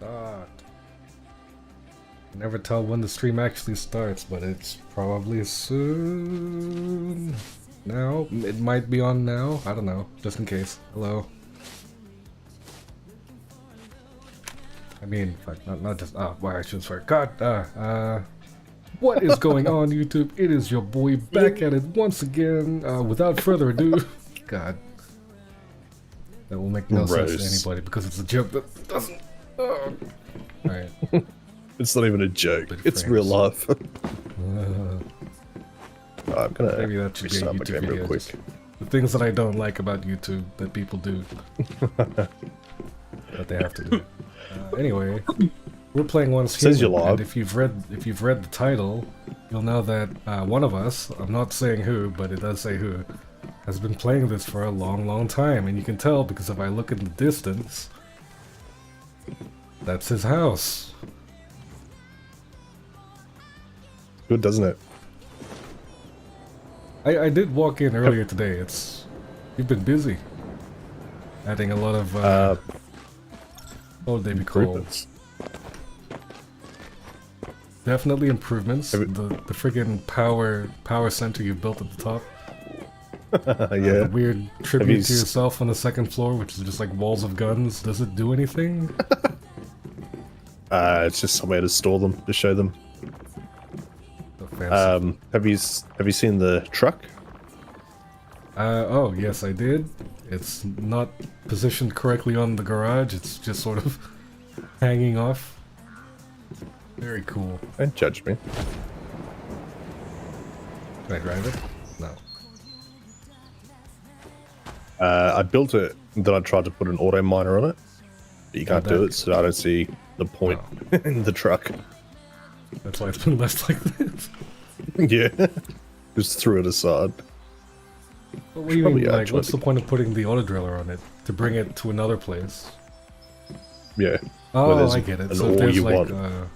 God. Never tell when the stream actually starts, but it's probably soon. Now? It might be on now. I don't know. Just in case. Hello. I mean, fuck, not just. Why I should swear. God, what is going on, YouTube? It is your boy back at it once again. Without further ado, God, that will make no sense to anybody because it's a joke that doesn't. Alright. It's not even a joke. It's real life. I'm gonna maybe that should restart my game real quick. The things that I don't like about YouTube that people do, that they have to do. Anyway, we're playing Once Human, Says you're live. and if you've read the title, you'll know that one of us, I'm not saying who, but it does say who, has been playing this for a long time, and you can tell because if I look in the distance, that's his house. Good, doesn't it? I did walk in earlier today. You've been busy, adding a lot of what would they be called? Definitely improvements. The friggin' power center you built at the top. Yeah. The weird tribute to yourself on the second floor, which is just like walls of guns. Does it do anything? It's just somewhere to store them, to show them. So have you seen the truck? Oh yes, I did. It's not positioned correctly on the garage. It's just sort of hanging off. Very cool. Don't judge me. Can I drive it? No. I built it, and then I tried to put an auto miner on it. But you can't do it, so I don't see the point in the truck. That's why it's been left like this. Yeah. Just threw it aside. But what do you mean, like, what's the point of putting the auto driller on it? To bring it to another place? Yeah. Oh, I get it. So if there's like,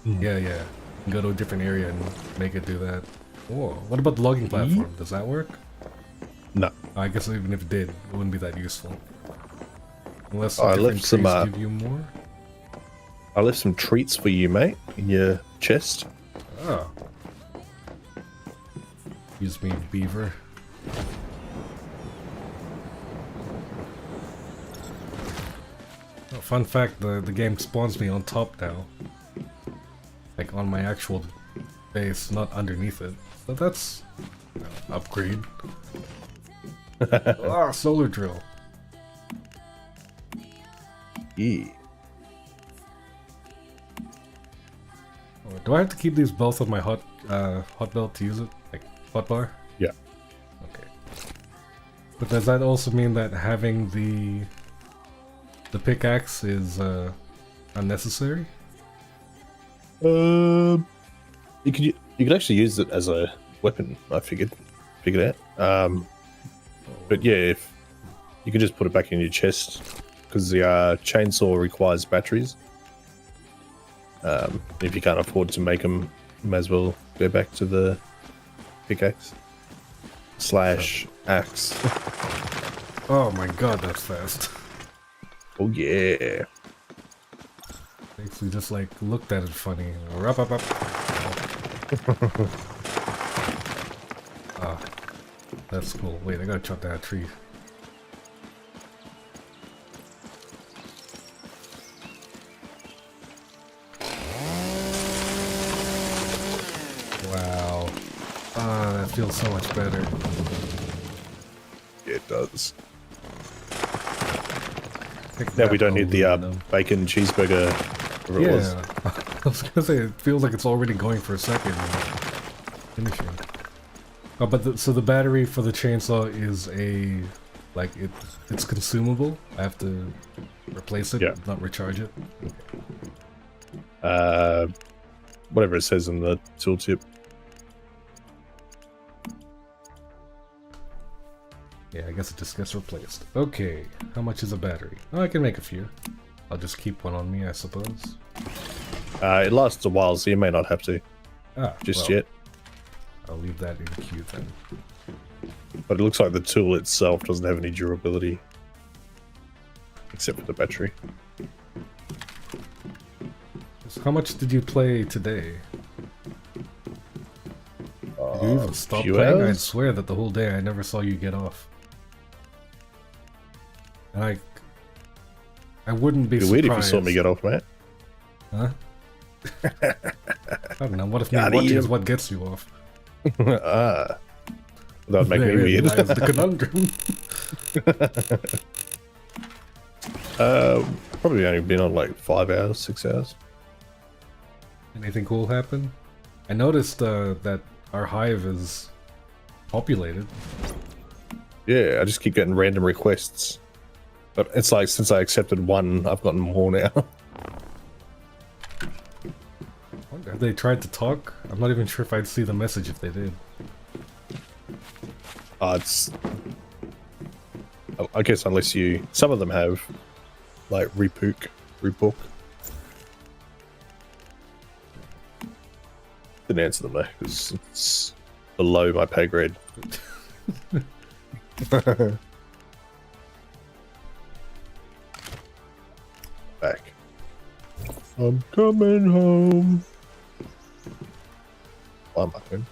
yeah, you can go to a different area and make it do that. Whoa, what about the logging platform? Does that work? No. I guess even if it did, it wouldn't be that useful. Unless I left some, give you more? I left some treats for you, mate, in your chest. Oh. Excuse me, beaver. Oh, fun fact, the game spawns me on top now. Like on my actual base, not underneath it. So that's upgrade. Solar drill. Yeah. Do I have to keep these both on my hot belt to use it? Like hot bar? Yeah. Okay. But does that also mean that having the pickaxe is unnecessary? You could actually use it as a weapon. I figured out. But yeah, if you could just put it back in your chest because the chainsaw requires batteries. If you can't afford to make them, you may as well go back to the pickaxe / axe. Oh my god, that's fast. Oh yeah. Basically just like looked at it funny. Up. Ah, that's cool. Wait, I gotta chop that tree. Wow. Ah, that feels so much better. Yeah, it does. Now we don't need the bacon cheeseburger. Whatever it was. I was gonna say, it feels like it's already going for a second. Finishing. Oh, but so the battery for the chainsaw is it's consumable? I have to replace it, not recharge it? Whatever it says in the tooltip. Yeah, I guess it just gets replaced. Okay, how much is a battery? Oh, I can make a few. I'll just keep one on me, I suppose. It lasts a while, so you may not have to. Just yet. I'll leave that in the queue then. But it looks like the tool itself doesn't have any durability. Except for the battery. How much did you play today? Did you even stop few playing? I hours? swear that the whole day I never saw you get off. And I wouldn't be It'd be surprised. weird if you saw me get off, mate. Huh? I don't know. What if me Got watching you. is what gets you off? Ah. That'd make me Therein weird. lies the conundrum. Probably only been on like 5 hours, 6 hours. Anything cool happen? I noticed that our hive is populated. Yeah, I just keep getting random requests. But it's like since I accepted one, I've gotten more now. Have they tried to talk? I'm not even sure if I'd see the message if they did. It's. I guess unless you. Some of them have. Like Repook. Didn't answer them though, because it's below my pay grade. Back. I'm coming home. I'm back home.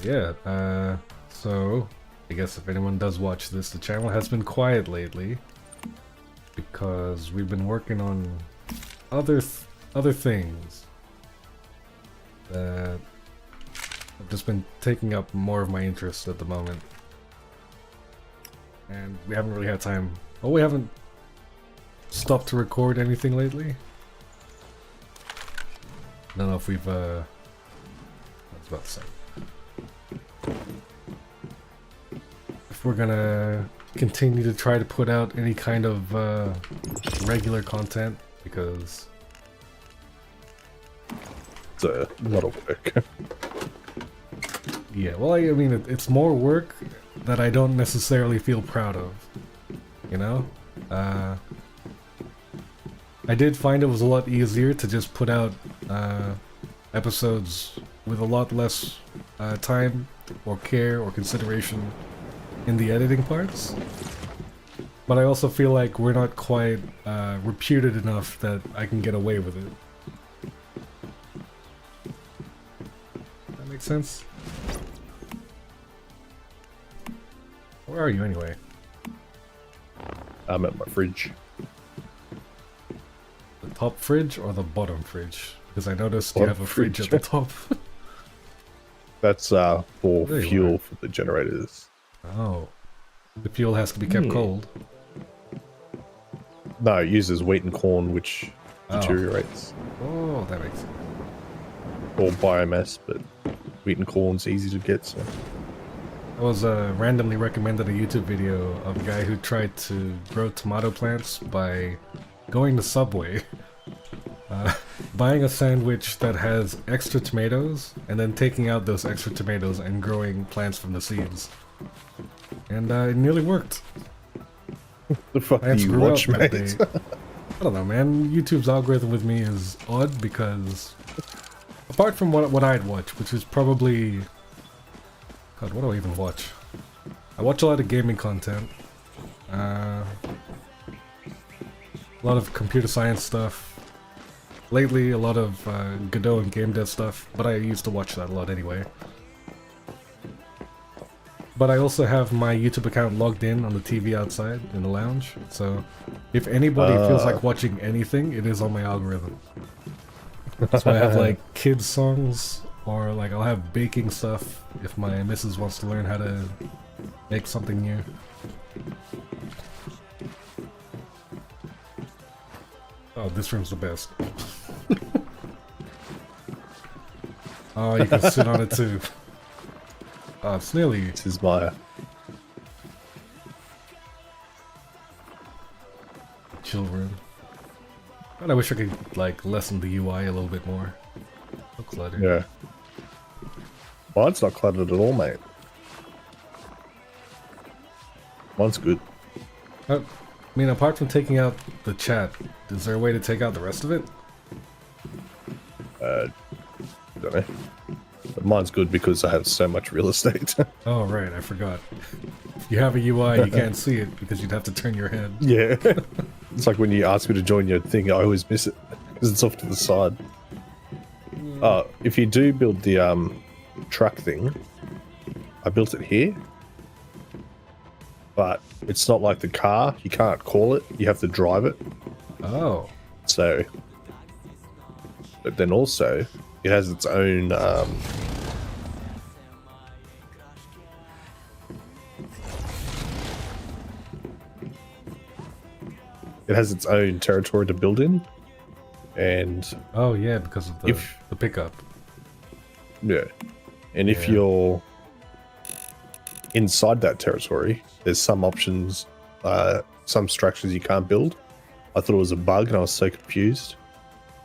Yeah, so I guess if anyone does watch this, the channel has been quiet lately because we've been working on other things that have just been taking up more of my interest at the moment, and we haven't really had time. Oh, we haven't stopped to record anything lately. I don't know if we've I was about to say. If we're gonna continue to try to put out any kind of regular content, because It's a lot of work. yeah, well, I mean, it's more work that I don't necessarily feel proud of, you know? I did find it was a lot easier to just put out episodes with a lot less time or care or consideration in the editing parts. But I also feel like we're not quite reputed enough that I can get away with it. That makes sense? Where are you anyway? I'm at my fridge. The top fridge or the bottom fridge? Because I noticed you Bottom have a fridge at fridge. the top. That's for There you fuel are. for the generators. Oh. The fuel has to be kept cold. No, it uses wheat and corn, which Oh. deteriorates. Oh, that makes sense. Or biomass, but wheat and corn's easy to get, so. I was randomly recommended a YouTube video of a guy who tried to grow tomato plants by going to Subway, buying a sandwich that has extra tomatoes, and then taking out those extra tomatoes and growing plants from the seeds. And it nearly worked. The fuck do Plants you grew watch, up, but mate? I don't know, man. YouTube's algorithm with me is odd because, apart from what I'd watch, which is probably... God, what do I even watch? I watch a lot of gaming content. A lot of computer science stuff. Lately, a lot of Godot and game dev stuff, but I used to watch that a lot anyway. But I also have my YouTube account logged in on the TV outside in the lounge, so if anybody feels like watching anything, it is on my algorithm. That's why I have like kids songs, or like I'll have baking stuff if my missus wants to learn how to make something new. Oh, this room's the best. Oh, you can sit on it too. Oh, it's nearly... This is my... chill room. God, I wish I could, like, lessen the UI a little bit more. So cluttered. Yeah. Mine's not cluttered at all, mate. Mine's good. I mean, apart from taking out the chat, is there a way to take out the rest of it? Don't know. But mine's good because I have so much real estate. Oh, right, I forgot. If you have a UI, you can't see it because you'd have to turn your head. Yeah. It's like when you ask me to join your thing, I always miss it because it's off to the side. If you do build the truck thing, I built it here, but it's not like the car. You can't call it. You have to drive it. Oh. So, but then also it has its own it has its own territory to build in, and Oh yeah, because of the pickup. yeah, and if you're inside that territory, there's some options, some structures you can't build. I thought it was a bug, and I was so confused.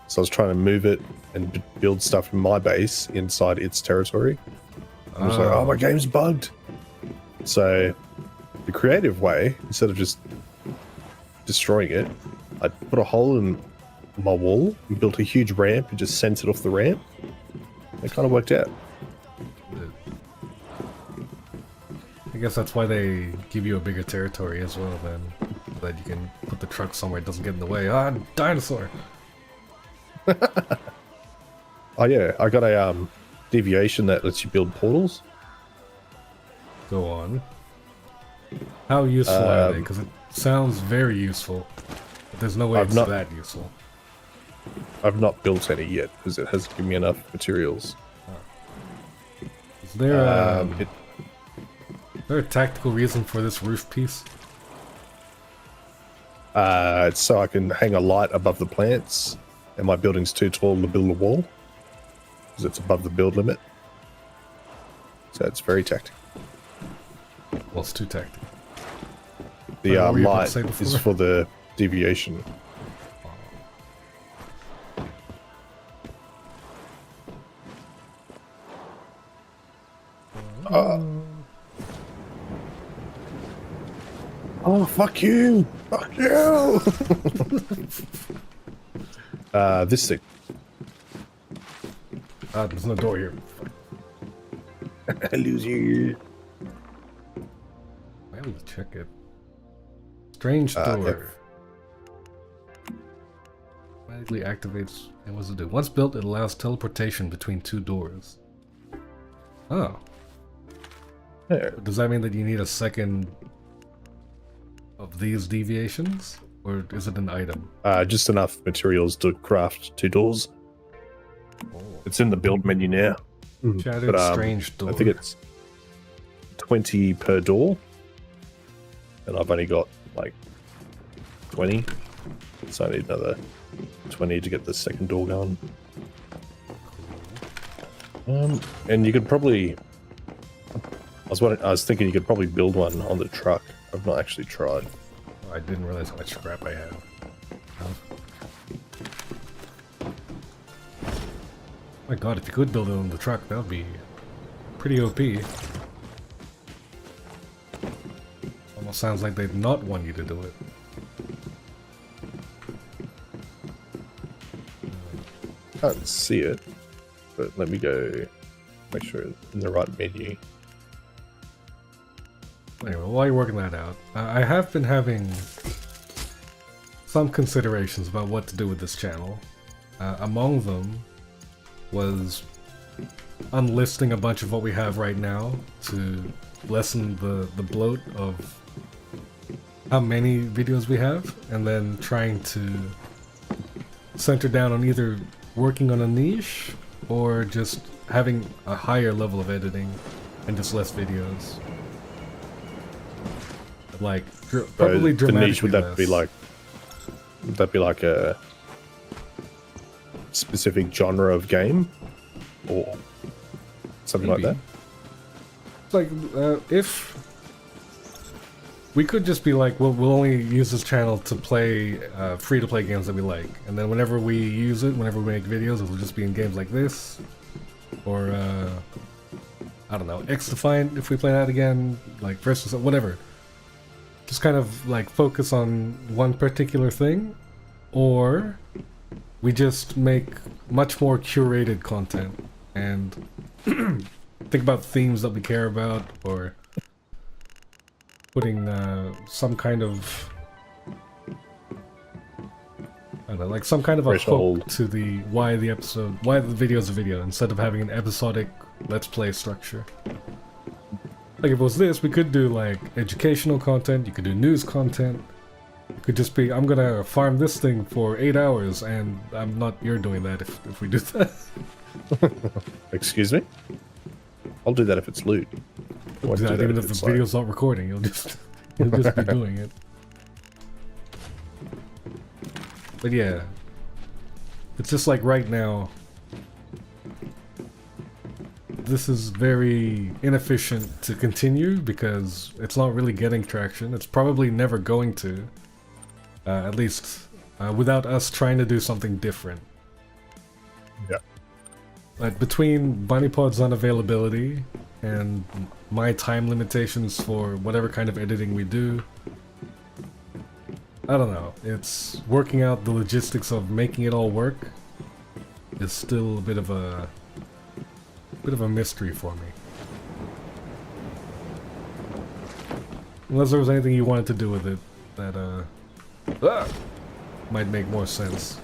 So I was trying to move it and build stuff in my base inside its territory. I was like, oh, my game's bugged. So the creative way, instead of just destroying it, I put a hole in my wall and built a huge ramp and just sent it off the ramp. It kind of worked out. I guess that's why they give you a bigger territory as well, then. So that you can put the truck somewhere it doesn't get in the way. Ah, dinosaur! Oh yeah, I got a deviation that lets you build portals. Go on. How useful are they? Because it sounds very useful. But there's no way it's that useful. I've not built any yet because it hasn't given me enough materials. Is there is there a tactical reason for this roof piece? It's so I can hang a light above the plants, and my building's too tall to build a wall because it's above the build limit. So it's very tactical. Well, it's too tactical. The light is for the deviation. Oh, fuck you! Fuck you! This thing. There's no door here. I lose you. Why don't we check it? Strange door. Automatically activates. And what does it do? Once built, it allows teleportation between two doors. Oh. Yeah. Does that mean that you need a second of these deviations? Or is it an item? Just enough materials to craft 2 doors. Oh. It's in the build menu now. Shattered strange door. I think it's 20 per door. And I've only got like 20. So I need another 20 to get the second door going. And you could probably... I was thinking you could probably build one on the truck. I've not actually tried. Oh, I didn't realize how much scrap I had. Oh my god, if you could build it on the truck, that would be pretty OP. Almost sounds like they'd not want you to do it. Can't see it, but let me go make sure it's in the right menu. Anyway, while you're working that out, I have been having some considerations about what to do with this channel. Among them was unlisting a bunch of what we have right now to lessen the bloat of how many videos we have, and then trying to center down on either working on a niche or just having a higher level of editing and just less videos. Like, probably the dramatically niche, would that less. be like? Would that be like a specific genre of game, or something Maybe. like that? It's like, if we could just be like, well, we'll only use this channel to play free-to-play games that we like, and then whenever we use it, whenever we make videos, it'll just be in games like this, or I don't know, X-Defiant if we play that again, like versus whatever. Just kind of like focus on one particular thing, or we just make much more curated content and think about themes that we care about, or putting some kind of I don't know, like some kind of a Threshold. hook to the why the video is a video instead of having an episodic let's play structure. Like if it was this, we could do like educational content, you could do news content. It could just be, I'm gonna farm this thing for 8 hours and you're doing that if we do that. Excuse me? I'll do that if it's loot. I won't do that Even if the it's video's not recording, you'll just be doing it. But yeah, it's just like right now, this is very inefficient to continue because it's not really getting traction. It's probably never going to, at least without us trying to do something different. Yeah. But between BunnyPod's unavailability and my time limitations for whatever kind of editing we do, I don't know. It's working out the logistics of making it all work is still a bit of a mystery for me. Unless there was anything you wanted to do with it that might make more sense.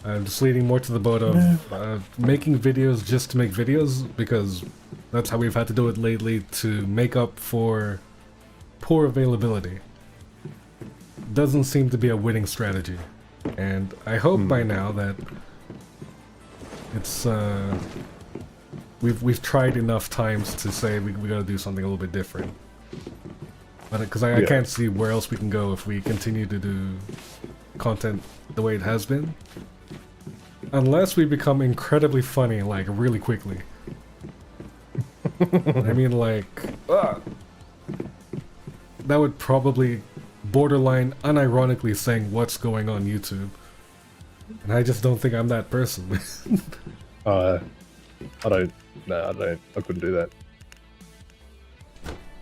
I'm just leaning more to the boat of making videos just to make videos because that's how we've had to do it lately to make up for poor availability. Doesn't seem to be a winning strategy, and I hope by now that it's we've tried enough times to say we gotta do something a little bit different. But because I can't see where else we can go if we continue to do content the way it has been, unless we become incredibly funny like really quickly. I mean, like that would probably borderline unironically saying what's going on YouTube, and I just don't think I'm that person. I don't. No, I don't. I couldn't do that.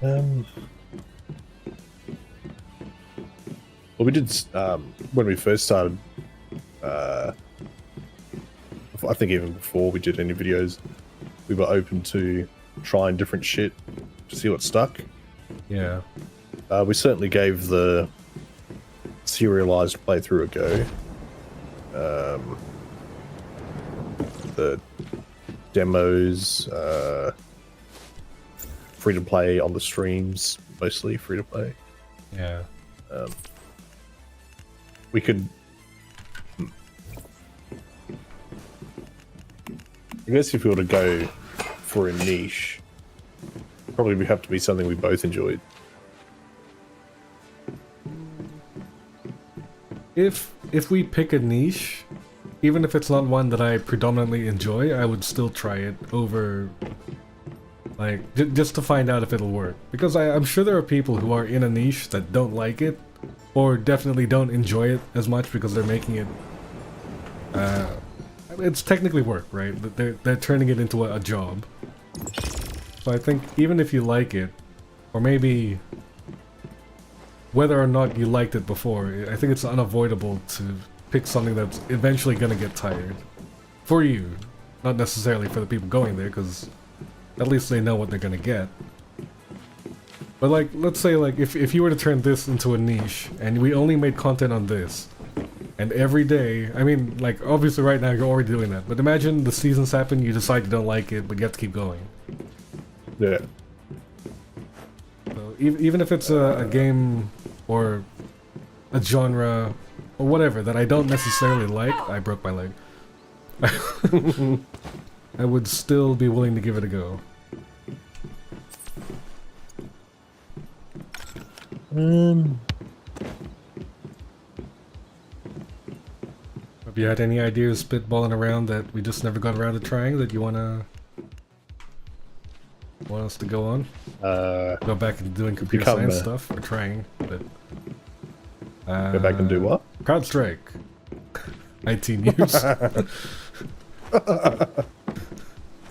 Well, we did when we first started. I think even before we did any videos, we were open to trying different shit to see what stuck. Yeah. We certainly gave the serialized playthrough a go. The demos, free to play on the streams, mostly free to play. Yeah. We could. I guess if we were to go for a niche, probably would have to be something we both enjoyed. If we pick a niche, even if it's not one that I predominantly enjoy, I would still try it over, like, just to find out if it'll work. Because I'm sure there are people who are in a niche that don't like it, or definitely don't enjoy it as much because they're making it, it's technically work, right? They're turning it into a job. So I think even if you like it, or maybe whether or not you liked it before, I think it's unavoidable to pick something that's eventually gonna get tired. For you, not necessarily for the people going there, because at least they know what they're gonna get. But like, let's say like, if you were to turn this into a niche, and we only made content on this, and every day, I mean, like, obviously right now you're already doing that, but imagine the seasons happen, you decide you don't like it, but you have to keep going. Yeah. So even if it's a game or a genre or whatever that I don't necessarily like, I broke my leg. I would still be willing to give it a go. Have you had any ideas spitballing around that we just never got around to trying that you want us to go on? Go back and doing computer science stuff? We're trying, but... go back and do what? CrowdStrike. IT news.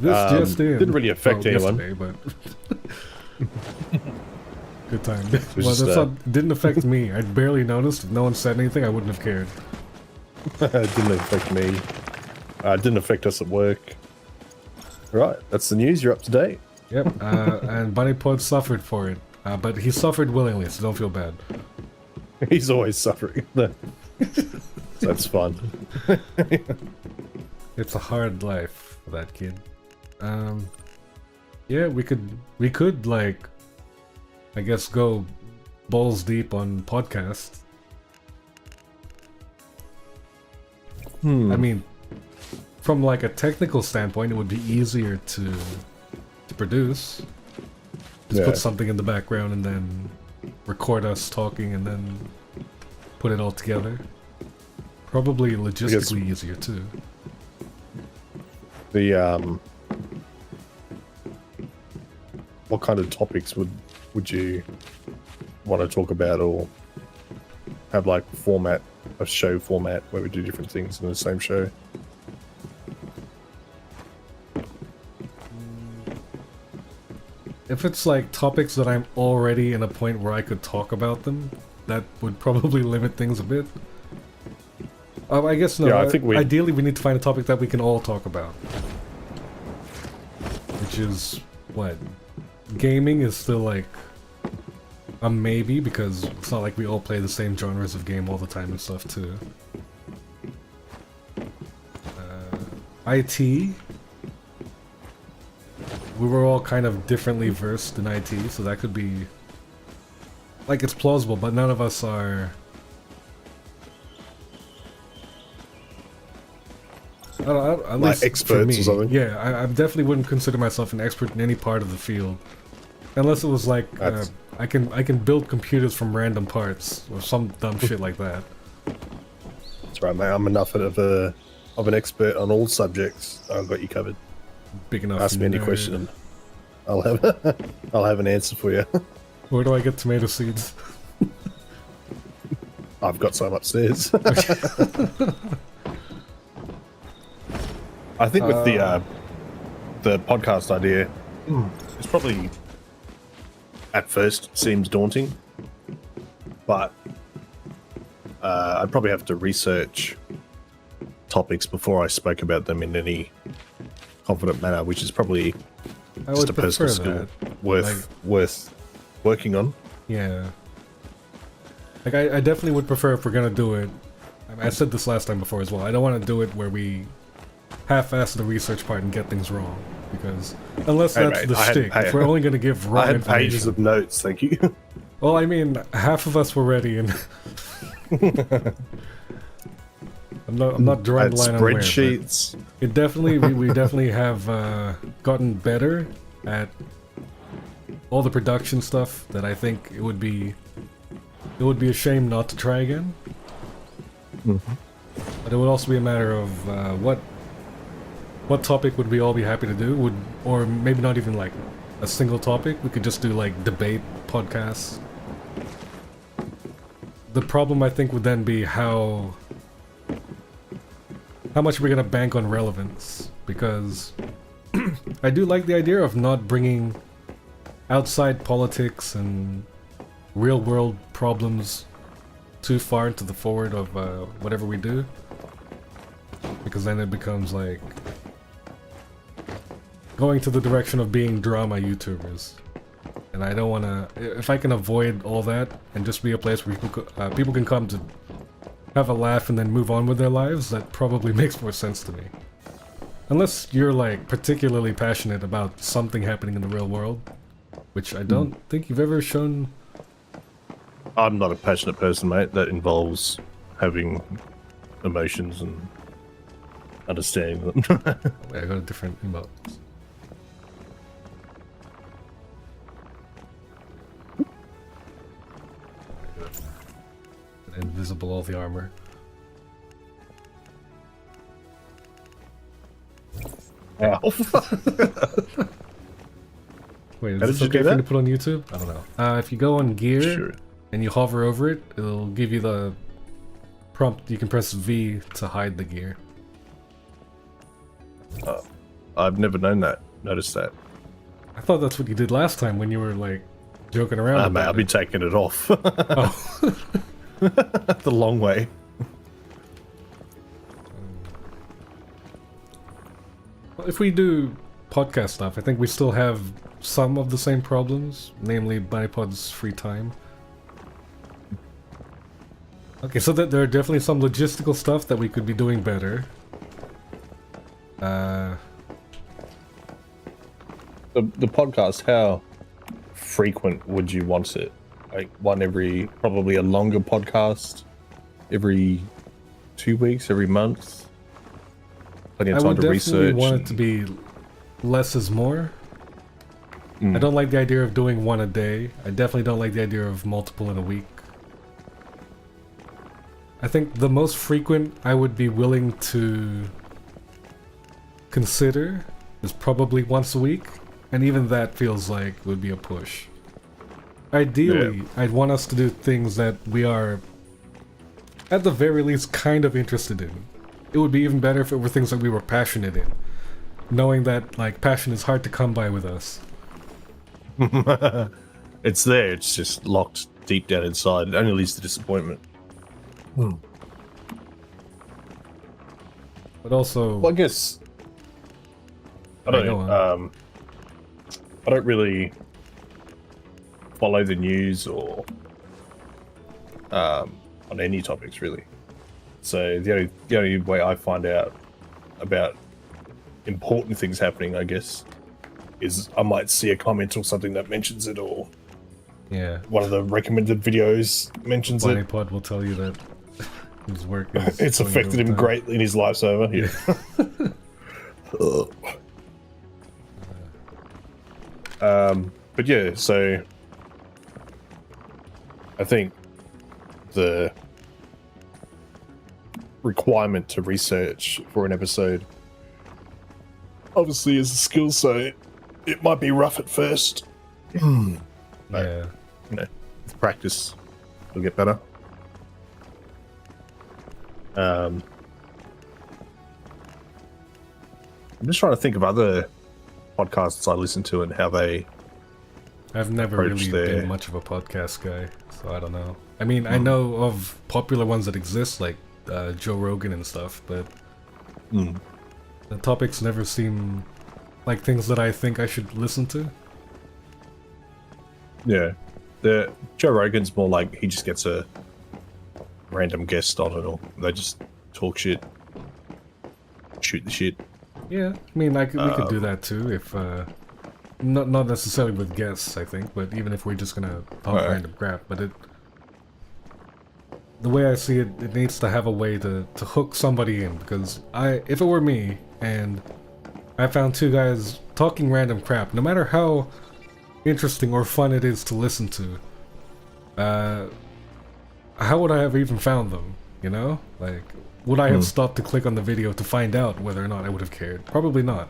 This just in. Didn't really affect anyone. But good time. Well, didn't affect me. I barely noticed. If no one said anything, I wouldn't have cared. It didn't affect me. It didn't affect us at work. Right, that's the news. You're up to date. Yep, and BunnyPod suffered for it. But he suffered willingly, so don't feel bad. He's always suffering. So that's fun. It's a hard life for that kid. Yeah, we could like, I guess, go balls deep on podcasts. I mean, from like a technical standpoint, it would be easier to produce. Just put something in the background and then record us talking and then put it all together. Probably logistically easier too. The what kind of topics would you want to talk about, or have like a show format where we do different things in the same show? If it's like topics that I'm already in a point where I could talk about them, that would probably limit things a bit. I guess no. Yeah, I think ideally we need to find a topic that we can all talk about. Which is what? Gaming is still like a maybe, because it's not like we all play the same genres of game all the time and stuff too. IT. We were all kind of differently versed in IT, so that could be... like, it's plausible, but none of us are... I don't know, at like least experts for me, or something? Yeah, I definitely wouldn't consider myself an expert in any part of the field. Unless it was like, I can build computers from random parts, or some dumb shit like that. That's right, mate. I'm enough of an expert on all subjects. I've got you covered. Big enough. Ask me any question, and I'll have an answer for you. Where do I get tomato seeds? I've got some upstairs. I think with the podcast idea, it's probably at first seems daunting, but I'd probably have to research topics before I spoke about them in any confident manner, which is probably just a personal skill worth working on. Yeah. Like, I definitely would prefer, if we're gonna do it, I said this last time before as well, I don't want to do it where we half-ass the research part and get things wrong, because unless that's the shtick, if we're only gonna give wrong information. I had pages of notes, thank you. Well, I mean, half of us were ready, and I'm not drawing the line on where, spreadsheets. It definitely, we definitely have gotten better at all the production stuff that I think it would be a shame not to try again. But it would also be a matter of what topic would we all be happy to do? Or maybe not even like a single topic. We could just do like debate podcasts. The problem, I think, would then be how much we're gonna bank on relevance, because I do like the idea of not bringing outside politics and real world problems too far into the forward of whatever we do, because then it becomes like going to the direction of being drama YouTubers, and I don't want to. If I can avoid all that and just be a place where people can come to have a laugh and then move on with their lives, that probably makes more sense to me. Unless you're like particularly passionate about something happening in the real world, which I don't think you've ever shown. I'm not a passionate person, mate. That involves having emotions and understanding them. Wait, I got a different emote. Invisible all the armor. Ow. Wait, is How this did you okay do for you that? to put on YouTube? I don't know. If you go on gear Sure. and you hover over it, it'll give you the prompt. You can press V to hide the gear. I've never noticed that. I thought that's what you did last time when you were like joking around Mate, about I'll be it. taking it off. Oh. The long way. Well, if we do podcast stuff, I think we still have some of the same problems, namely Bipod's free time. Okay, so there are definitely some logistical stuff that we could be doing better. The podcast, how frequent would you want it? Like one every, probably a longer podcast every 2 weeks, every month. Plenty of I time would to definitely research. want it to be less is more. I don't like the idea of doing one a day. I definitely don't like the idea of multiple in a week. I think the most frequent I would be willing to consider is probably once a week, and even that feels like would be a push. Ideally, I'd want us to do things that we are, at the very least, kind of interested in. It would be even better if it were things that we were passionate in, knowing that like passion is hard to come by with us. It's there, it's just locked deep down inside. It only leads to disappointment. But also, Well, I guess I don't really follow the news or on any topics really. So the only way I find out about important things happening, I guess, is I might see a comment or something that mentions it, or yeah, one of the recommended videos mentions Bunny it. Pod will tell you that his work is It's going affected him overtime. greatly and his life's over. Yeah. But yeah, so I think the requirement to research for an episode obviously is a skill, so it might be rough at first. Yeah. You know, with practice, it'll get better. I'm just trying to think of other podcasts I listen to and how they. I've never approach really there. been much of a podcast guy, so I don't know. I mean, I know of popular ones that exist, like Joe Rogan and stuff, but the topics never seem like things that I think I should listen to. Yeah, the Joe Rogan's more like he just gets a random guest on it, or they just talk shit, shoot the shit. Yeah, I mean, we could do that too if not necessarily with guests, I think, but even if we're just gonna talk Right. random crap. But the way I see it, it needs to have a way to hook somebody in, because if it were me and I found two guys talking random crap, no matter how interesting or fun it is to listen to, how would I have even found them? You know, like, would I have stopped to click on the video to find out whether or not I would have cared? Probably not.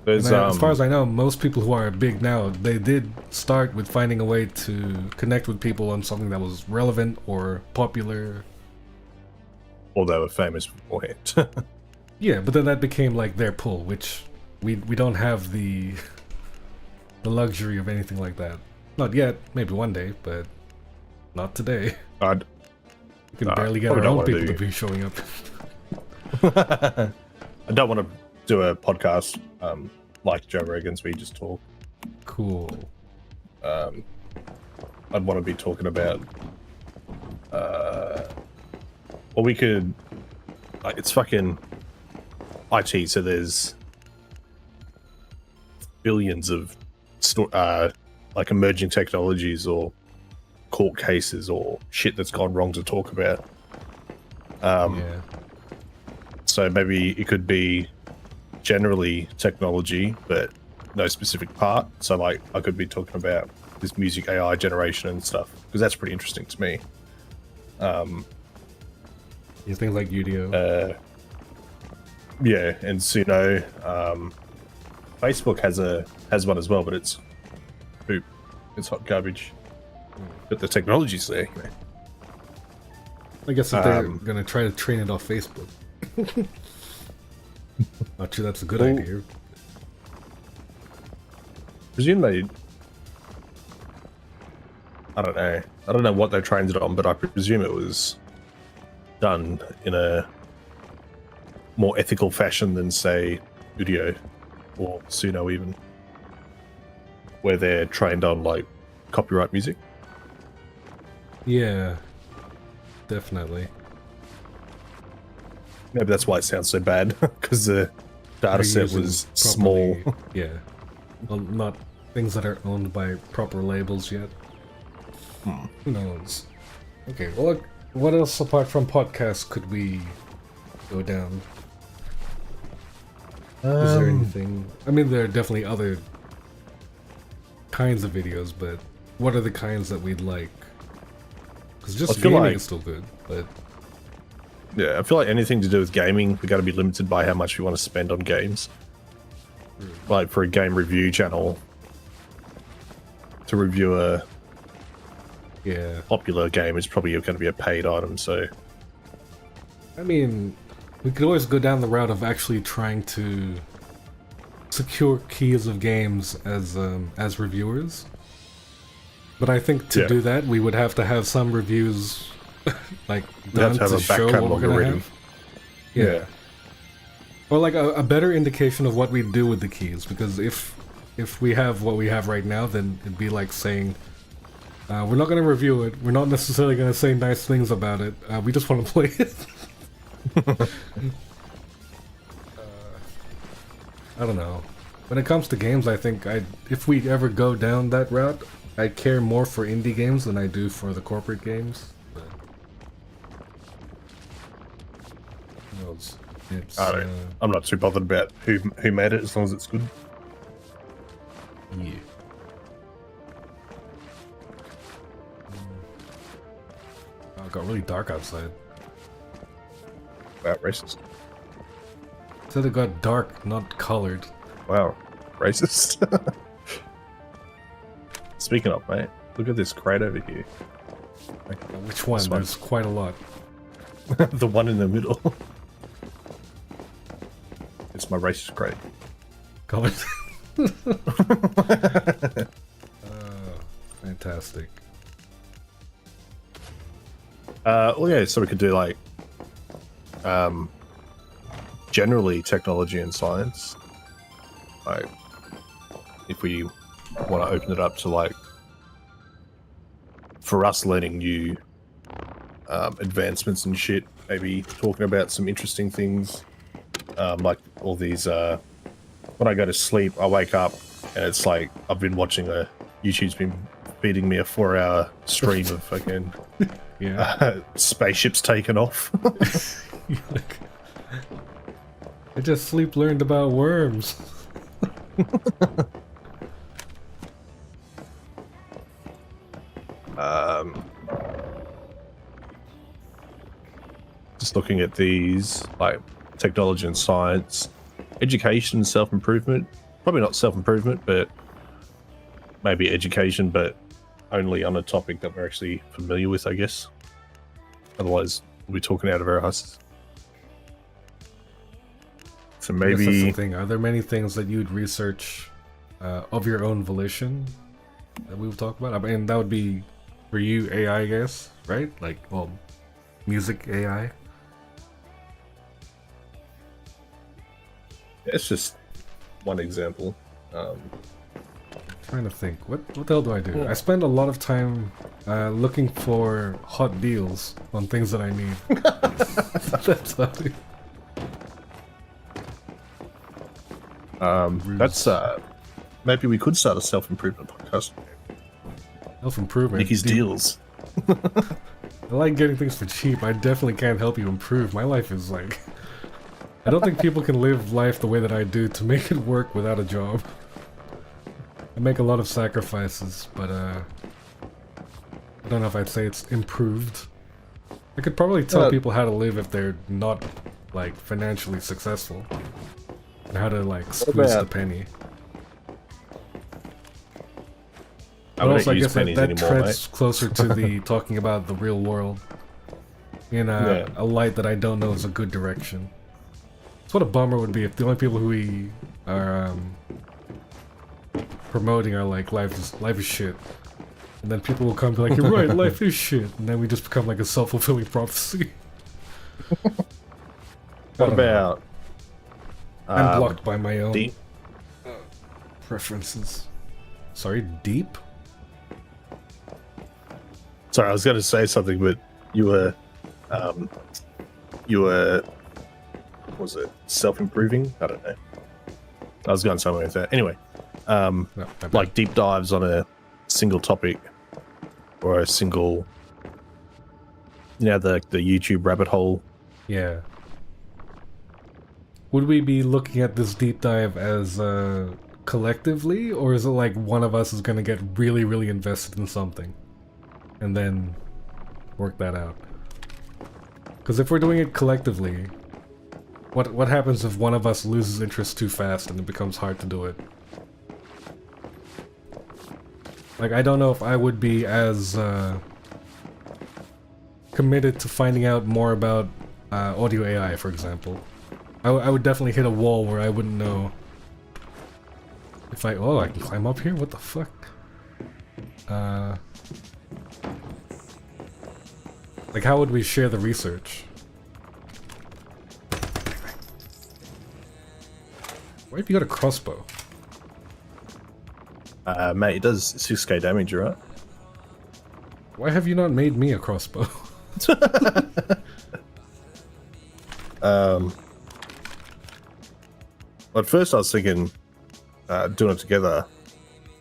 There's And as far as I know, most people who are big now, they did start with finding a way to connect with people on something that was relevant or popular. or they were famous beforehand. Yeah, but then that became like their pull, which we don't have the luxury of anything like that. Not yet, maybe one day, but not today. I'd, We can Nah, barely get probably our don't own wanna people do- to be showing up. I don't want to do a podcast like Joe Rogan's where you just talk. Cool. I'd want to be talking about, or we could, like, it's fucking IT, so there's billions of like emerging technologies or court cases or shit that's gone wrong to talk about. Yeah. So maybe it could be generally technology, but no specific part. So like I could be talking about this music AI generation and stuff, because that's pretty interesting to me. You think like Udio? Yeah, and Suno. Facebook has one as well, but it's poop. It's hot garbage. But the technology's there. You know. I guess if they're gonna try to train it off Facebook. Not sure that's a good Well, idea. Presume they. I don't know. I don't know what they trained it on, but I presume it was done in a more ethical fashion than, say, Udio or Suno even, where they're trained on like copyright music. Yeah. definitely. Maybe that's why it sounds so bad, because the data They're set using was small. properly- Yeah. Well, not things that are owned by proper labels yet. Who knows? Okay, well, look, what else apart from podcasts could we go down? Is there anything? I mean, there are definitely other kinds of videos, but what are the kinds that we'd like? Because just I feel gaming like- is still good, but Yeah, I feel like anything to do with gaming, we got to be limited by how much we want to spend on games. Like for a game review channel, to review a yeah. popular game is probably going to be a paid item. So I mean, we could always go down the route of actually trying to secure keys of games as reviewers. But I think to Yeah. do that, we would have to have some reviews like we have done to have to a back show what we're catalog gonna already. have. Yeah. Or like a better indication of what we do with the keys, because if we have what we have right now, then it'd be like saying, we're not going to review it, we're not necessarily going to say nice things about it, we just want to play it. I don't know. When it comes to games, I think if we ever go down that route, I care more for indie games than I do for the corporate games. But who knows? It's, I don't. I'm not too bothered about who made it as long as it's good. yeah. Oh, it got really dark outside. Wow, racist. Said it got dark, not colored. Wow, racist. Speaking of, mate, look at this crate over here. Which one? This one. There's quite a lot. The one in the middle. It's my racist crate. Colored. Fantastic. Well, yeah, so we could do like, generally technology and science. Like, if we want to open it up to like, for us learning new advancements and shit, maybe talking about some interesting things, like all these. When I go to sleep, I wake up and it's like I've been watching YouTube's been feeding me a 4-hour stream of fucking Yeah. spaceships taken off. I just sleep learned about worms. Just looking at these, like technology and science, education and self-improvement. Probably not self-improvement, but maybe education, but only on a topic that we're actually familiar with, I guess. Otherwise, we'll be talking out of our asses. So I guess that's the maybe, thing. Are there many things that you'd research of your own volition that we would talk about? I mean, that would be for you AI, I guess, right? Like, well, music AI. it's just one example. Trying to think. What the hell do I do? I spend a lot of time looking for hot deals on things that I need. That's how That's maybe we could start a self-improvement podcast. self-improvement. Nikki's Dude, deals. I like getting things for cheap. I definitely can't help you improve. My life is like... I don't think people can live life the way that I do to make it work without a job. I make a lot of sacrifices, but I don't know if I'd say it's improved. I could probably tell people how to live if they're not, like, financially successful. And how to, like, squeeze the about- penny. I But don't also, I use guess that, pennies that anymore, treads closer to the talking about the real world in Yeah. a light that I don't know is a good direction. It's what a bummer would be if the only people who we are promoting are like life is shit, and then people will come and be like, you're right, life is shit, and then we just become like a self-fulfilling prophecy. What about I'm blocked by my own deep? preferences. Sorry, deep? Sorry, I was going to say something, but you were you were, what was it, self-improving? I don't know. I was going somewhere with that. Anyway, No, my bad. like deep dives on a single topic or a single, the YouTube rabbit hole. Yeah. Would we be looking at this deep dive as collectively, or is it like one of us is gonna get really, really invested in something and then work that out? Because if we're doing it collectively, what happens if one of us loses interest too fast and it becomes hard to do it? Like, I don't know if I would be as committed to finding out more about audio AI, for example. I would definitely hit a wall where I wouldn't know if I can climb up here? What the fuck? Like, how would we share the research? Why have you got a crossbow? Mate, it does 6k damage, right? Why have you not made me a crossbow? At first I was thinking doing it together,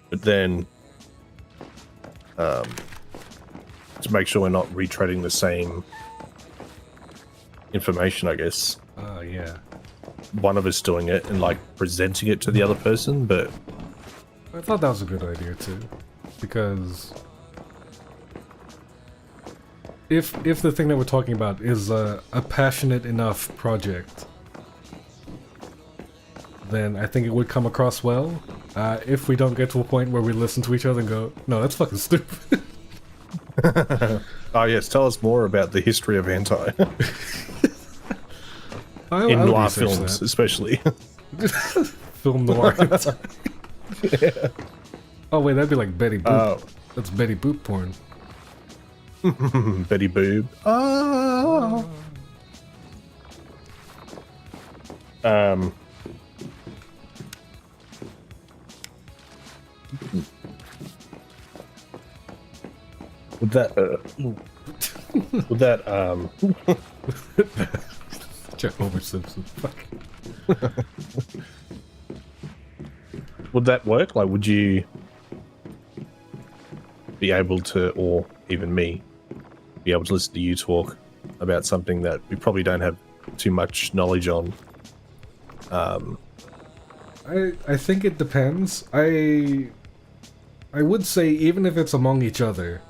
but then to make sure we're not retreading the same information, I guess. Yeah. One of us doing it and like presenting it to the other person, but I thought that was a good idea too, because if the thing that we're talking about is a passionate enough project, then I think it would come across well. If we don't get to a point where we listen to each other and go, no, that's fucking stupid. oh yes, tell us more about the history of anti I in would noir research films, that. especially. Film noir. Yeah. Oh wait, that'd be like Betty Boop. That's Betty Boop porn. Betty Boob. Oh. Would that would that Jeff Homer Simpson. Fuck. would that work? Like, would you be able to, or even me, be able to listen to you talk about something that we probably don't have too much knowledge on? I think it depends. I would say even if it's among each other,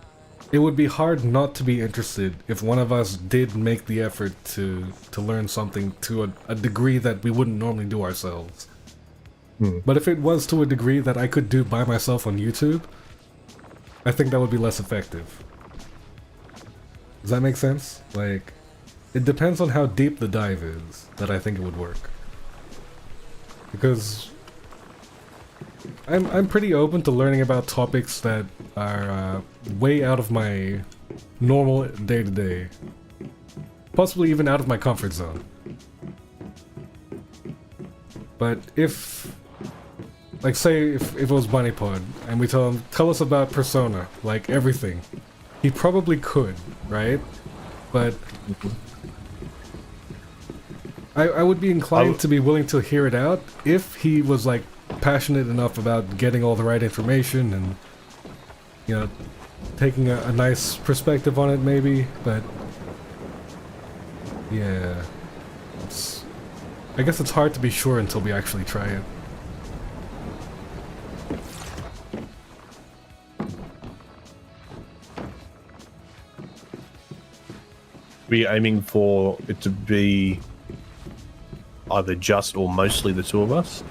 it would be hard not to be interested if one of us did make the effort to learn something to a degree that we wouldn't normally do ourselves. But if it was to a degree that I could do by myself on YouTube, I think that would be less effective. Does that make sense? Like, it depends on how deep the dive is that I think it would work. Because I'm pretty open to learning about topics that are way out of my normal day-to-day. Possibly even out of my comfort zone. But if, like, say if it was Bunny Pod and we tell him, tell us about Persona, like everything, he probably could, right? But I would be inclined to be willing to hear it out if he was like passionate enough about getting all the right information and, you know, taking a nice perspective on it maybe. But yeah, I guess it's hard to be sure until we actually try it. Be aiming for it to be either just or mostly the two of us.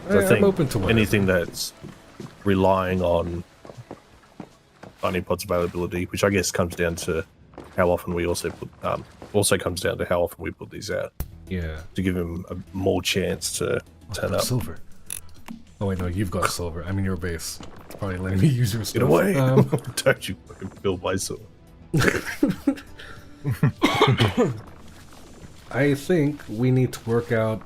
I'm open to whatever. anything that's relying on Bunny Pod's availability, which I guess comes down to how often we also comes down to how often we put these out. Yeah. To give him a more chance to turn up. Silver. Oh wait, no, you've got silver. I'm in your base. It's probably letting me use your stuff. Get away! Don't you fucking build my sword. I think we need to work out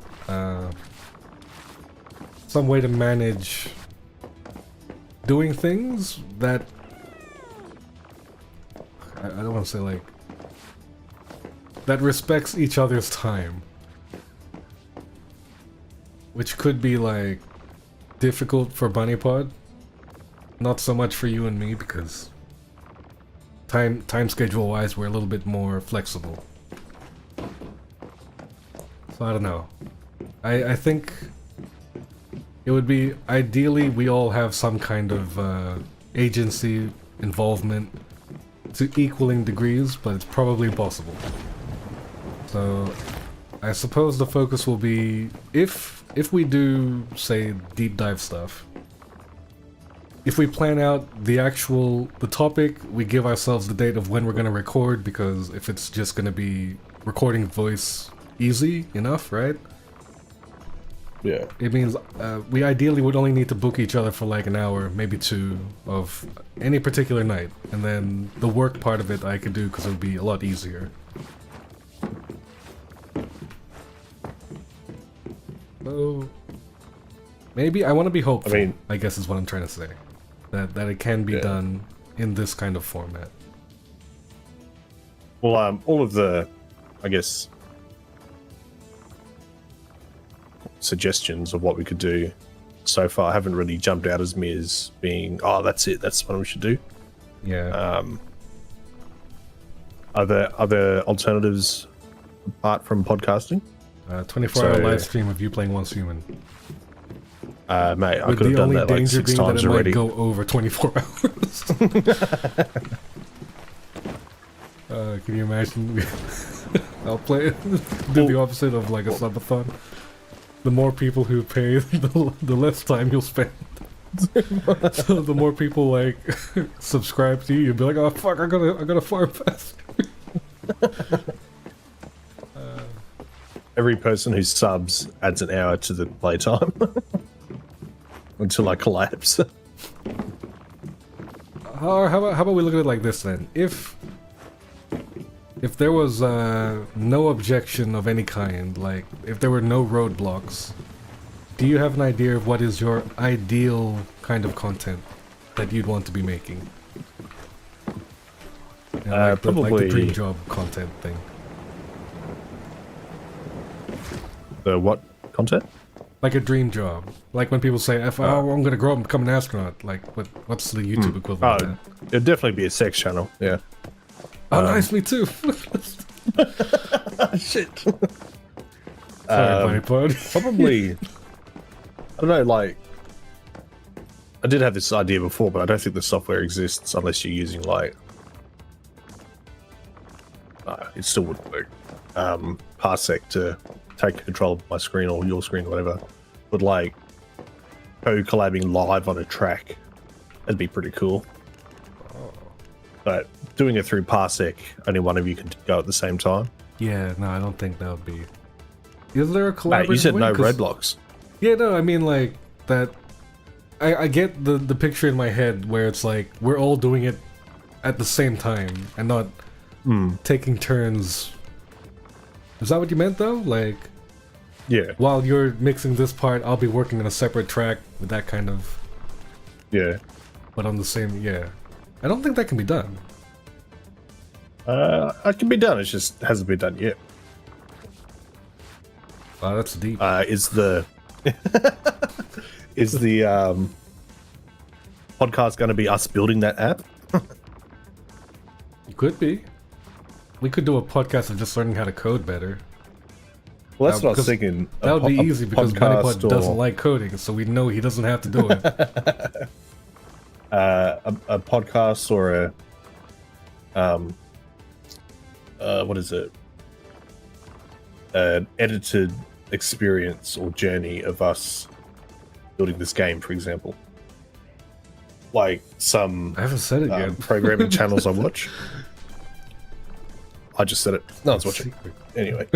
some way to manage doing things that I don't want to say like that respects each other's time, which could be like difficult for Bunny Pod, not so much for you and me because time schedule wise we're a little bit more flexible. So I don't know. I think it would be ideally we all have some kind of agency involvement to equaling degrees, but it's probably impossible. So I suppose the focus will be if we do say deep dive stuff. If we plan out the topic, we give ourselves the date of when we're gonna record, because if it's just gonna be recording voice easy enough, right? Yeah. It means we ideally would only need to book each other for like an hour, maybe two, of any particular night. And then the work part of it I could do because it would be a lot easier. So, maybe I want to be hopeful, I mean, I guess is what I'm trying to say. That it can be Yeah. done in this kind of format. Well, all of the, I guess, suggestions of what we could do so far haven't really jumped out as me as being, oh, that's it, that's what we should do. Yeah. Are there other alternatives apart from podcasting? 24-hour so- live stream of you playing Once Human. Mate, I With could have the done only that like danger 6 being that times it already. might go over 24 hours. Can you imagine? I'll play it. Do the opposite of like a subathon. The more people who pay, the less time you'll spend. So the more people like subscribe to you, you'll be like, oh fuck, I gotta farm fast. Every person who subs adds an hour to the playtime until I collapse. How about we look at it like this then? If there was no objection of any kind, like if there were no roadblocks, do you have an idea of what is your ideal kind of content that you'd want to be making? And like the probably dream job content thing. The what content? Like a dream job. Like when people say, oh, I'm gonna grow up and become an astronaut. Like, what's the YouTube equivalent of that? It'd definitely be a sex channel, yeah. Oh, nice, me too. Shit. Sorry, Bunny Pod. Probably, I don't know, like, I did have this idea before, but I don't think the software exists unless you're using, like, it still wouldn't work. Parsec to take control of my screen or your screen or whatever, but like co-collabing live on a track, that'd be pretty cool. But doing it through Parsec, only one of you can go at the same time. Yeah, no, I don't think that would be. Is there a collaborative Mate, you said way? no 'Cause- roadblocks. Yeah, no, I mean like that. I get the picture in my head where it's like we're all doing it at the same time and not taking turns. Is that what you meant though? Like, Yeah, while you're mixing this part, I'll be working on a separate track with that kind of, yeah. but on the same. Yeah, I don't think that can be done. It can be done. It just hasn't been done yet. Wow, that's deep. Is the podcast going to be us building that app? It could be. We could do a podcast of just learning how to code better. Well, that's what I was because thinking. That would be easy because Bunnypod podcast doesn't or like coding, so we know he doesn't have to do it. a podcast or what is it? An edited experience or journey of us building this game, for example. Like some I haven't said it yet. programming channels I watch. I just said it. No one's watching. Secret. Anyway,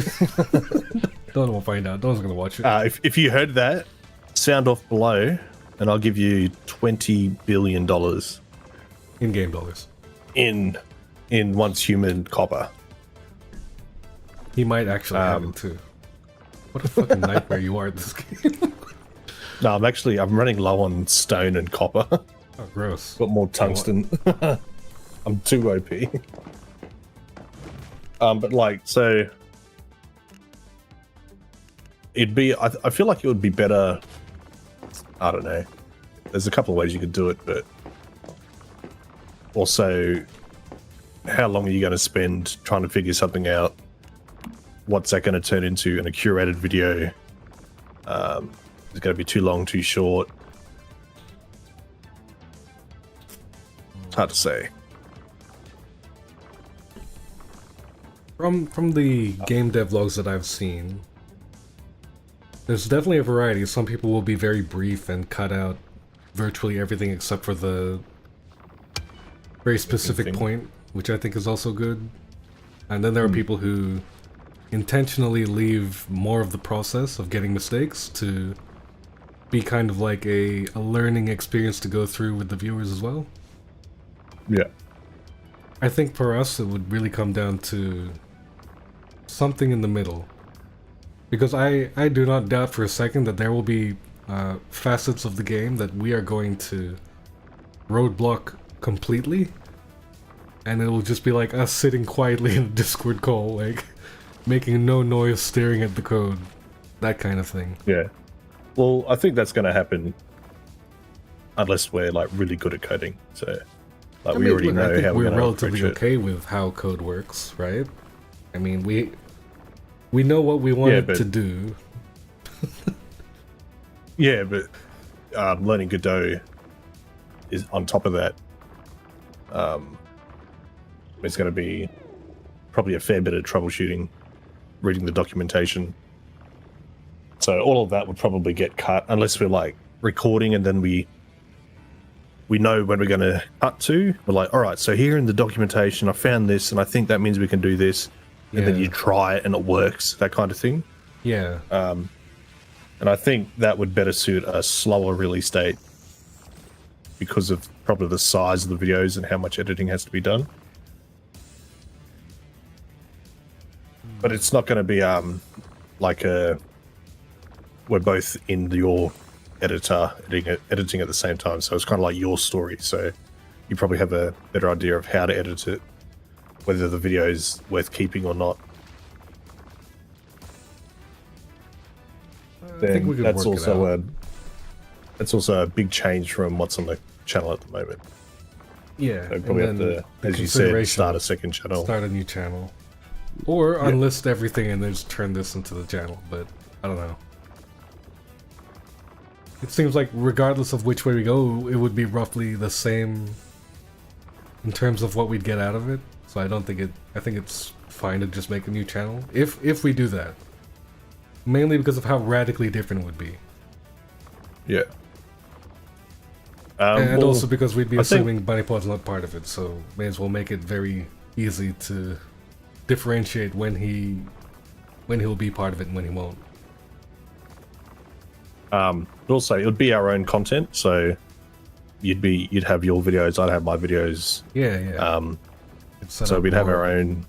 No one will find out. No one's gonna watch it. if you heard that, sound off below, and I'll give you $20 billion In-game dollars. in Once Human copper. He might actually have it too. What a fucking nightmare you are at this game. No, I'm running low on stone and copper. Oh, gross. Got more tungsten. I'm too OP. But like, so it'd be. I feel like it would be better. I don't know. There's a couple of ways you could do it, but also, how long are you going to spend trying to figure something out? What's that going to turn into in a curated video? Is it going to be too long, too short? It's hard to say. From the game dev logs that I've seen, there's definitely a variety. Some people will be very brief and cut out virtually everything except for the very specific point, which I think is also good. And then there are people who intentionally leave more of the process of getting mistakes to be kind of like a learning experience to go through with the viewers as well. Yeah. I think for us it would really come down to something in the middle. Because I do not doubt for a second that there will be facets of the game that we are going to roadblock completely. And it will just be like us sitting quietly in a Discord call, like making no noise, staring at the code. That kind of thing. Yeah. Well, I think that's going to happen unless we're like really good at coding. So, like, we already know I think how we're going to relatively okay with how code works, right? I mean, we know what we want it to do. Yeah, but learning Godot is on top of that. It's going to be probably a fair bit of troubleshooting, reading the documentation. So all of that would probably get cut unless we're like recording and then we know when we're going to cut to. We're like, all right, so here in the documentation, I found this, and I think that means we can do this. And then you try it and it works, that kind of thing. Yeah. And I think that would better suit a slower release date because of probably the size of the videos and how much editing has to be done. But it's not going to be like we're both in your editor editing at the same time, so it's kind of like your story. So you probably have a better idea of how to edit it, whether the video is worth keeping or not. I think we could that's work also it out. that's also a big change from what's on the channel at the moment. Yeah, So probably have to, as you said, start a second channel. Start a new channel. Or unlist everything and then just turn this into the channel, but I don't know. It seems like regardless of which way we go, it would be roughly the same in terms of what we'd get out of it. So I don't think I think it's fine to just make a new channel. If we do that. Mainly because of how radically different it would be. Yeah. And also because we'd be assuming BunnyPod's not part of it, so may as well make it very easy to differentiate when he'll be part of it and when he won't. But also, it would be our own content, so you'd have your videos, I'd have my videos. Yeah. So we'd have our own.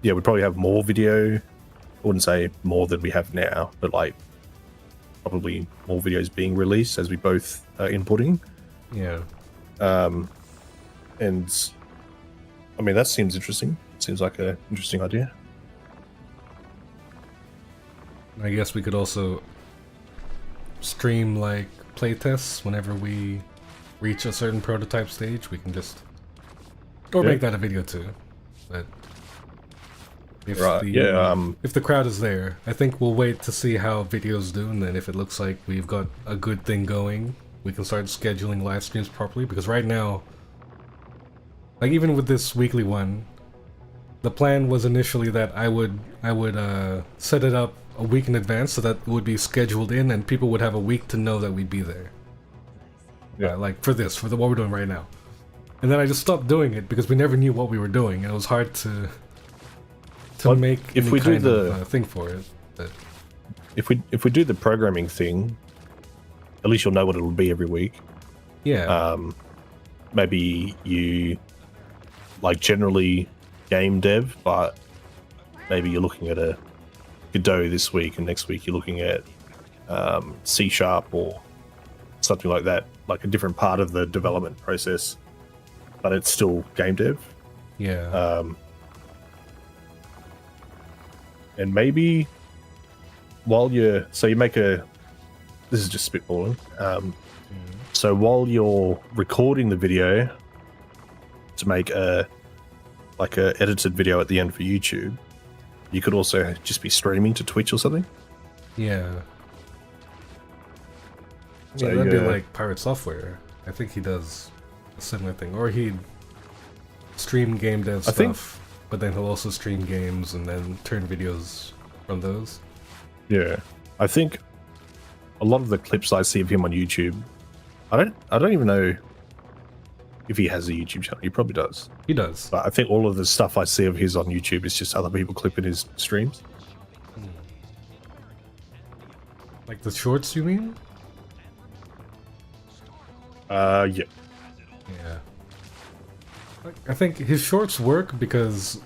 Yeah, we'd probably have more video. I wouldn't say more than we have now, but like probably more videos being released as we both are inputting. Yeah. And I mean, that seems interesting. It seems like an interesting idea. I guess we could also stream like playtests whenever we reach a certain prototype stage. We can just make that a video too. But if if the crowd is there, I think we'll wait to see how videos do, and then if it looks like we've got a good thing going, we can start scheduling live streams properly. Because right now, like even with this weekly one, the plan was initially that I would set it up a week in advance so that it would be scheduled in and people would have a week to know that we'd be there. Yeah, like for what we're doing right now. And then I just stopped doing it because we never knew what we were doing, and it was hard to make if we do the thing for it. But if we do the programming thing, at least you'll know what it'll be every week. Yeah. Maybe you like generally game dev, but maybe you're looking at a Godot this week, and next week you're looking at C# or something like that, like a different part of the development process, but it's still game dev. Yeah. And maybe while you make a, this is just spitballing. So while you're recording the video to make a edited video at the end for YouTube, you could also just be streaming to Twitch or something. Yeah. So, Yeah, that'd be like Pirate Software. I think he does a similar thing. Or he'd stream game dev stuff, but then he'll also stream games and then turn videos from those. Yeah. I think a lot of the clips I see of him on YouTube, I don't even know if he has a YouTube channel. He probably does. He does. But I think all of the stuff I see of his on YouTube is just other people clipping his streams. Like the shorts, you mean? Yeah. Yeah. I think his shorts work because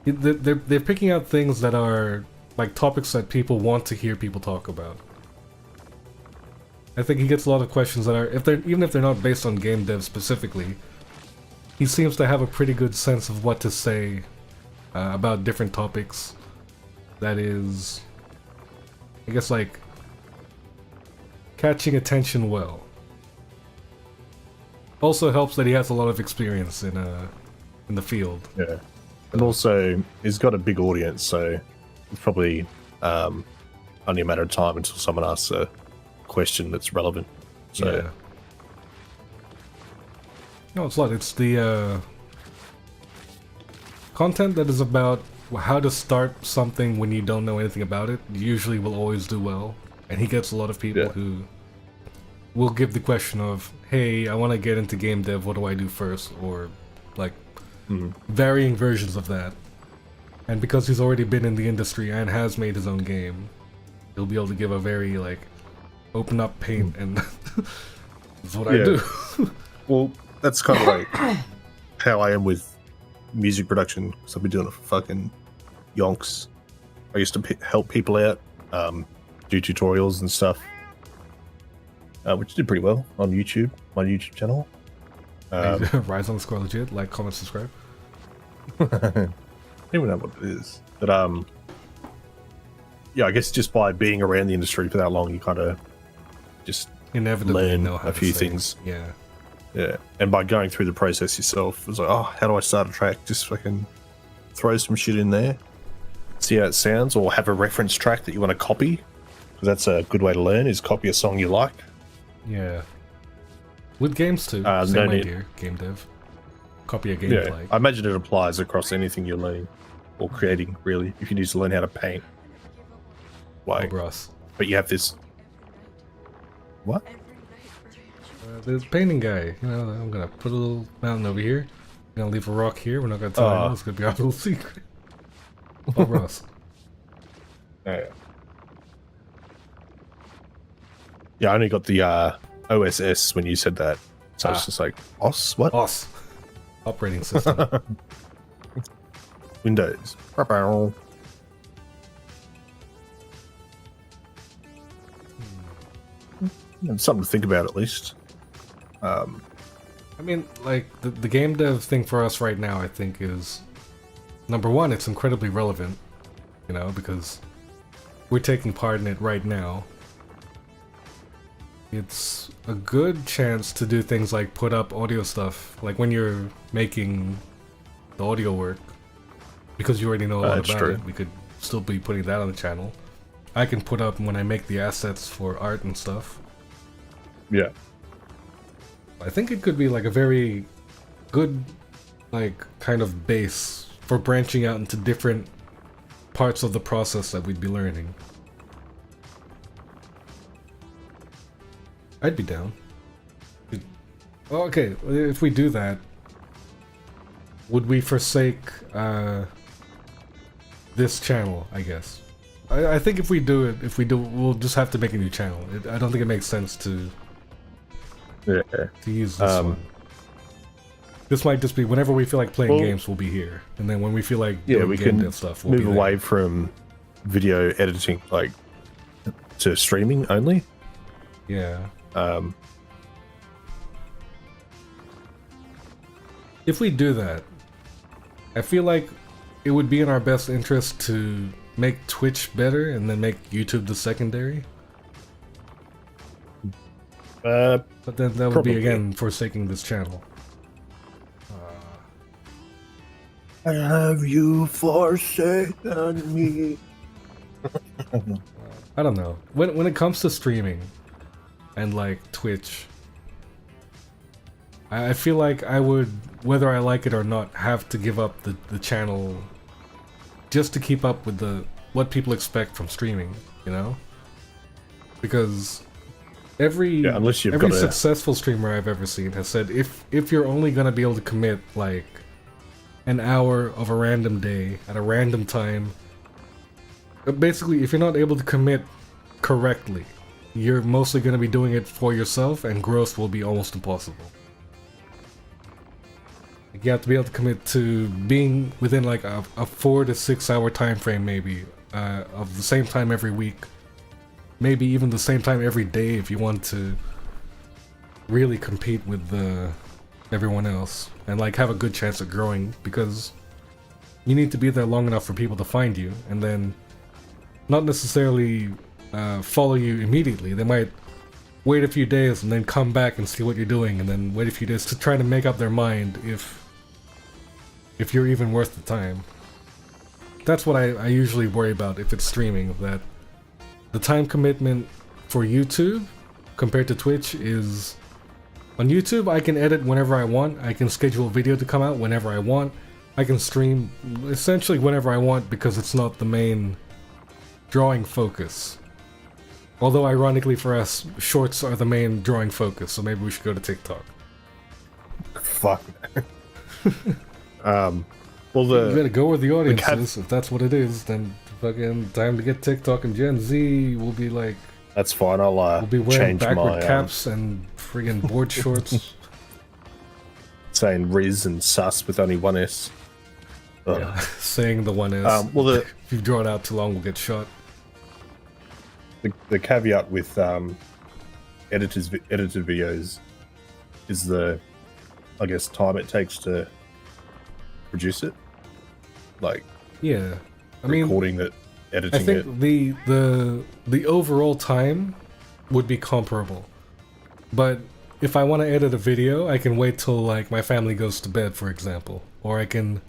they're picking out things that are like topics that people want to hear people talk about. I think he gets a lot of questions that are, even if they're not based on game dev specifically, he seems to have a pretty good sense of what to say about different topics. That is, I guess, like catching attention well. Also helps that he has a lot of experience in the field. Yeah. And also, he's got a big audience, so it's probably only a matter of time until someone asks a question that's relevant. So yeah. No, it's not. It's the content that is about how to start something when you don't know anything about it. Usually will always do well, and he gets a lot of people who will give the question of, "Hey, I want to get into game dev. What do I do first?" Or like varying versions of that. And because he's already been in the industry and has made his own game, he'll be able to give a very like open up paint and that's what I do. Well, that's kind of like how I am with music production, because I've been doing it for fucking yonks. I used to help people out, do tutorials and stuff, which did pretty well on YouTube, my YouTube channel. Rise on the score legit, like, comment, subscribe. I don't even know what it is, but yeah, I guess just by being around the industry for that long, you kind of just inevitably learn know how a to few say things. Yeah. Yeah, and by going through the process yourself, it's like, oh, how do I start a track? Just fucking throw some shit in there, see how it sounds, or have a reference track that you want to copy, because that's a good way to learn, is copy a song you like. Yeah. With games too, same no idea, game dev. Copy a game Yeah, like. I imagine it applies across anything you're learning or creating, really. If you need to learn how to paint, like, but you have this. What? There's painting guy. You know, I'm gonna put a little mountain over here. I'm gonna leave a rock here. We're not gonna tell anyone. It's gonna be our little secret. Oh, Ross. Yeah. Yeah, I only got the OSS when you said that, so it's just like OS. What? OS. Operating system. Windows. Something to think about, at least. I mean, like, the game dev thing for us right now, I think, is number one, it's incredibly relevant, you know, because we're taking part in it right now. It's a good chance to do things like put up audio stuff, like when you're making the audio work, because you already know a lot about it. We could still be putting that on the channel. I can put up when I make the assets for art and stuff. Yeah. I think it could be like a very good, like, kind of base for branching out into different parts of the process that we'd be learning. I'd be down. Oh, okay, if we do that, would we forsake this channel, I guess? I think if we do it, we'll just have to make a new channel. I don't think it makes sense to use this one. This might just be whenever we feel like playing games, we'll be here, and then when we feel like doing we game can dev stuff, we'll move be away from video editing, like, to streaming only. Yeah. If we do that, I feel like it would be in our best interest to make Twitch better and then make YouTube the secondary. But then that would Probably. be again forsaking this channel. Have you forsaken me? I don't know. When it comes to streaming and like Twitch, I feel like I would, whether I like it or not, have to give up the channel just to keep up with what people expect from streaming, you know? Because unless you've every got successful streamer I've ever seen has said if you're only gonna be able to commit like an hour of a random day at a random time, basically if you're not able to commit correctly, you're mostly gonna be doing it for yourself and growth will be almost impossible. Like, you have to be able to commit to being within like a 4 to 6 hour time frame maybe, of the same time every week. Maybe even the same time every day if you want to really compete with everyone else and like have a good chance at growing, because you need to be there long enough for people to find you and then not necessarily follow you immediately. They might wait a few days and then come back and see what you're doing and then wait a few days to try to make up their mind if you're even worth the time. That's what I usually worry about if it's streaming, that the time commitment for YouTube compared to Twitch is, on YouTube I can edit whenever I want, I can schedule a video to come out whenever I want, I can stream essentially whenever I want because it's not the main drawing focus. Although ironically for us, shorts are the main drawing focus, so maybe we should go to TikTok. Fuck. Well, you gotta go where the audience is. If that's what it is, then fucking time to get TikTok, and Gen Z will be like... That's fine, we'll be wearing change backward my caps and friggin' board shorts. saying Riz and Sus with only one S. Yeah, saying the one S. Well, if you draw it out too long, we'll get shot. The caveat with edited videos is the, I guess, time it takes to produce it. Like, yeah, I mean, recording it, editing I think it. the overall time would be comparable, but if I want to edit a video, I can wait till like my family goes to bed, for example, or I can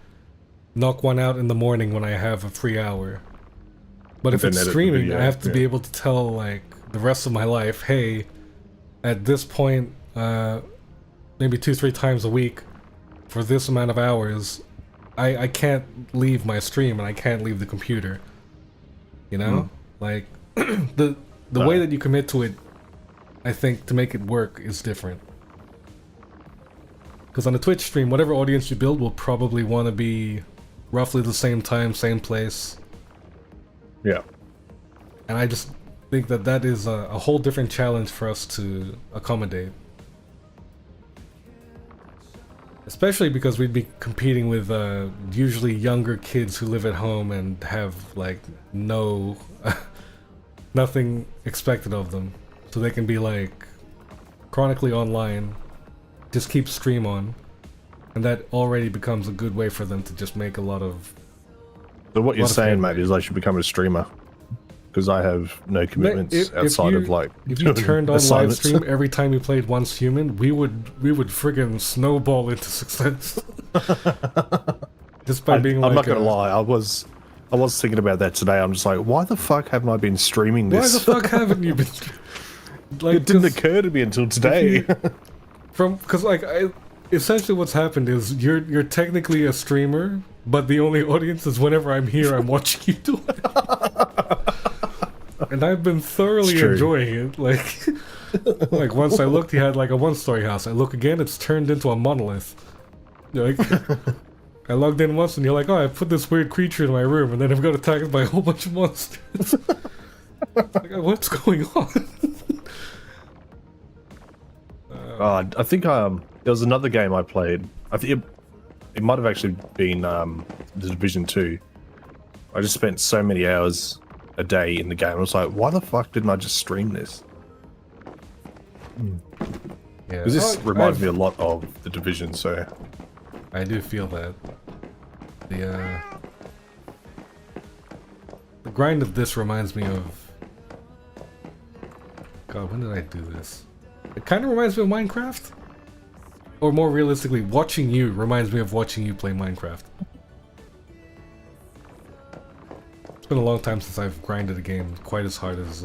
knock one out in the morning when I have a free hour. But if it's streaming, video, I have to be able to tell like the rest of my life, hey, at this point, maybe 2-3 times a week for this amount of hours, I can't leave my stream and I can't leave the computer. You know? Like the way that you commit to it, I think, to make it work is different. Because on a Twitch stream, whatever audience you build will probably want to be roughly the same time, same place. Yeah. And I just think that that is a whole different challenge for us to accommodate. Especially because we'd be competing with usually younger kids who live at home and have like nothing expected of them. So they can be like chronically online, just keep stream on, and that already becomes a good way for them to just make a lot of... So what you're saying, mate, is I should become a streamer, because I have no commitments outside of like. If you turned on live stream every time you played Once Human, we would friggin' snowball into success. Just by being like. I'm not gonna lie, I was thinking about that today. I'm just like, why the fuck haven't I been streaming this? Why the fuck haven't you been? Like, it didn't occur to me until today. Because like essentially what's happened is you're technically a streamer, but the only audience is whenever I'm here, I'm watching you do it. And I've been thoroughly enjoying it. Like once I looked, he had like a one-story house. I look again, it's turned into a monolith. Like, I logged in once, and you're like, oh, I put this weird creature in my room, and then I've got attacked by a whole bunch of monsters. Like, what's going on? I think there was another game I played. I think it might have actually been The Division 2. I just spent so many hours a day in the game. I was like, why the fuck didn't I just stream this? Yeah, because this reminds me a lot of The Division, so... I do feel that. The grind of this reminds me of... God, when did I do this? It kind of reminds me of Minecraft. Or more realistically, watching you reminds me of watching you play Minecraft. It's been a long time since I've grinded a game quite as hard as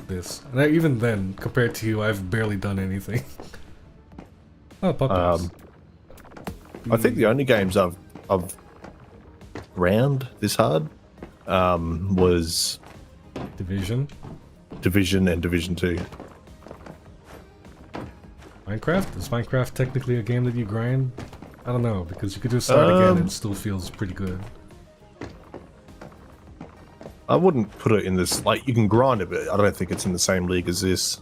this. And even then, compared to you, I've barely done anything. Oh, puppies. I think the only games I've ground this hard was Division. Division and Division 2. Minecraft? Is Minecraft technically a game that you grind? I don't know, because you could just start again and it still feels pretty good. I wouldn't put it in this, like, you can grind it, but I don't think it's in the same league as this.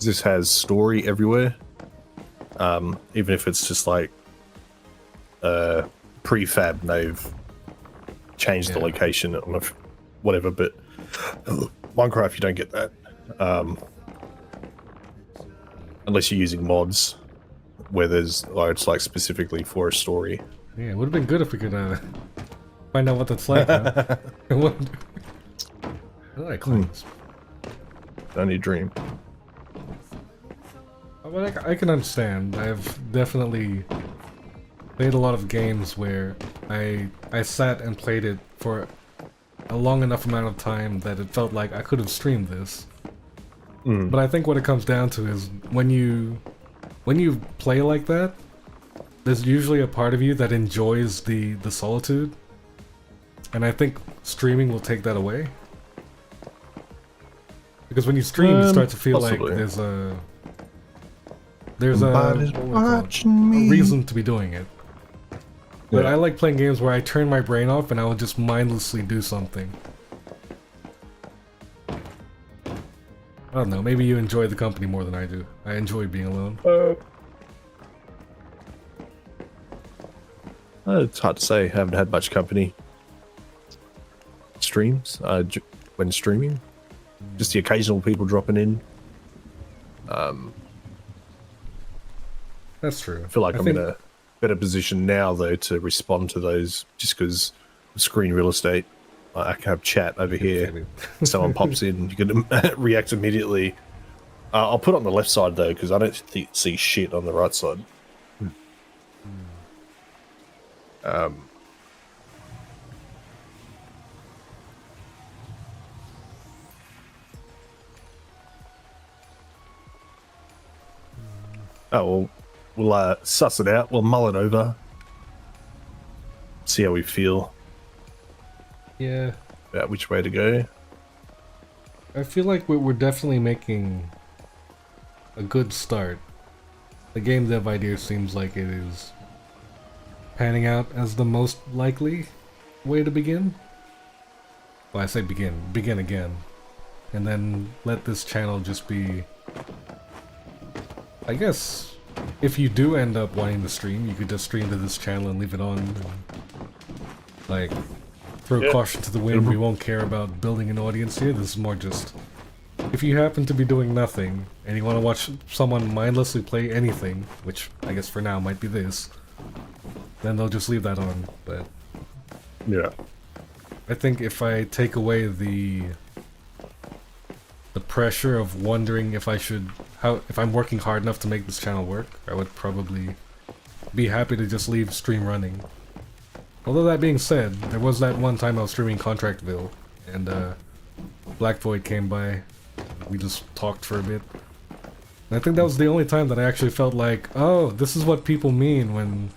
This has story everywhere. Even if it's just like prefab, they've changed the location on whatever, but Minecraft, you don't get that. Unless you're using mods where there's, or it's like specifically for a story. Yeah, it would have been good if we could find out what that's like. Huh? How do I climb this? Only dream. But I can understand. I've definitely played a lot of games where I sat and played it for a long enough amount of time that it felt like I could have streamed this. But I think what it comes down to is when you play like that, there's usually a part of you that enjoys the solitude, and I think streaming will take that away. Because when you stream, you start to feel possibly. like there's a reason to be doing it. But I like playing games where I turn my brain off and I will just mindlessly do something. I don't know, maybe you enjoy the company more than I do. I enjoy being alone. It's hard to say. I haven't had much company. Streams, when streaming. Just the occasional people dropping in. That's true. I feel like I'm in a better position now, though, to respond to those, just because of screen real estate. I can have chat over here. Someone pops in, you can react immediately. I'll put it on the left side, though, because I don't see shit on the right side. Oh, we'll suss it out. We'll mull it over. See how we feel. Yeah. About which way to go. I feel like we're definitely making a good start. The game dev idea seems like it is panning out as the most likely way to begin. Well, I say begin again. And then let this channel just be... I guess, if you do end up wanting to stream, you could just stream to this channel and leave it on. And, like, throw caution to the wind, we won't care about building an audience here. This is more just... If you happen to be doing nothing, and you want to watch someone mindlessly play anything, which I guess for now might be this, then they'll just leave that on, but... Yeah. I think if I take away the pressure of wondering if I should... if I'm working hard enough to make this channel work, I would probably be happy to just leave stream running. Although that being said, there was that one time I was streaming Contractville, and Black Void came by. We just talked for a bit. And I think that was the only time that I actually felt like, oh, this is what people mean when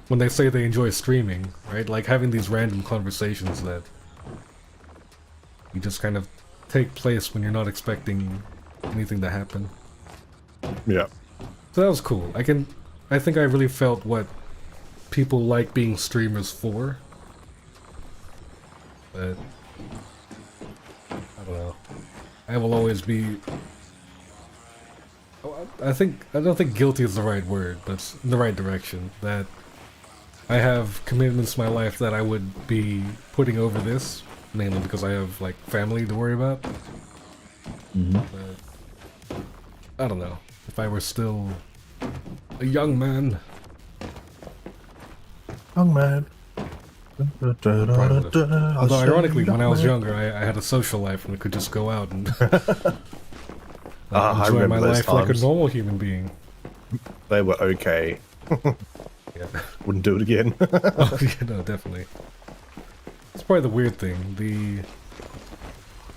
they say they enjoy streaming, right? Like having these random conversations that you just kind of take place when you're not expecting anything to happen. Yeah. So that was cool. I think I really felt what people like being streamers for. But I don't know. I will always be... I don't think guilty is the right word, but it's in the right direction. That I have commitments in my life that I would be putting over this, mainly because I have like family to worry about. But I don't know. If I were still a young man. Young man. Probably would have. Although, ironically, when I was younger, I had a social life and I could just go out and I enjoy my remember those life like a times. normal human being. They were okay. Yeah. Wouldn't do it again. Oh, yeah, no, definitely. It's probably the weird thing. The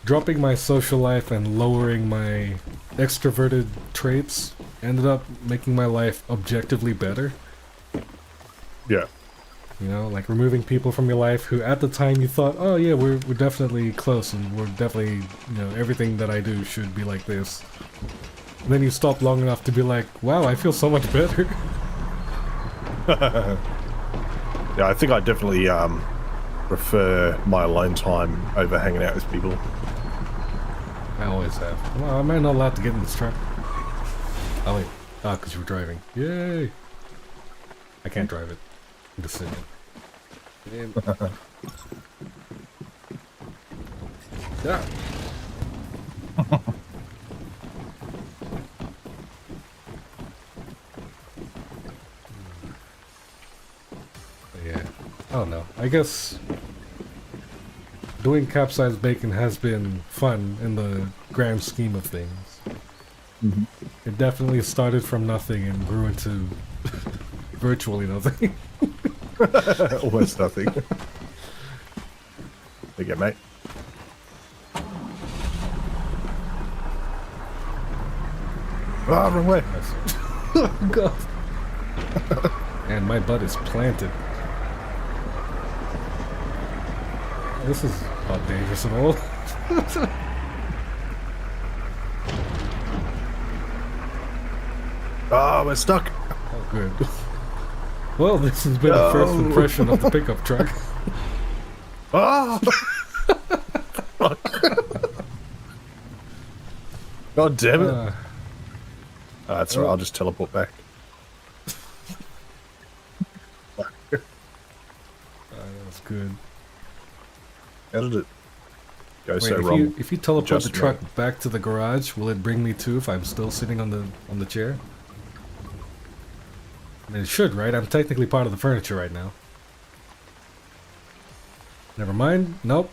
dropping my social life and lowering my extroverted traits ended up making my life objectively better. Yeah. You know, like removing people from your life who at the time you thought, oh yeah, we're definitely close and we're definitely, you know, everything that I do should be like this. And then you stop long enough to be like, wow, I feel so much better. Yeah, I think I definitely prefer my alone time over hanging out with people. I always have. Well, am I not allowed to get in this truck? Oh wait. Ah, because you were driving. Yay! I can't drive it. I'm just sitting. Yeah. Yeah. I don't know. I guess doing capsized bacon has been fun in the grand scheme of things. Mm-hmm. It definitely started from nothing and grew into virtually nothing. Almost nothing. There you go, mate. Ah, wrong way. Oh, God. And my butt is planted. This is not dangerous at all. Ah, we're stuck. Oh, good. Well, this has been a first impression of the pickup truck. Ah! God damn it. That's right, I'll just teleport back. That's good. How did it go Wait, so if wrong? you teleport Just the truck me. back to the garage, will it bring me to if I'm still sitting on the chair? I mean, it should, right? I'm technically part of the furniture right now. Never mind. Nope.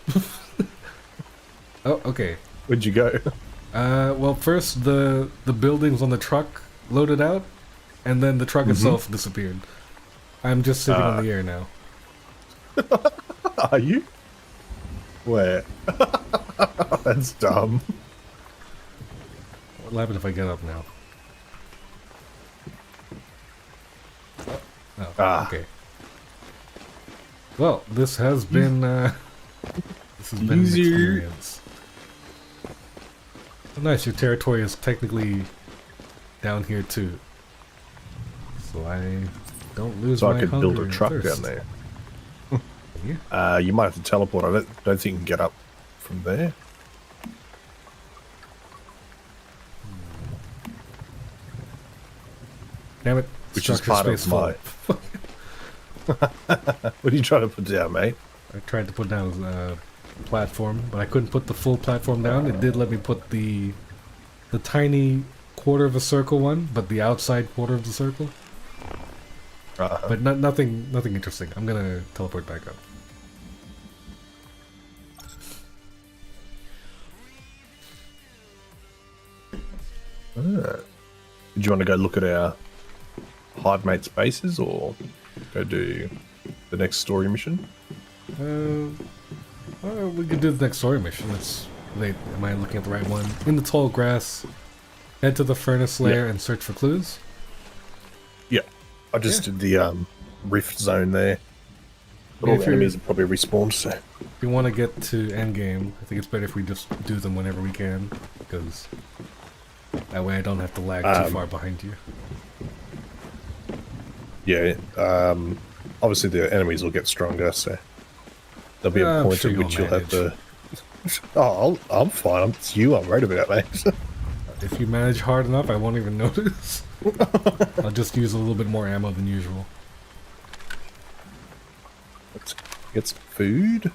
Oh, okay. Where'd you go? Well, first the buildings on the truck loaded out, and then the truck itself disappeared. I'm just sitting in the air now. Are you? Where? That's dumb. What'll happen if I get up now? Oh, okay. Well, this has been this has been an Easier. experience. Oh, nice, your territory is technically down here too, so I don't lose So my I could build hunger a and truck thirst. down there. Yeah. You might have to teleport. I don't think you can get up from there. Damn it! Which is Structure part of space full. What are you trying to put down, mate? I tried to put down a platform, but I couldn't put the full platform down. It did let me put the tiny quarter of a circle one, but the outside quarter of the circle. But nothing interesting. I'm gonna teleport back up. Did you want to go look at our hive mates' bases or go do the next story mission? We could do the next story mission. Wait, am I looking at the right one? In the tall grass, head to the furnace lair and search for clues. Yeah, I just did the rift zone there. But all If the you're- enemies have probably respawned, so... If you want to get to endgame, I think it's better if we just do them whenever we can, because that way I don't have to lag too far behind you. Yeah, obviously the enemies will get stronger, so there'll be Yeah, a I'm point sure at you'll which you'll have manage. to... Oh, I'm fine. It's you I'm worried about, mate. If you manage hard enough, I won't even notice. I'll just use a little bit more ammo than usual. Let's get some food.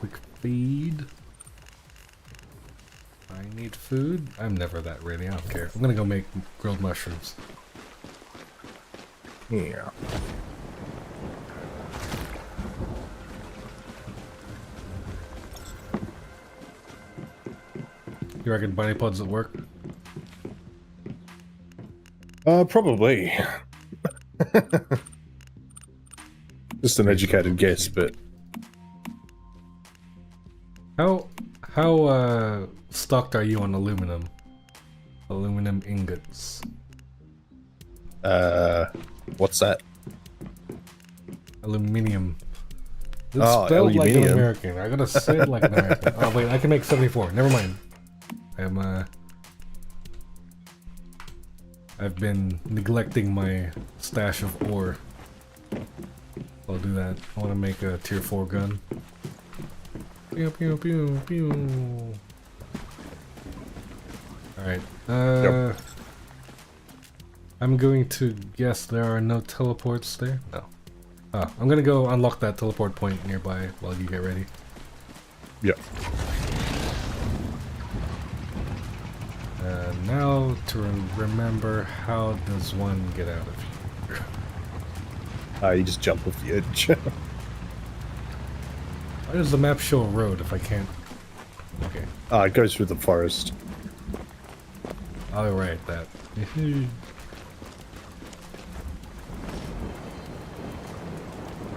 Quick feed. I need food. I'm never that ready. I don't care. I'm gonna go make grilled mushrooms. Yeah. You reckon bunny pods at work? Probably. Just an educated guess, but How stocked are you on aluminum? Aluminum ingots. what's that? Aluminium. It's Oh, spelled like an aluminium. American. I gotta say it like an American. Oh wait, I can make 74. Never mind. I've been neglecting my stash of ore. I'll do that. I want to make a tier 4 gun. Pew pew pew pew. Alright. Yep. I'm going to guess there are no teleports there. No. I'm gonna go unlock that teleport point nearby while you get ready. Yep. Now to remember, how does one get out of here? You just jump off the edge. Why does the map show a road if I can't? Okay. It goes through the forest. I'll write that.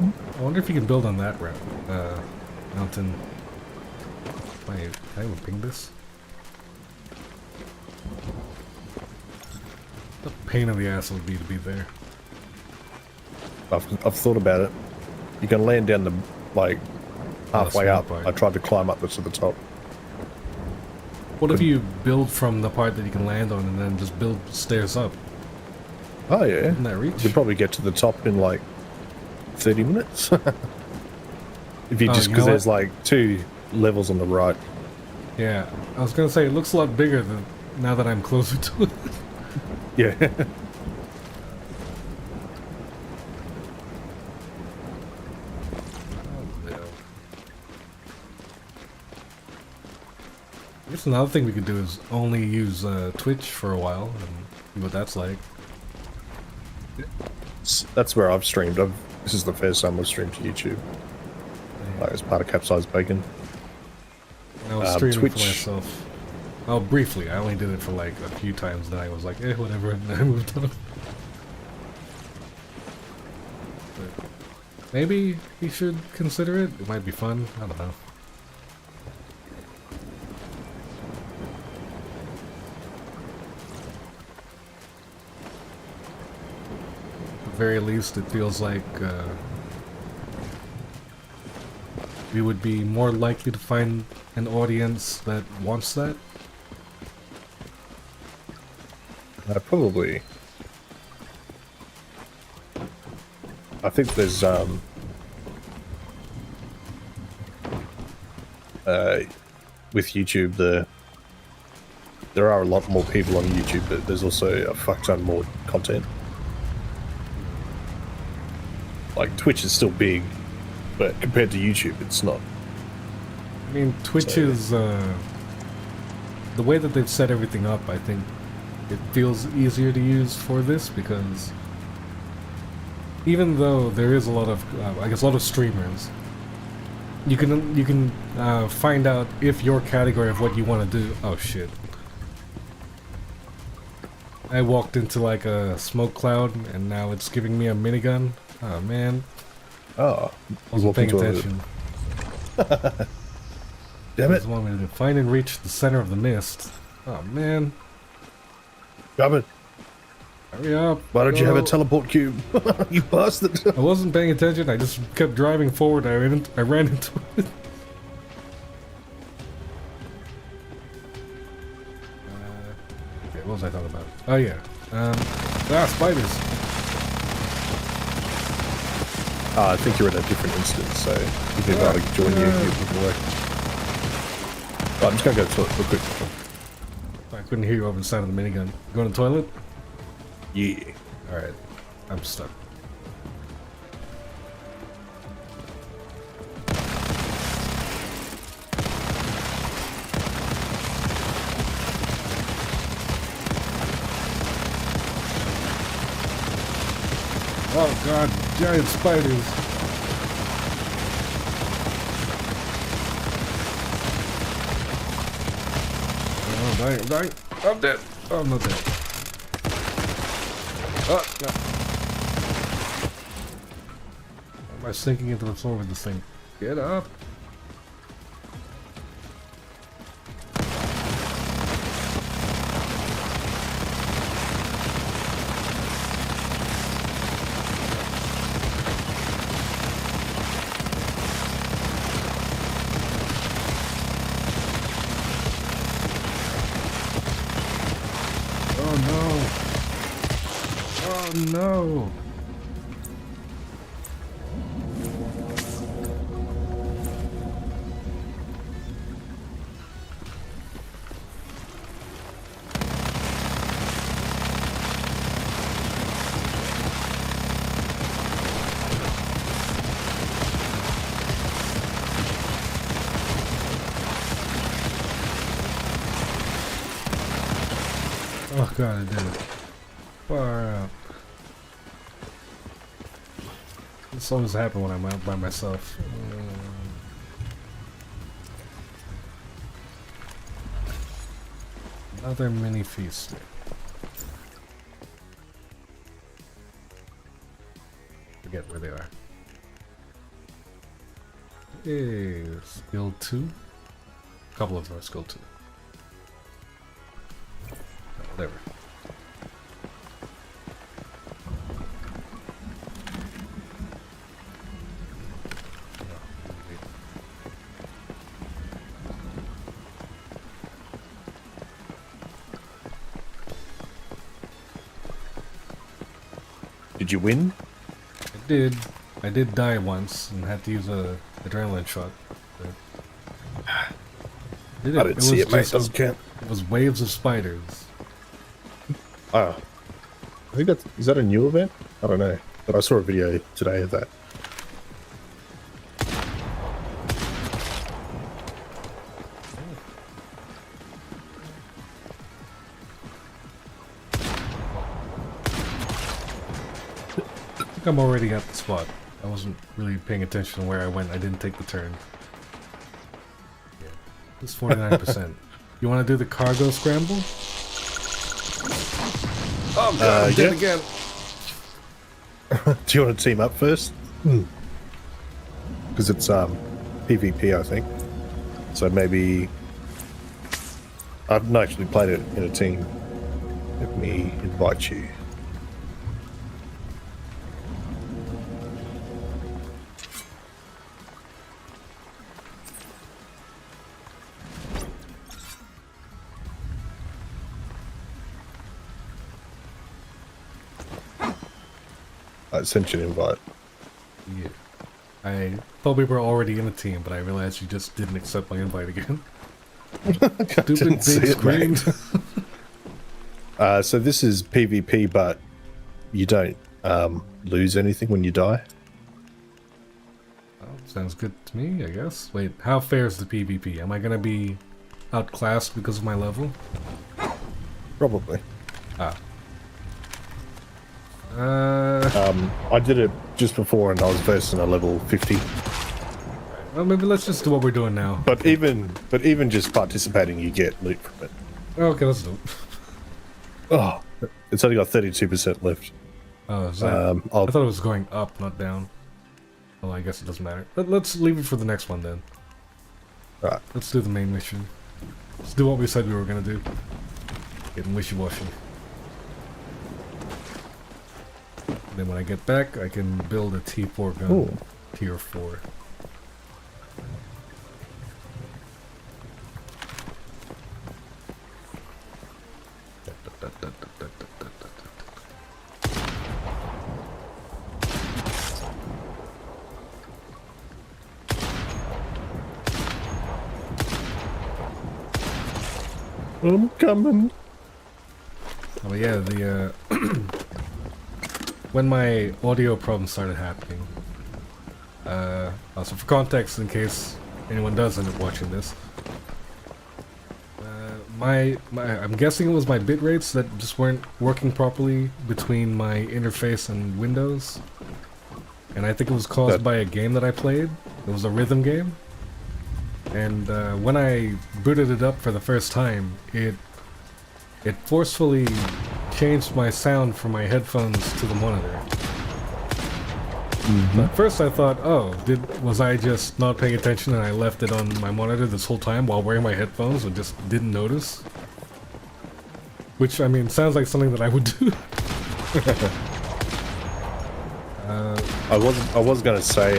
I wonder if you can build on that route. Mountain. Wait, can I even ping this? The pain in the ass it would be to be there. I've thought about it. You can land down the, like, halfway small up. part. I tried to climb up to the top. What if you build from the part that you can land on and then just build stairs up? Oh, yeah. Isn't that reach? You could probably get to the top in, like, 30 minutes. If you just, you because know there's, what? like, 2 levels on the right. Yeah, I was gonna say it looks a lot bigger than now that I'm closer to it. Yeah. I guess another thing we could do is only use Twitch for a while and see what that's like. That's where I've streamed. This is the first time I've streamed to YouTube. Like, as part of Capsized Bacon. And I was streaming for Twitch. myself. Oh, briefly. I only did it for like a few times, then I was like, whatever, and then I moved on. But maybe he should consider it. It might be fun. I don't know. At the very least, it feels like we would be more likely to find an audience that wants that. Probably. I think there's with YouTube there are a lot more people on YouTube, but there's also a fuck ton more content. Like Twitch is still big, but compared to YouTube, it's not. I mean, Twitch So- is the way that they've set everything up. I think it feels easier to use for this because even though there is a lot of, I guess, a lot of streamers, you can find out if your category of what you want to do. Oh shit! I walked into like a smoke cloud, and now it's giving me a minigun. Oh man, Oh, I wasn't paying walking to attention. damn I it! just wanted to find and reach the center of the mist. Oh man, Grab it! hurry up! Why don't you have a go. teleport cube? You bastard! I wasn't paying attention. I just kept driving forward. I ran into it. Okay, what was I talking about? Oh yeah. Spiders. I think you're in a different instance, so you can join you. You can work. I'm just gonna go to the toilet real quick. I couldn't hear you over the sound of the minigun. Going to the toilet? Yeah. All right. I'm stuck. Oh god, giant spiders. Oh, I'm dying, I'm dying. I'm dead. Oh, I'm not dead. Oh, no. Why am I sinking into the floor with this thing? Get up. Oh no! Oh no! Oh god, I did it. Far out. This always happens when I'm out by myself. Another mini feast. Forget where they are. Hey, skill 2? A couple of them are skill 2. Whatever. Did you win? I did. I did die once and had to use a adrenaline shot. But did I didn't see it, mate. just- Doesn't count. It was waves of spiders. Oh. I think is that a new event? I don't know. But I saw a video today of that. I think I'm already at the spot. I wasn't really paying attention to where I went. I didn't take the turn. Yeah. It's 49%. You want to do the cargo scramble? Oh god, I'm dead again. Do you want to team up first? Because it's PvP, I think. So maybe I've not actually played it in a team. Let me invite you. I sent you an invite. Yeah. I thought we were already in a team, but I realized you just didn't accept my invite again. Stupid didn't see big it, screen. So this is PvP, but you don't lose anything when you die. Oh, sounds good to me, I guess. Wait, how fair is the PvP? Am I gonna be outclassed because of my level? Probably. Ah. I did it just before and I was versing a level 50. Well, maybe let's just do what we're doing now. But even just participating, you get loot from it. Okay, let's do it. Oh, it's only got 32% left. Oh, is that, I thought it was going up, not down. Well, I guess it doesn't matter. Let's leave it for the next one then. Right. Let's do the main mission. Let's do what we said we were gonna do. Getting wishy-washy. Then when I get back, I can build a T4 gun. Ooh. Tier 4. I'm coming. Oh, but yeah, the when my audio problems started happening. Also for context, in case anyone does end up watching this, I'm guessing it was my bit rates that just weren't working properly between my interface and Windows. And I think it was caused by a game that I played. It was a rhythm game. And when I booted it up for the first time, it forcefully changed my sound from my headphones to the monitor. So at first I thought, oh, was I just not paying attention and I left it on my monitor this whole time while wearing my headphones and just didn't notice? Which, I mean, sounds like something that I would do. I was going to say,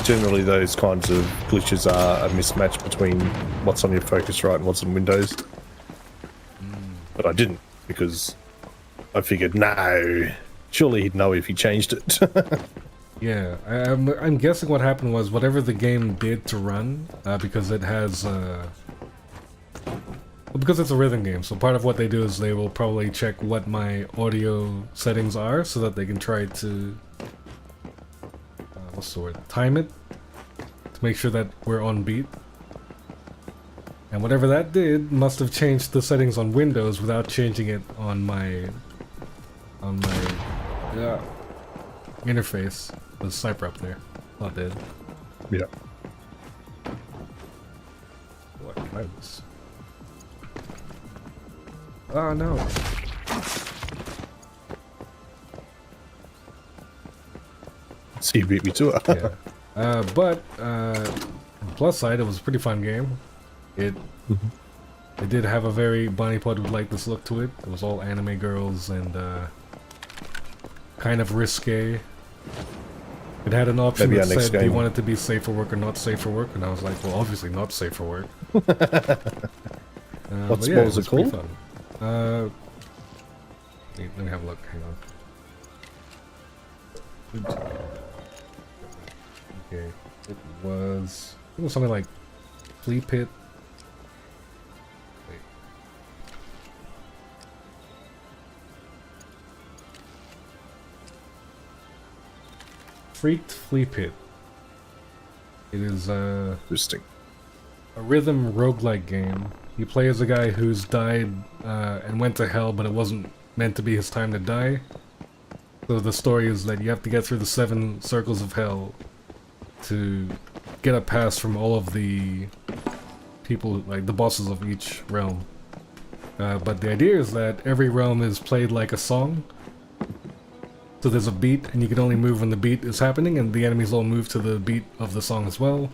generally those kinds of glitches are a mismatch between what's on your Focusrite and what's on Windows. But I didn't, because I figured, no, surely he'd know if he changed it. Yeah, I'm guessing what happened was whatever the game did to run, because it has, because it's a rhythm game, so part of what they do is they will probably check what my audio settings are so that they can try to, what's the word, time it, to make sure that we're on beat. And whatever that did must have changed the settings on Windows without changing it on my interface. The sniper up there, not dead. Yeah. What try this? Oh no! So you beat me to it. Yeah. But plus side, it was a pretty fun game. It did have a very Bonnie Pod would like this look to it. It was all anime girls and kind of risque. It had an option that said, do you want it to be safe for work or not safe for work? And I was like, well, obviously not safe for work. What was it called? Let me have a look, hang on. Okay, it was something like Flea Pit. Freaked Flea Pit. It is Interesting. A rhythm roguelike game. You play as a guy who's died and went to hell, but it wasn't meant to be his time to die. So the story is that you have to get through the 7 circles of hell to get a pass from all of the people, like the bosses of each realm. But the idea is that every realm is played like a song. So there's a beat, and you can only move when the beat is happening, and the enemies all move to the beat of the song as well.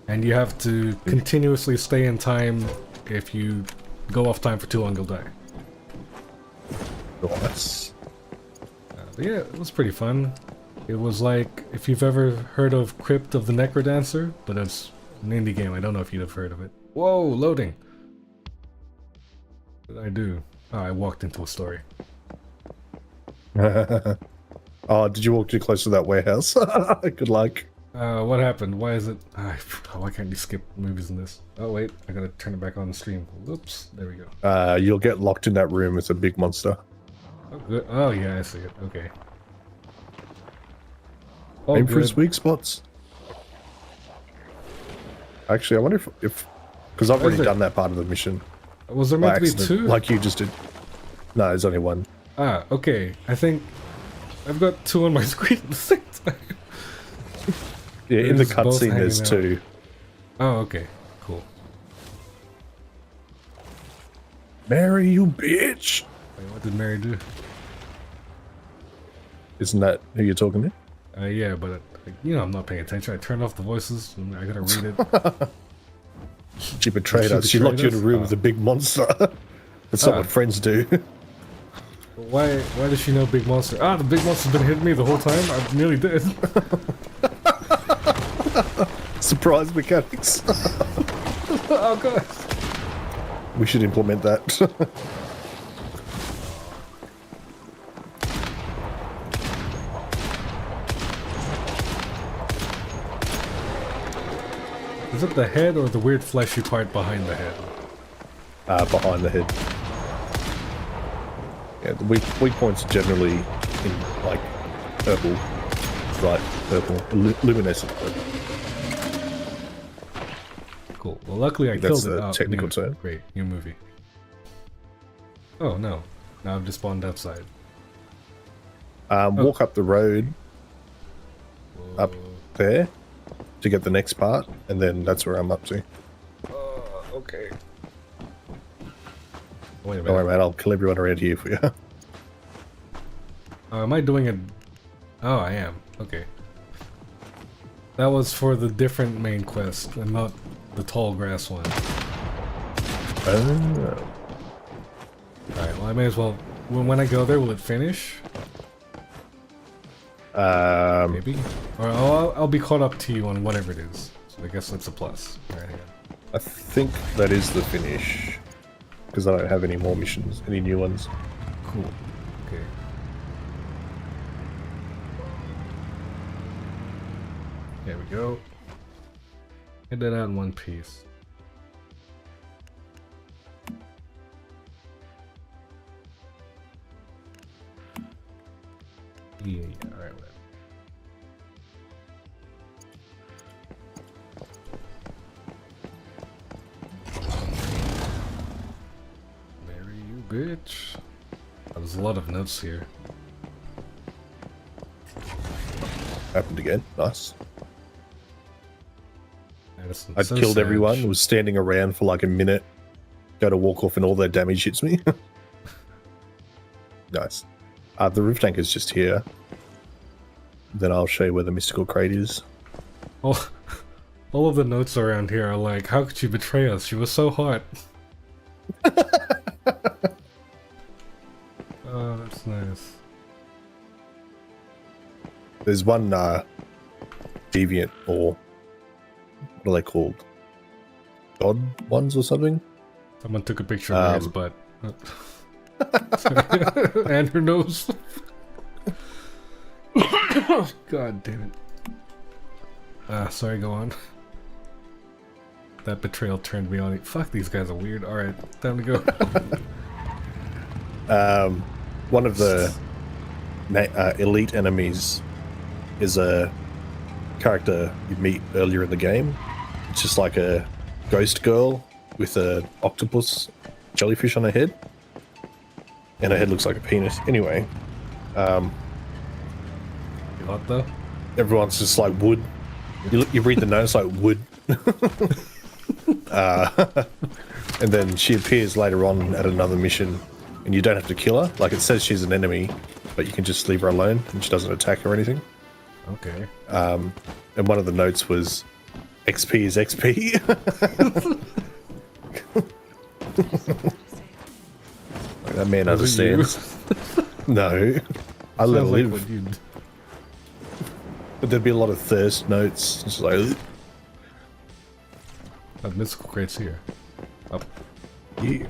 And you have to continuously stay in time. If you go off time for too long, you'll die. Nice. But yeah, it was pretty fun. It was like, if you've ever heard of Crypt of the Necrodancer, but it's an indie game. I don't know if you'd have heard of it. Whoa, loading! What did I do? Oh, I walked into a story. Oh, did you walk too close to that warehouse? Good luck. What happened? Why is it... why can't you skip movies in this? Oh wait, I gotta turn it back on the stream. Whoops, there we go. You'll get locked in that room with a big monster. Oh, good. Oh yeah, I see it. Okay. Oh, Aim for his weak spots. Actually, I wonder if because I've already done that part of the mission. Was there meant to be 2? Like you just did. No, there's only 1. Ah, okay. I think I've got 2 on my screen at the same time. Yeah, in the cutscene there's 2. Oh, okay. Cool. Mary, you bitch! Wait, what did Mary do? Isn't that who you're talking to? Yeah, but you know I'm not paying attention. I turned off the voices and I gotta read it. She betrayed us. She locked you in a room with a big monster. That's not what friends do. Why does she know big monster? Ah, the big monster's been hitting me the whole time? I'm nearly dead. Surprise mechanics. Oh god. We should implement that. Is it the head or the weird fleshy part behind the head? Behind the head. Yeah, the weak points are generally in, like, purple. Right, purple. Luminescent purple. Cool. Well, luckily I That's killed it. the Oh, technical new. term. Great, new movie. Oh no! Now I've just spawned outside. Walk up the road up there to get the next part, and then that's where I'm up to. Okay. Wait a Don't worry, minute. man. I'll kill everyone around here for you. Am I doing it? Oh, I am. Okay. That was for the different main quest, and not the tall grass one. Oh. Alright, well I may as well... When I go there, will it finish? Maybe? Or I'll be caught up to you on whatever it is. So I guess that's a plus. Alright, hang on. I think that is the finish. Because I don't have any more missions, any new ones. Cool. Okay. There we go. Get that out in one piece. Yeah, alright, whatever. Marry you, bitch. There's a lot of notes here. Happened again. Nice. Addison, I so killed sad. everyone, was standing around for like a minute, go to walk off and all their damage hits me. Nice. The roof tank is just here. Then I'll show you where the mystical crate is. All of the notes around here are like, how could she betray us? She was so hot. Oh, that's nice. There's one deviant, or what are they called? God ones or something? Someone took a picture of Maria's butt. And her nose. God damn it. Sorry, go on. That betrayal turned me on. Fuck, these guys are weird. Alright, time to go. One of the elite enemies is a character you meet earlier in the game. It's just like a ghost girl with a octopus jellyfish on her head. And her head looks like a penis. Anyway, What though? everyone's just like wood. You read the notes like wood. And then she appears later on at another mission, and you don't have to kill her. Like, it says she's an enemy, but you can just leave her alone, and she doesn't attack or anything. Okay. And one of the notes was, XP is XP. Like, that man Was it you? understands. No. I let her Sounds like live. what you'd... But there'd be a lot of thirst notes. Just like, "Ugh." That mystical crate's here. Up. Yeah.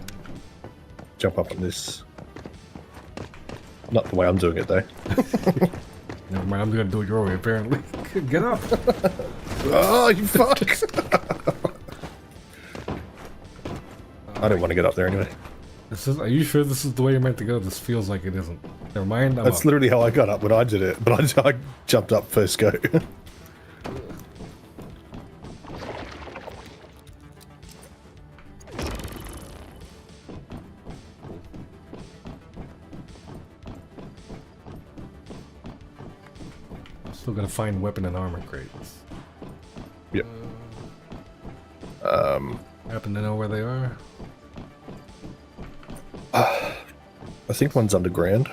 Jump up on this. Not the way I'm doing it, though. Never mind, I'm gonna do it your way, apparently. Get up! Oh, you fuck! I don't want to get up there anyway. Are you sure this is the way you're meant to go? This feels like it isn't. Never mind, I'm That's up. literally how I got up when I did it, but I jumped up first go. I'm still gonna find weapon and armor crates. Yep. Happen to know where they are? I think one's underground.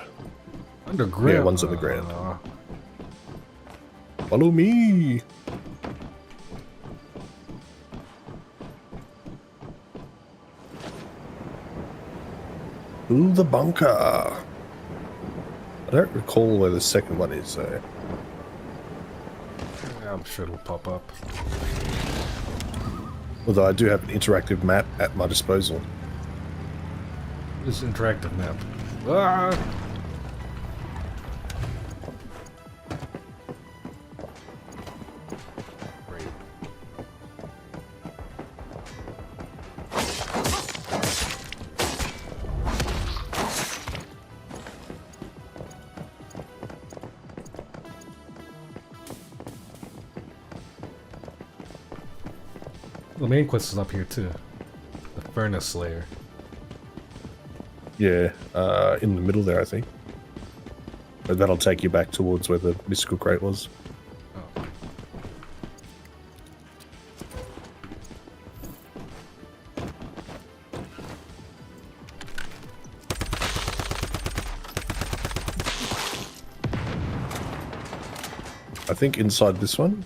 Underground? Yeah, one's underground. Follow me! To the bunker! I don't recall where the second one is, so... Yeah, I'm sure it'll pop up. Although I do have an interactive map at my disposal. This interactive map. Ah! Great. The main quest is up here too. The Furnace Slayer. Yeah, in the middle there, I think. But that'll take you back towards where the mystical crate was. Oh. I think inside this one.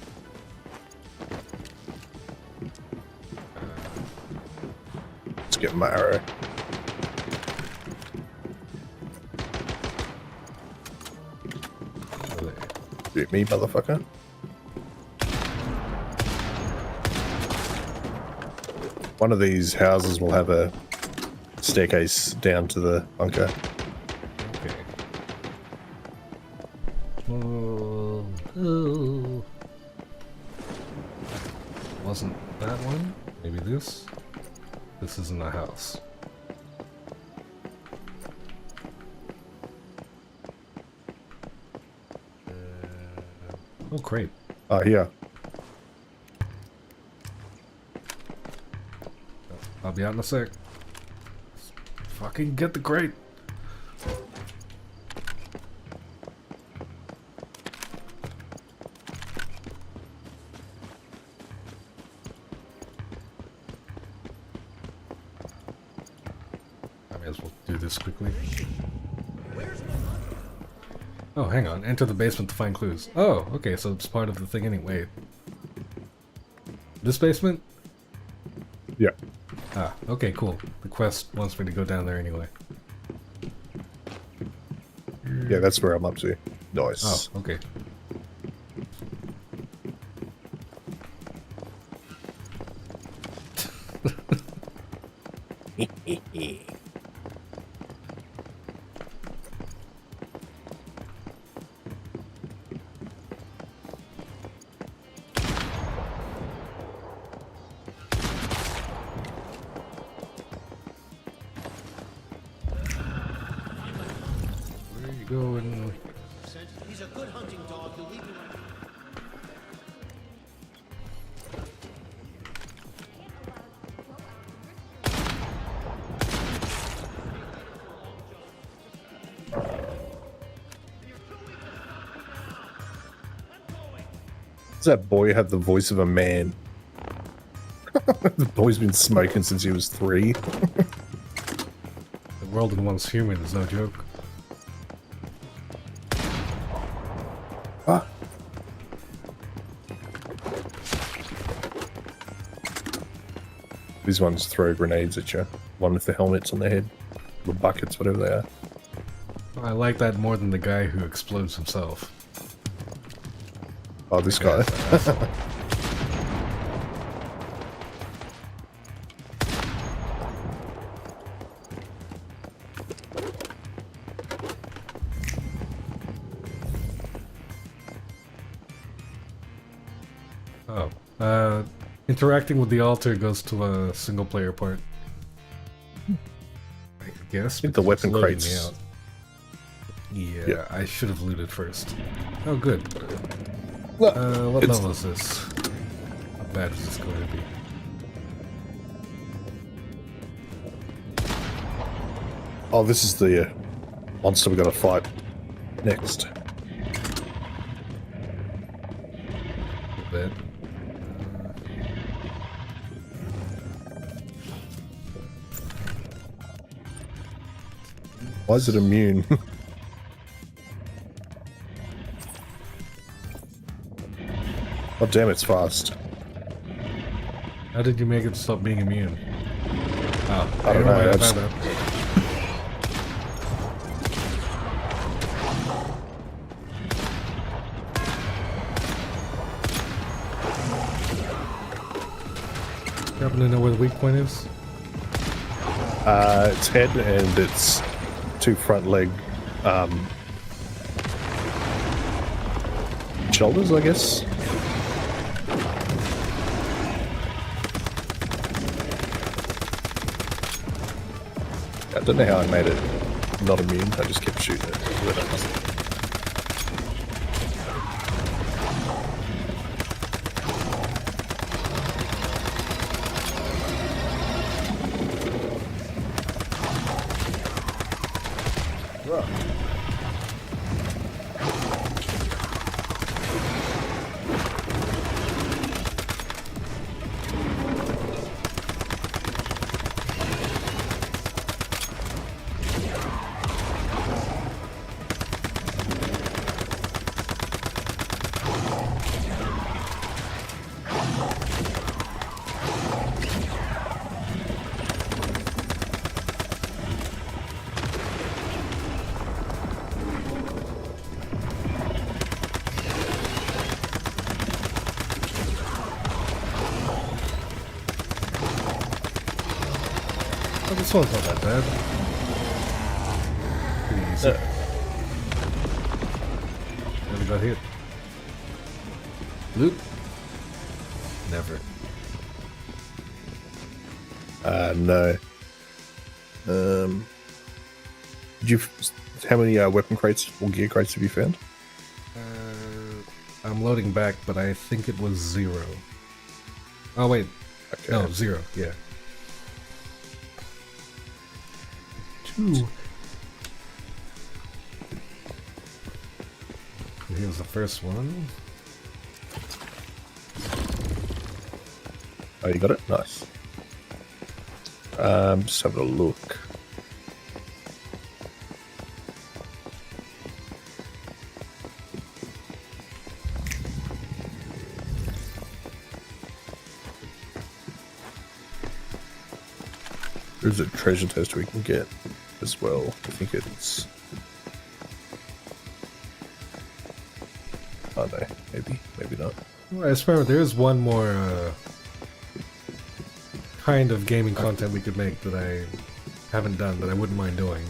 Let's get my arrow. Shoot me, motherfucker. One of these houses will have a staircase down to the bunker. Okay. Oh. Wasn't that one? Maybe this? This isn't a house. Oh, great. Oh, yeah. I'll be out in a sec. Fucking get the crate. I may as well do this quickly. Oh, hang on. Enter the basement to find clues. Oh, okay, so it's part of the thing anyway. This basement? Yeah. Ah, okay, cool. The quest wants me to go down there anyway. Yeah, that's where I'm up to. Nice. Oh, okay. Where are you going? He's a good hunting dog. He'll leave you. Does that boy have the voice of a man? The boy's been smoking since he was 3. The world in one's human is no joke. Ah. These ones throw grenades at you. One with the helmets on their head. The buckets, whatever they are. I like that more than the guy who explodes himself. Oh, this guy. Oh. Interacting with the altar goes to a single player part. I guess. I think the because it's weapon loading me crates. out. Yeah, Yeah. I should have looted first. Oh, good. Well, What it's- level is this? How bad is this going to be? Oh, this is the monster we gotta fight next. A bit. Why is it immune? Oh damn, it's fast. How did you make it stop being immune? Oh, I don't know, I I just- found out. You happen to know where the weak point is? Its head and its 2 front leg shoulders, I guess. I don't know how I made it not immune. I just kept shooting it. one's not that bad. Pretty easy. Never got hit. Loot? Never. No. Did you? How many weapon crates or gear crates have you found? I'm loading back, but I think it was 0. Oh wait, Okay. no, 0. Yeah. 2. Here's the first one. Oh, you got it? Nice. Just having a look. There's a treasure test we can get as well. I think it's... Oh no, maybe not. Well, I just remember there is one more kind of gaming content we could make that I haven't done that I wouldn't mind doing.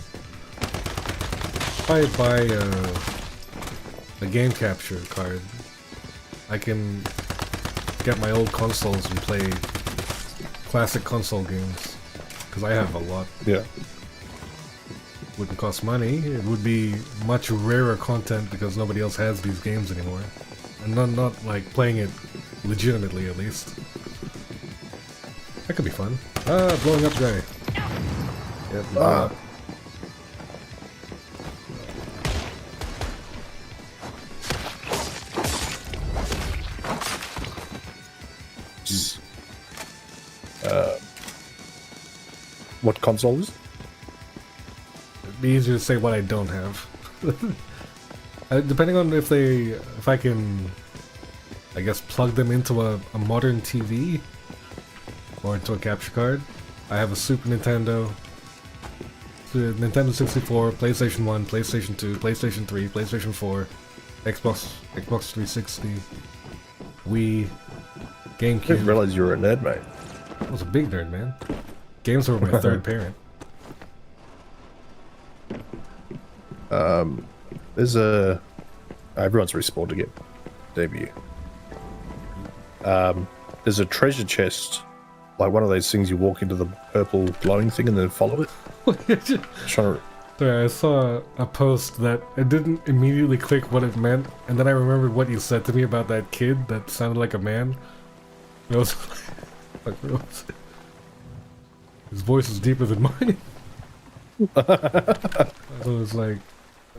If I buy a game capture card, I can get my old consoles and play classic console games. Because I have a lot. Yeah. Wouldn't cost money. It would be much rarer content because nobody else has these games anymore. And not like playing it legitimately, at least. That could be fun. Ah, blowing up guy. Yep. Ah. What console is it? It'd be easier to say what I don't have. Depending on if I can, I guess, plug them into a modern TV or into a capture card. I have a Super Nintendo, Nintendo 64, PlayStation 1, PlayStation 2, PlayStation 3, PlayStation 4, Xbox 360, Wii, I GameCube. didn't realize you were a nerd, mate. I was a big nerd, man. Games were my third parent. There's a... everyone's respawned again. Debut. There's a treasure chest. Like one of those things you walk into the purple glowing thing and then follow it. Trying to... Sorry, I saw a post that it didn't immediately click what it meant, and then I remembered what you said to me about that kid that sounded like a man. It was like, what was it? His voice is deeper than mine. I was like,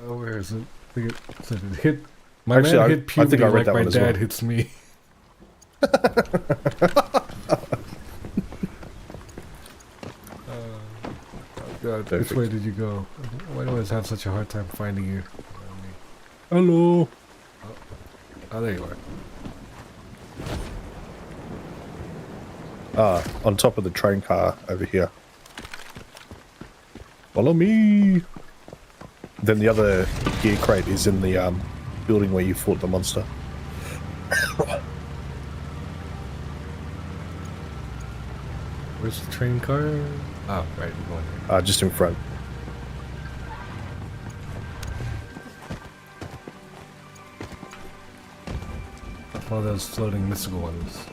oh, where is it? I think it said it hit. My Actually, man hit puberty I read like that my one as dad well. hits me. Oh god, which way did you go? Why do I always have such a hard time finding you? Hello. Oh, there you are. On top of the train car over here. Follow me. Then the other gear crate is in the building where you fought the monster. Where's the train car? Oh, right, we're going here. Just in front. One of those floating mystical ones.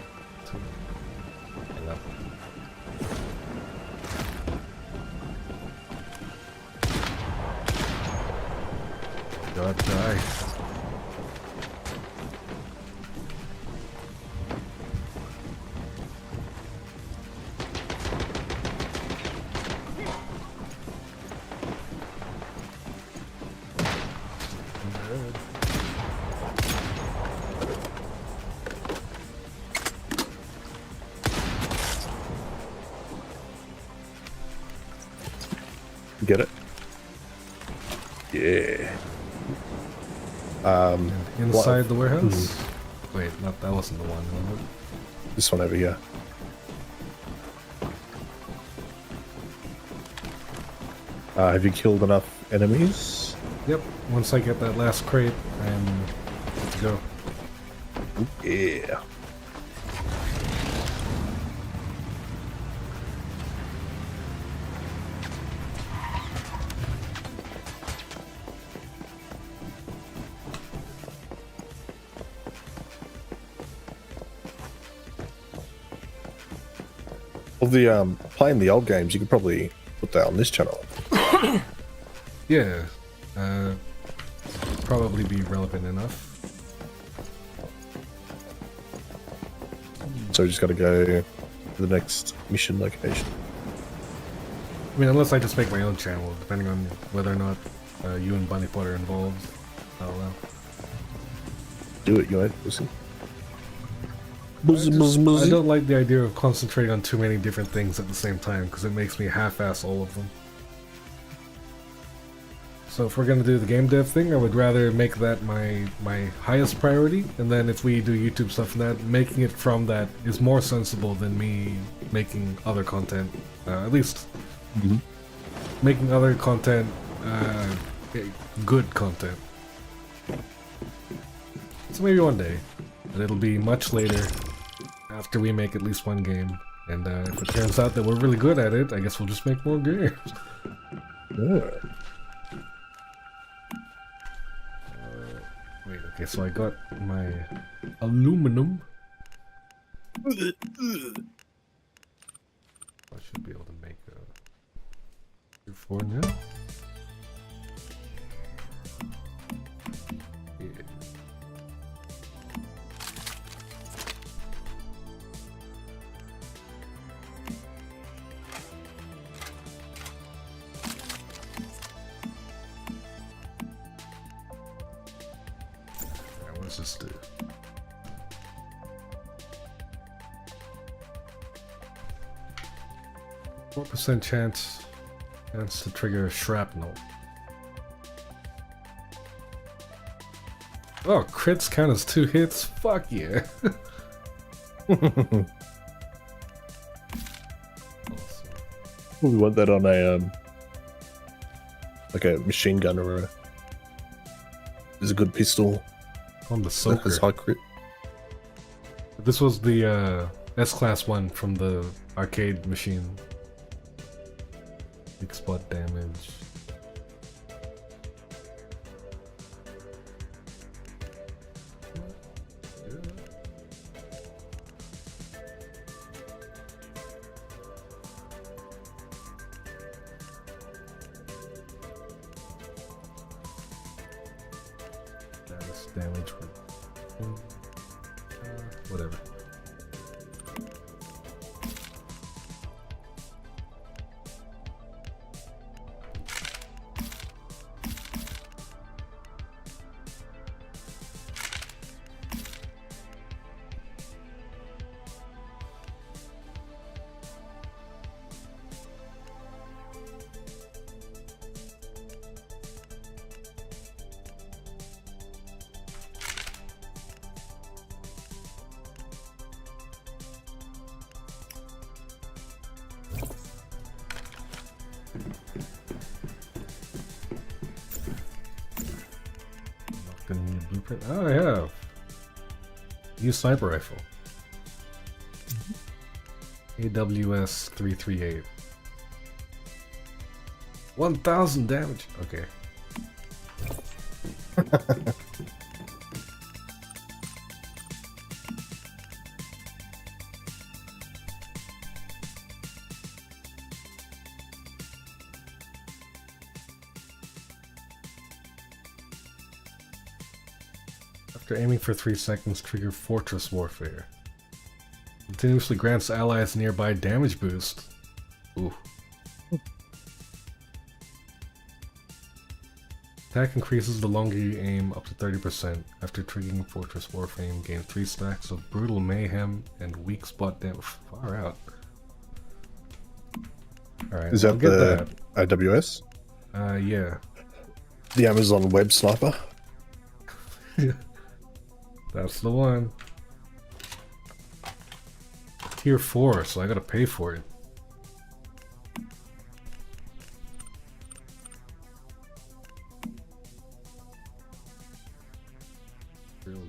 Hang up. God, die. Get it? Yeah. And inside what- the warehouse? Wait, not that wasn't the one. Was it? This one over here. Have you killed enough enemies? Yep, once I get that last crate, I'm good to go. Yeah. Well, the playing the old games, you could probably put that on this channel. Yeah, probably be relevant enough. So we just got to go to the next mission location. I mean, unless I just make my own channel, depending on whether or not you and Bunny Pot are involved. I don't know. Do it, you ain't pussy. I don't like the idea of concentrating on too many different things at the same time, because it makes me half-ass all of them. So if we're gonna do the game dev thing, I would rather make that my highest priority, and then if we do YouTube stuff and that, making it from that is more sensible than me making other content. At least making other content good content. So maybe one day, but it'll be much later after we make at least one game. And if it turns out that we're really good at it, I guess we'll just make more games. Yeah. Wait, okay, so I got my aluminum. I should be able to make a 4 now. Yeah. What does this do? % chance to trigger shrapnel. Oh, crits count as 2 hits? Fuck yeah. Awesome. We want that on a like a machine gun or a. There's a good pistol. On the That soaker. has high crit. This was the S-Class one from the arcade machine. Big spot damage. Status damage with whatever. Blueprint. Oh, I have. New sniper rifle. AWS 338. 1,000 damage. Okay. After aiming for 3 seconds, trigger Fortress Warfare. Continuously grants allies nearby damage boost. Ooh. Attack increases the longer you aim up to 30%. After triggering Fortress Warfare, gain 3 stacks of Brutal Mayhem and Weak Spot damage. Far out. Alright, Is I'll that get the that. AWS? Yeah. The Amazon Web Sniper? That's the one. Tier 4, so I gotta pay for it. Real low.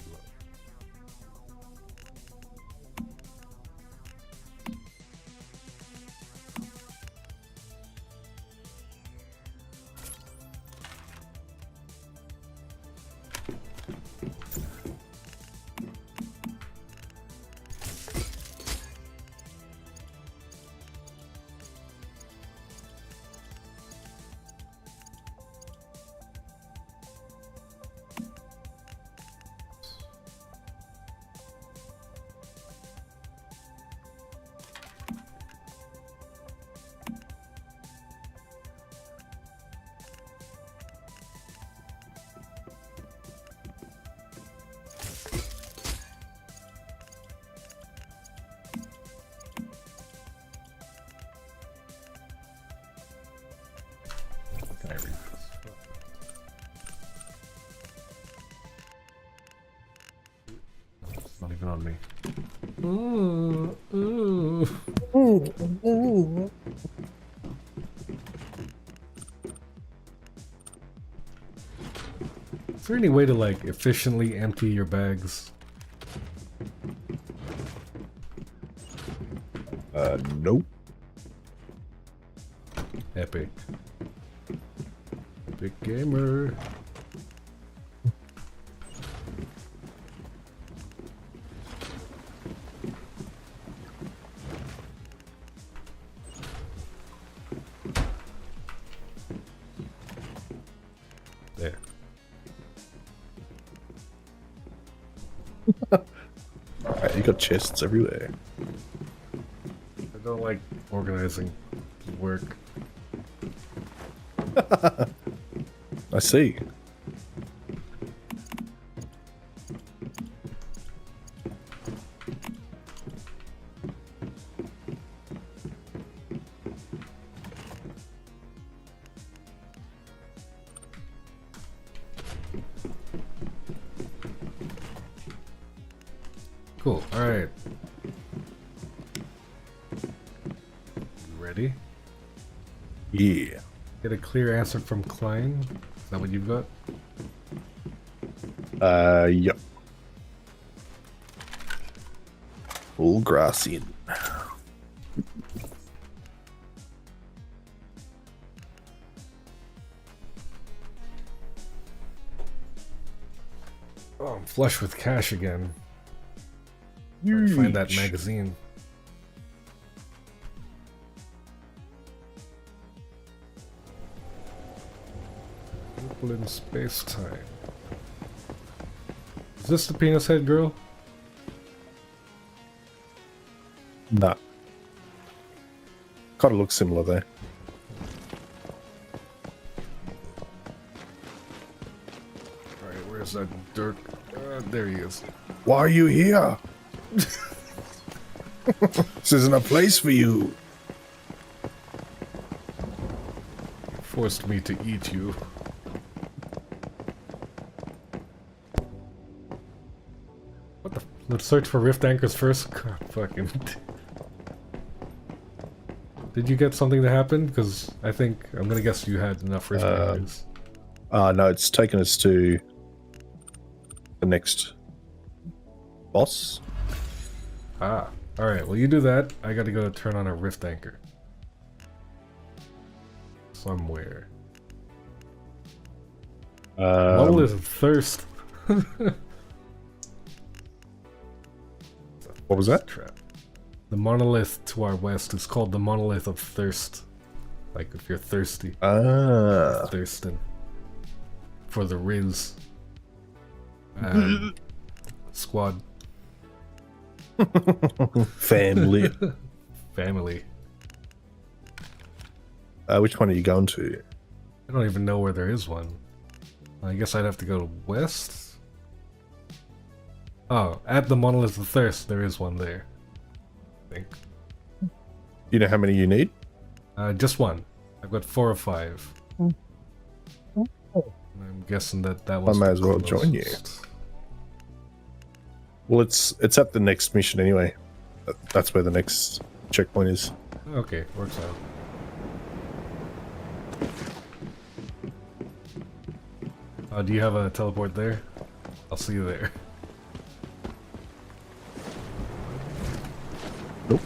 working on me. Ooh. Is there any way to like efficiently empty your bags? Nope. Epic. Epic gamer. There. Alright, you got chests everywhere. I don't like organizing work. I see. Cool. All right. You ready? Yeah. Get a clear answer from Klein. Is that what you've got? Yep. Full grass in. Oh, I'm flush with cash again. Trying to find that Yeesh. magazine. People in space time. Is this the penis head girl? Nah. Kind of looks similar there. Alright, where's that Dirk? There he is. Why are you here? This isn't a place for you. Forced me to eat you. What the? Let's search for rift anchors first. God, fucking. Did you get something to happen? Because I think I'm gonna guess you had enough rift anchors. No, it's taken us to the next boss. Ah, all right. Well, you do that. I gotta go turn on a rift anchor somewhere. Monolith of Thirst. What was that? Trap. The monolith to our west is called the Monolith of Thirst. Like if you're thirsty, Ah. thirsting for the Riz squad Family. family. Which one are you going to? I don't even know where there is one. I guess I'd have to go west. Oh, at the Monolith of Thirst, there is one there. I think. You know how many you need? Just one. I've got 4 or 5. I'm guessing that was. I may the as well join you. closest. Well, it's at the next mission anyway. That's where the next checkpoint is. Okay, works out. Do you have a teleport there? I'll see you there. Nope.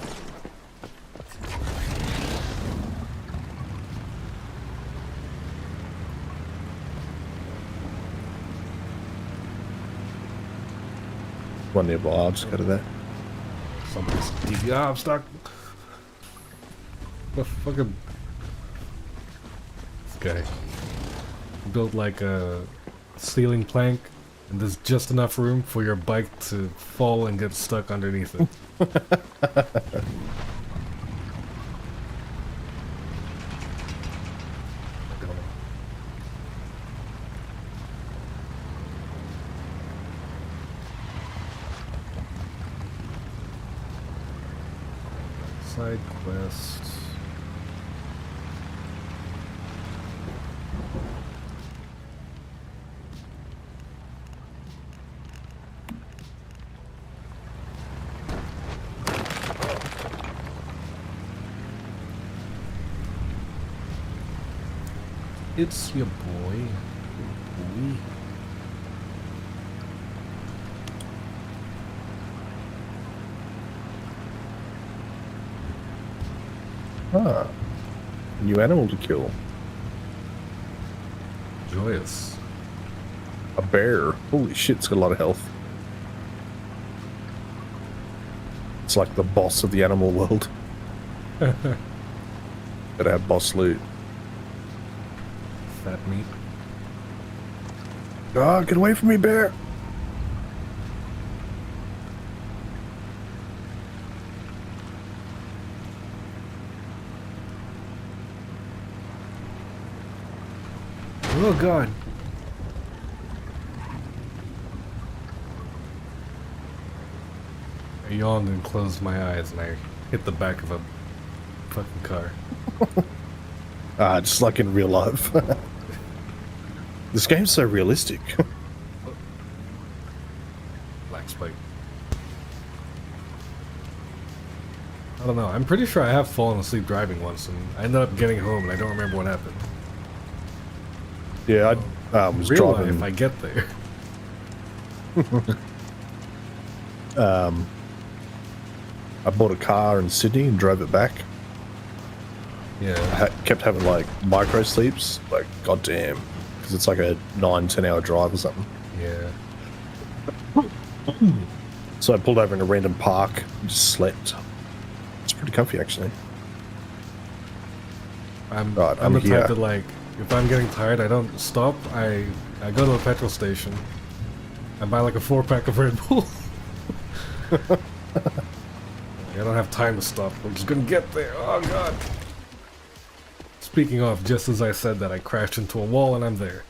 One nearby, I'll just go to there. Somebody's DVR, I'm stuck. The fucking. This guy built like a ceiling plank, and there's just enough room for your bike to fall and get stuck underneath it. Side quest. It's your boy. Boy. Ah. New animal to kill. Joyous. A bear. Holy shit, it's got a lot of health. It's like the boss of the animal world. Gotta have boss loot. Fat meat. Ah, get away from me, bear! Oh god. I yawned and closed my eyes and I hit the back of a fucking car. Ah, just like in real life. This game's so realistic. Black spike. I don't know. I'm pretty sure I have fallen asleep driving once and I ended up getting home and I don't remember what happened. Yeah, I was Real driving. life, I get there. I bought a car in Sydney and drove it back. Yeah. Kept having like micro sleeps, like goddamn, because it's like a 9-10 hour drive or something. Yeah. So I pulled over in a random park and just slept. It's pretty comfy actually. I'm Right, I'm I'm the here. type that like if I'm getting tired I don't stop. I go to a petrol station. I buy like a 4-pack of Red Bull. I don't have time to stop. I'm just gonna get there. Oh god. Speaking of, just as I said that, I crashed into a wall and I'm there.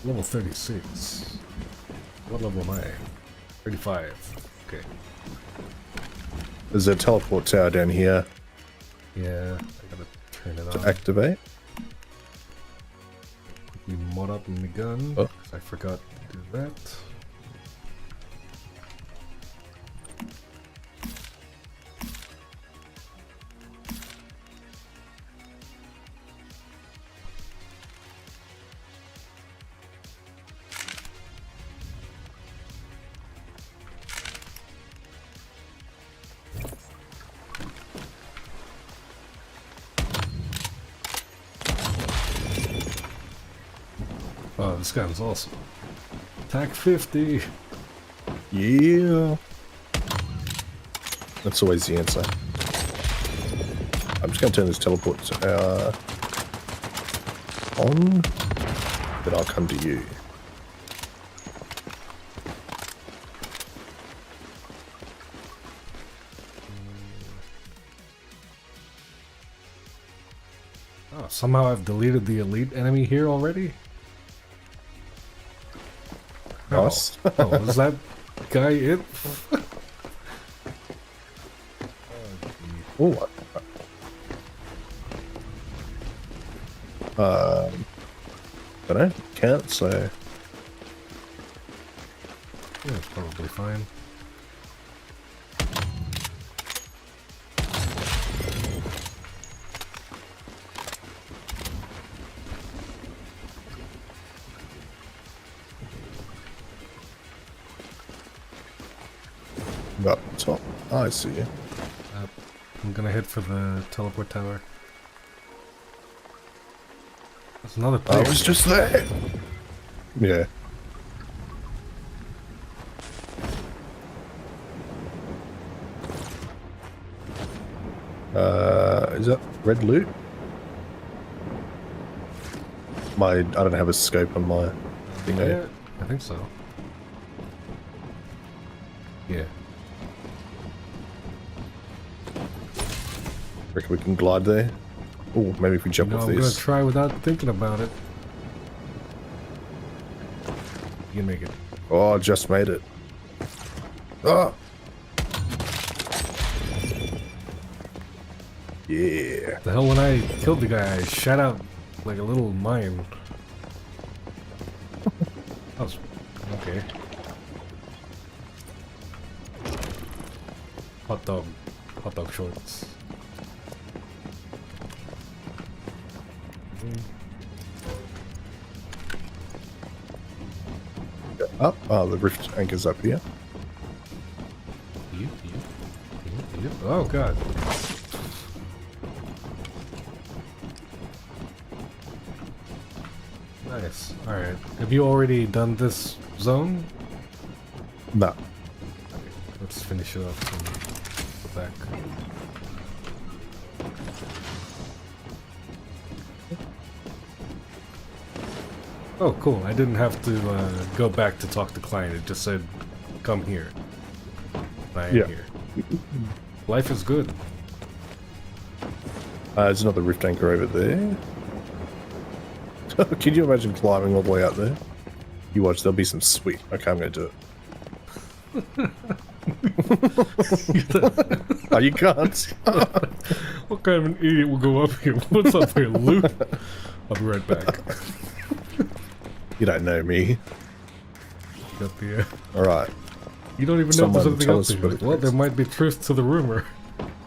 Level 36. What level am I? 35. Okay. There's a teleport tower down here Yeah, I gotta turn it to on. activate. Quickly mod up my gun, Oh. 'cause I forgot to do that. Oh, this gun's awesome. Attack 50! Yeah. That's always the answer. I'm just going to turn this teleport on, then I'll come to you. Oh, somehow I've deleted the elite enemy here already? Nice. Oh, is that guy it? Oh. Don't know. Can't so. Yeah, it's probably fine. Up top. Oh, I see you. I'm gonna head for the teleport tower. There's another I player. was just there. Yeah. Is that red loot? I don't have a scope on my thing. Yeah, I think so. Yeah. Reckon we can glide there. Oh, maybe if we jump No, off I'm gonna this. try without thinking about it. You can make it. Oh, I just made it. Ah. Yeah. The hell, when I killed the guy, I shot out like a little mine. That was okay. Hot dog shorts. Up. Oh, the rift anchor's up here. Yep. Oh god. Nice. Alright. Have you already done this zone? No. Okay, let's finish it up and go back. Oh, cool. I didn't have to go back to talk to client. It just said, come here. I am here. Life is good. There's another rift anchor over there. Can you imagine climbing all the way out there? You watch, there'll be some sweet. Okay, I'm going to do it. Oh, you can't. What kind of an idiot will go up here? What's up here, loot? I'll be right back. You don't know me. Got the, Alright. you don't even know if there's Someone anything tell else us here. what it Well, is. there might be truth to the rumor.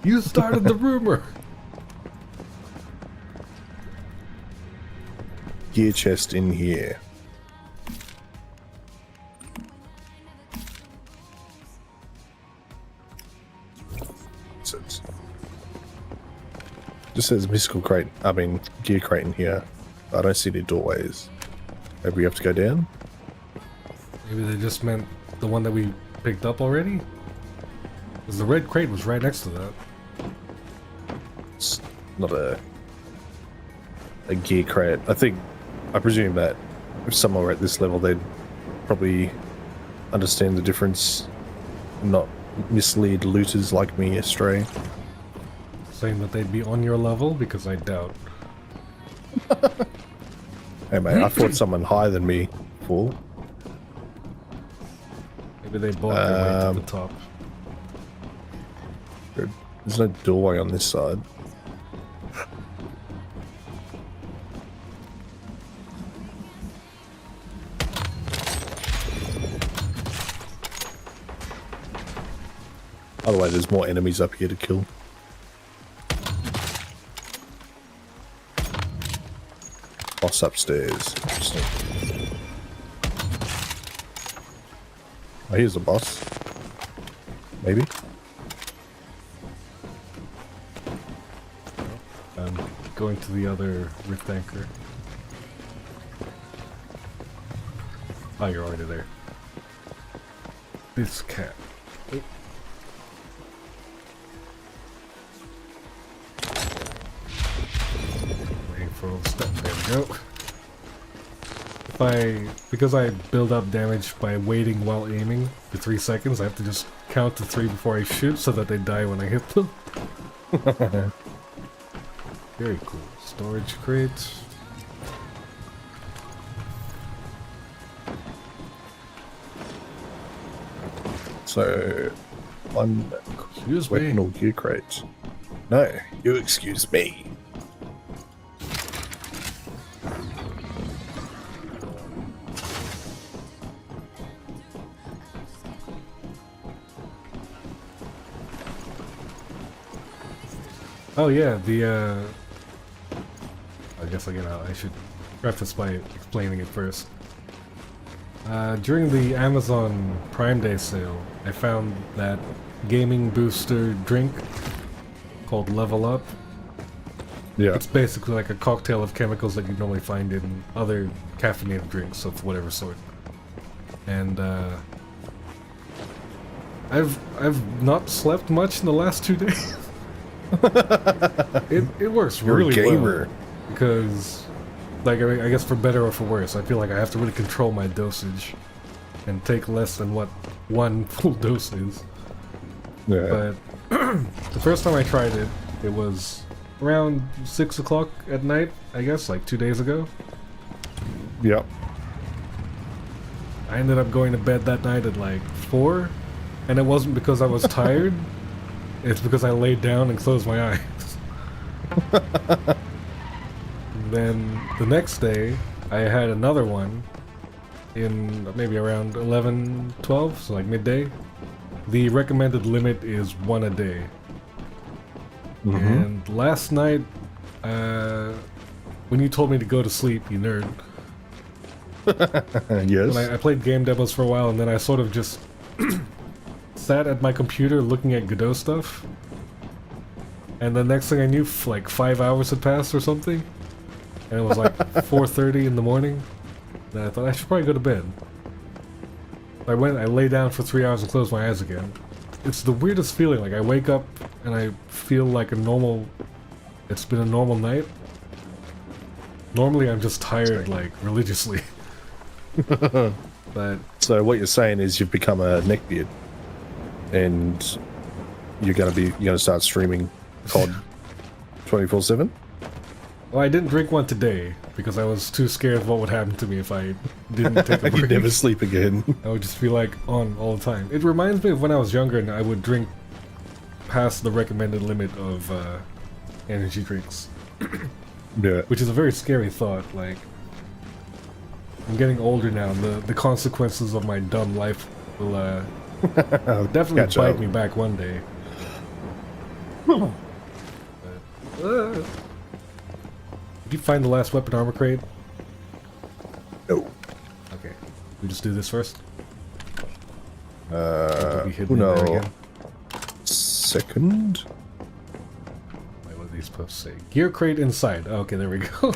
You started the rumor! Gear chest in here. So it's- just says mystical crate. I mean, gear crate in here. I don't see any doorways. Maybe we have to go down? Maybe they just meant the one that we picked up already? Because the red crate was right next to that. It's not a gear crate. I presume that if someone were at this level, they'd probably understand the difference and not mislead looters like me astray. Saying that they'd be on your level? Because I doubt. Hey mate, I fought someone higher than me, fool. Maybe they bought their way to the top. There's no doorway on this side. By the way, there's more enemies up here to kill. Boss upstairs. Interesting. Oh, here's the boss. Maybe. I'm going to the other rift anchor. Oh, you're already there. This cat. Waiting for all the stuff. There we go. Because I build up damage by waiting while aiming for 3 seconds, I have to just count to 3 before I shoot so that they die when I hit them. Very cool. Storage crate. So, one Excuse me. weapon or gear crate. No, you excuse me. Oh yeah, I guess again I should preface by explaining it first. During the Amazon Prime Day sale, I found that gaming booster drink called Level Up. Yeah. It's basically like a cocktail of chemicals that you normally find in other caffeinated drinks of whatever sort. And I've not slept much in the last 2 days. It works You're really a gamer. well because, like, I guess for better or for worse, I feel like I have to really control my dosage and take less than what one full dose is. Yeah. But the first time I tried it, it was around 6 o'clock at night, I guess, like 2 days ago. Yep. I ended up going to bed that night at like 4, and it wasn't because I was tired, it's because I laid down and closed my eyes. Then the next day, I had another one in maybe around 11, 12, so like midday. The recommended limit is 1 a day. Mm-hmm. And last night, when you told me to go to sleep, you nerd. Yes. When I played game demos for a while, and then I sort of just sat at my computer looking at Godot stuff. And the next thing I knew, like 5 hours had passed or something. And it was like 4:30 in the morning. And I thought I should probably go to bed. I lay down for 3 hours and closed my eyes again. It's the weirdest feeling. Like I wake up and I feel like it's been a normal night. Normally I'm just tired, like, religiously. But So what you're saying is you've become a neckbeard, and you're gonna start streaming COD 24/7. well, I didn't drink one today because I was too scared of what would happen to me if I didn't take a break. You never sleep again. I would just be like on all the time. It reminds me of when I was younger and I would drink past the recommended limit of energy drinks, Yeah. which is a very scary thought. Like, I'm getting older now. The consequences of my dumb life will definitely Catch bite up. me back one day. Did you find the last weapon armor crate? No. Okay, we just do this first. Who know? Second. Wait, what are these supposed to say? Gear crate inside. Okay, there we go.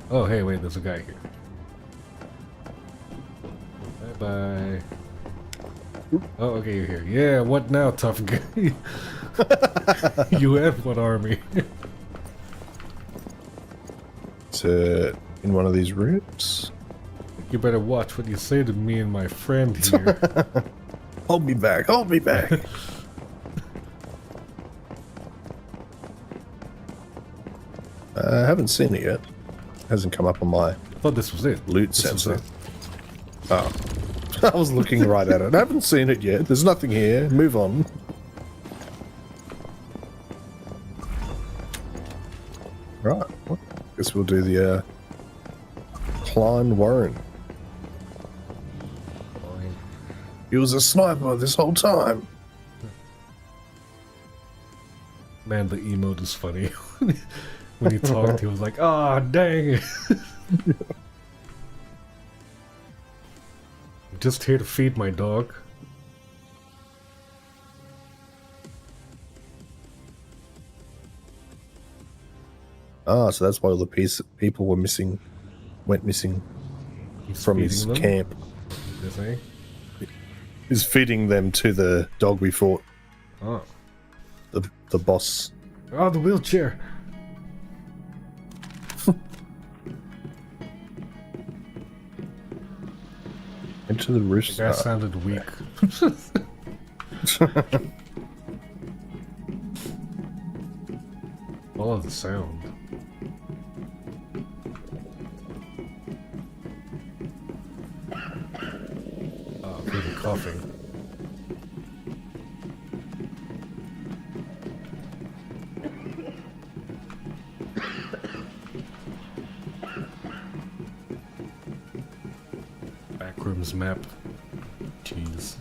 Oh, hey, wait, there's a guy here. Bye-bye. Oh, okay, you're here. Yeah, what now, tough guy? You have what army? It's in one of these rooms. You better watch what you say to me and my friend here. Hold me back. Hold me back. I haven't seen it yet. Hasn't come up on my I thought this was it. loot This was sensor. it. Oh. I was looking right at it. I haven't seen it yet. There's nothing here. Move on. Right. Well, guess we'll do the Klein Warren. He was a sniper this whole time. Man, the emote is funny. When he talked, he was like, "Ah, dang it." I'm just here to feed my dog. Ah, so that's why all the people were missing, went missing He's from feeding his them, camp. they say. He's feeding them to the dog we fought, Oh. the boss. Oh, the wheelchair. Into the roost. That sounded weak. Follow the sound. Oh, people coughing. Backrooms map. Jeez.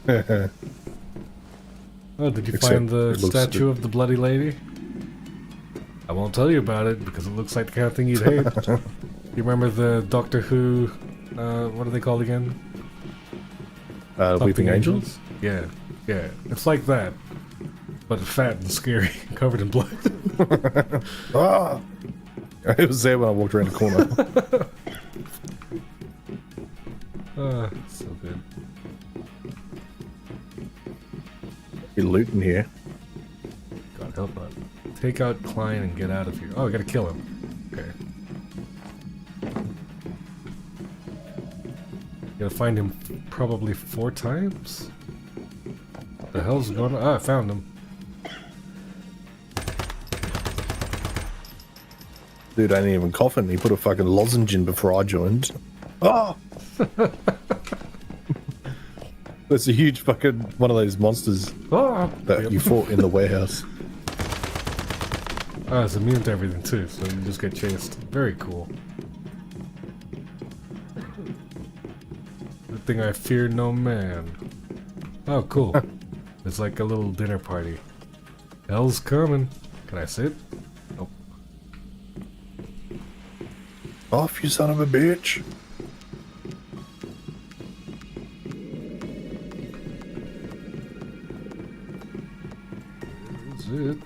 Oh, did you Except find the it looks statue a of the Bloody Lady? I won't tell you about it because it looks like the kind of thing you'd hate. You remember the Doctor Who, what are they called again? Weeping Something Angels? Yeah, yeah. It's like that, but fat and scary, covered in blood. Ah! It was there when I walked around the corner. So good. Be looting here. God help us. Take out Klein and get out of here. Oh, I gotta kill him. Okay. Gotta find him probably 4 times? The hell's going on? Ah, I found him. Dude ain't even coughing. He put a fucking lozenge in before I joined. Oh! That's a huge fucking one of those monsters Ah! that Yep. you fought in the warehouse. Ah, it's immune to everything too, so you just get chased. Very cool. Good thing I fear no man. Oh, cool. It's like a little dinner party. Hell's coming. Can I sit? Nope. Off, you son of a bitch. That's it.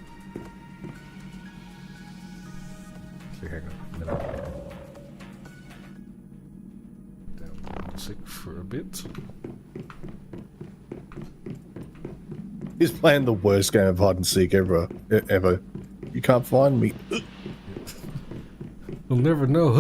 Okay, hang on a minute. Down sick for a bit. He's playing the worst game of hide and seek ever. You can't find me. You'll never know.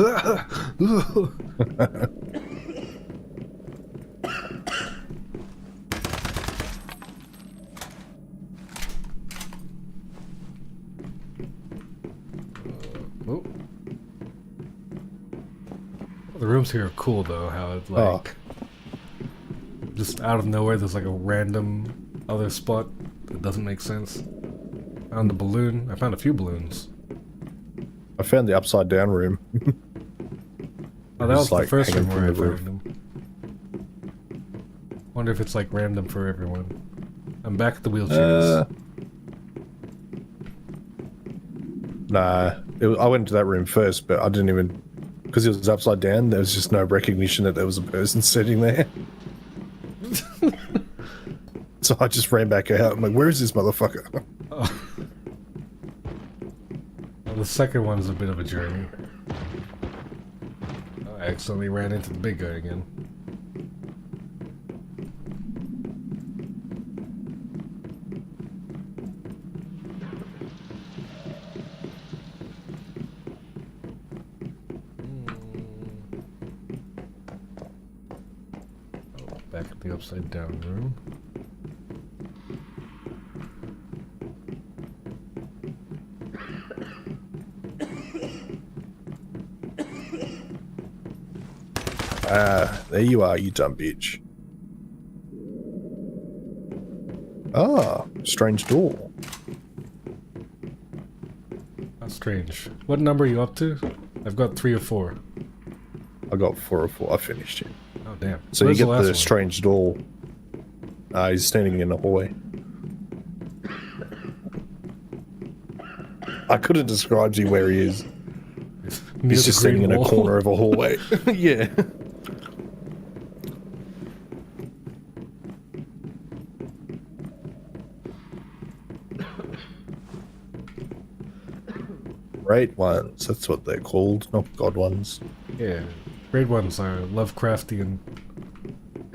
Oh. The rooms here are cool though, how it's like just out of nowhere there's like a random other spot that doesn't make sense. Found a balloon. I found a few balloons. I found the upside down room. Oh, that was Just, the like, first hanging room where I from the roof. found them. Wonder if it's like random for everyone. I'm back at the wheelchairs. Nah, I went to that room first, but I didn't even, because it was upside down. There was just no recognition that there was a person sitting there. So I just ran back out. I'm like, where is this motherfucker? Oh. Well, the second one's a bit of a journey. Oh, I accidentally ran into the big guy again. Oh, back at the upside down room. There you are, you dumb bitch. Ah, strange door. That's strange. What number are you up to? I've got 3 or 4. I got 4 or 4. I finished it. Oh, damn. So Where's you get last the one? strange door. He's standing in the hallway. I couldn't describe to you where he is. Near He's the just sitting green in a wall. corner of a hallway. Yeah. Great ones. That's what they're called, not god ones. Yeah, grade ones are Lovecraftian.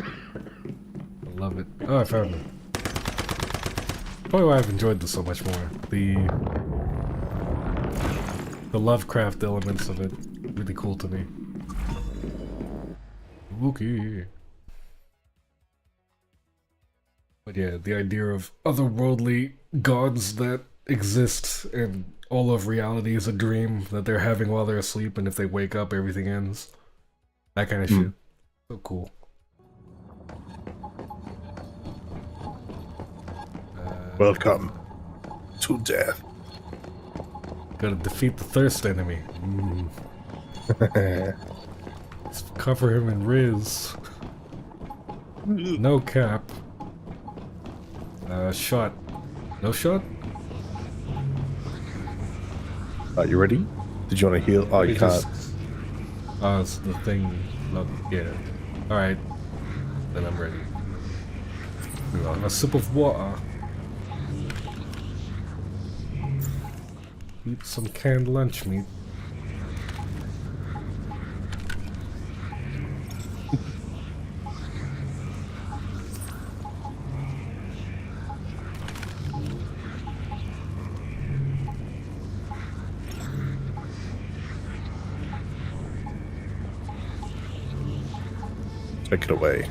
I love it. Oh, I found it. Probably why I've enjoyed this so much more. The Lovecraft elements of it, really cool to me. Okay. But yeah, the idea of otherworldly gods that exist and all of reality is a dream that they're having while they're asleep, and if they wake up, everything ends. That kind of shit. So cool. Welcome to death. Gotta defeat the thirst enemy. Just cover him in Riz. No cap. Shot. No shot? Are you ready? Did you want to heal? Oh, you It can't. just- Oh, it's the thing. Not, yeah. Alright. Then I'm ready. A sip of water. Eat some canned lunch meat. Take it away.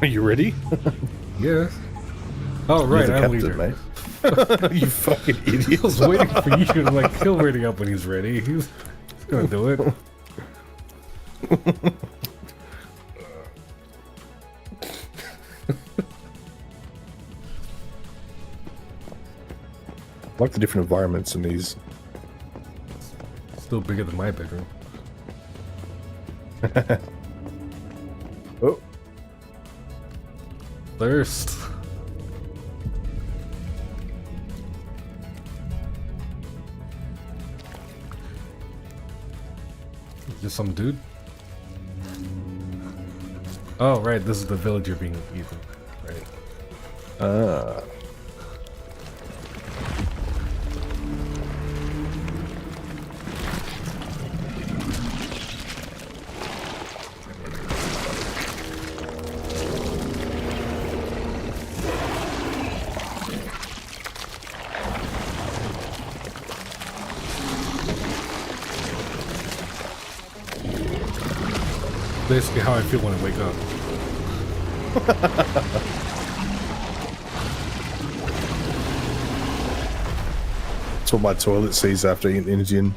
Are you ready? Yeah. Oh, right, You're the I'm captain, leader. mate. You fucking I idiot. was waiting for you to, like, he'll ready up when he's ready. He's gonna do it. I like the different environments in these. Still bigger than my bedroom. Oh. Thirst. Just some dude? Oh, right, this is the villager being eaten. Right. Ah. Basically how I feel when I wake up. That's what my toilet sees after eating Indian.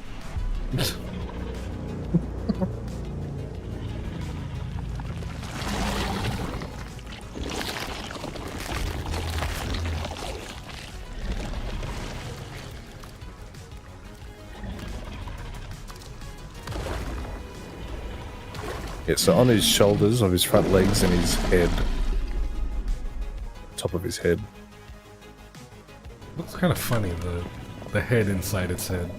Yeah, so on his shoulders, of his front legs, and his head, top of his head. Looks kind of funny, the head inside its head.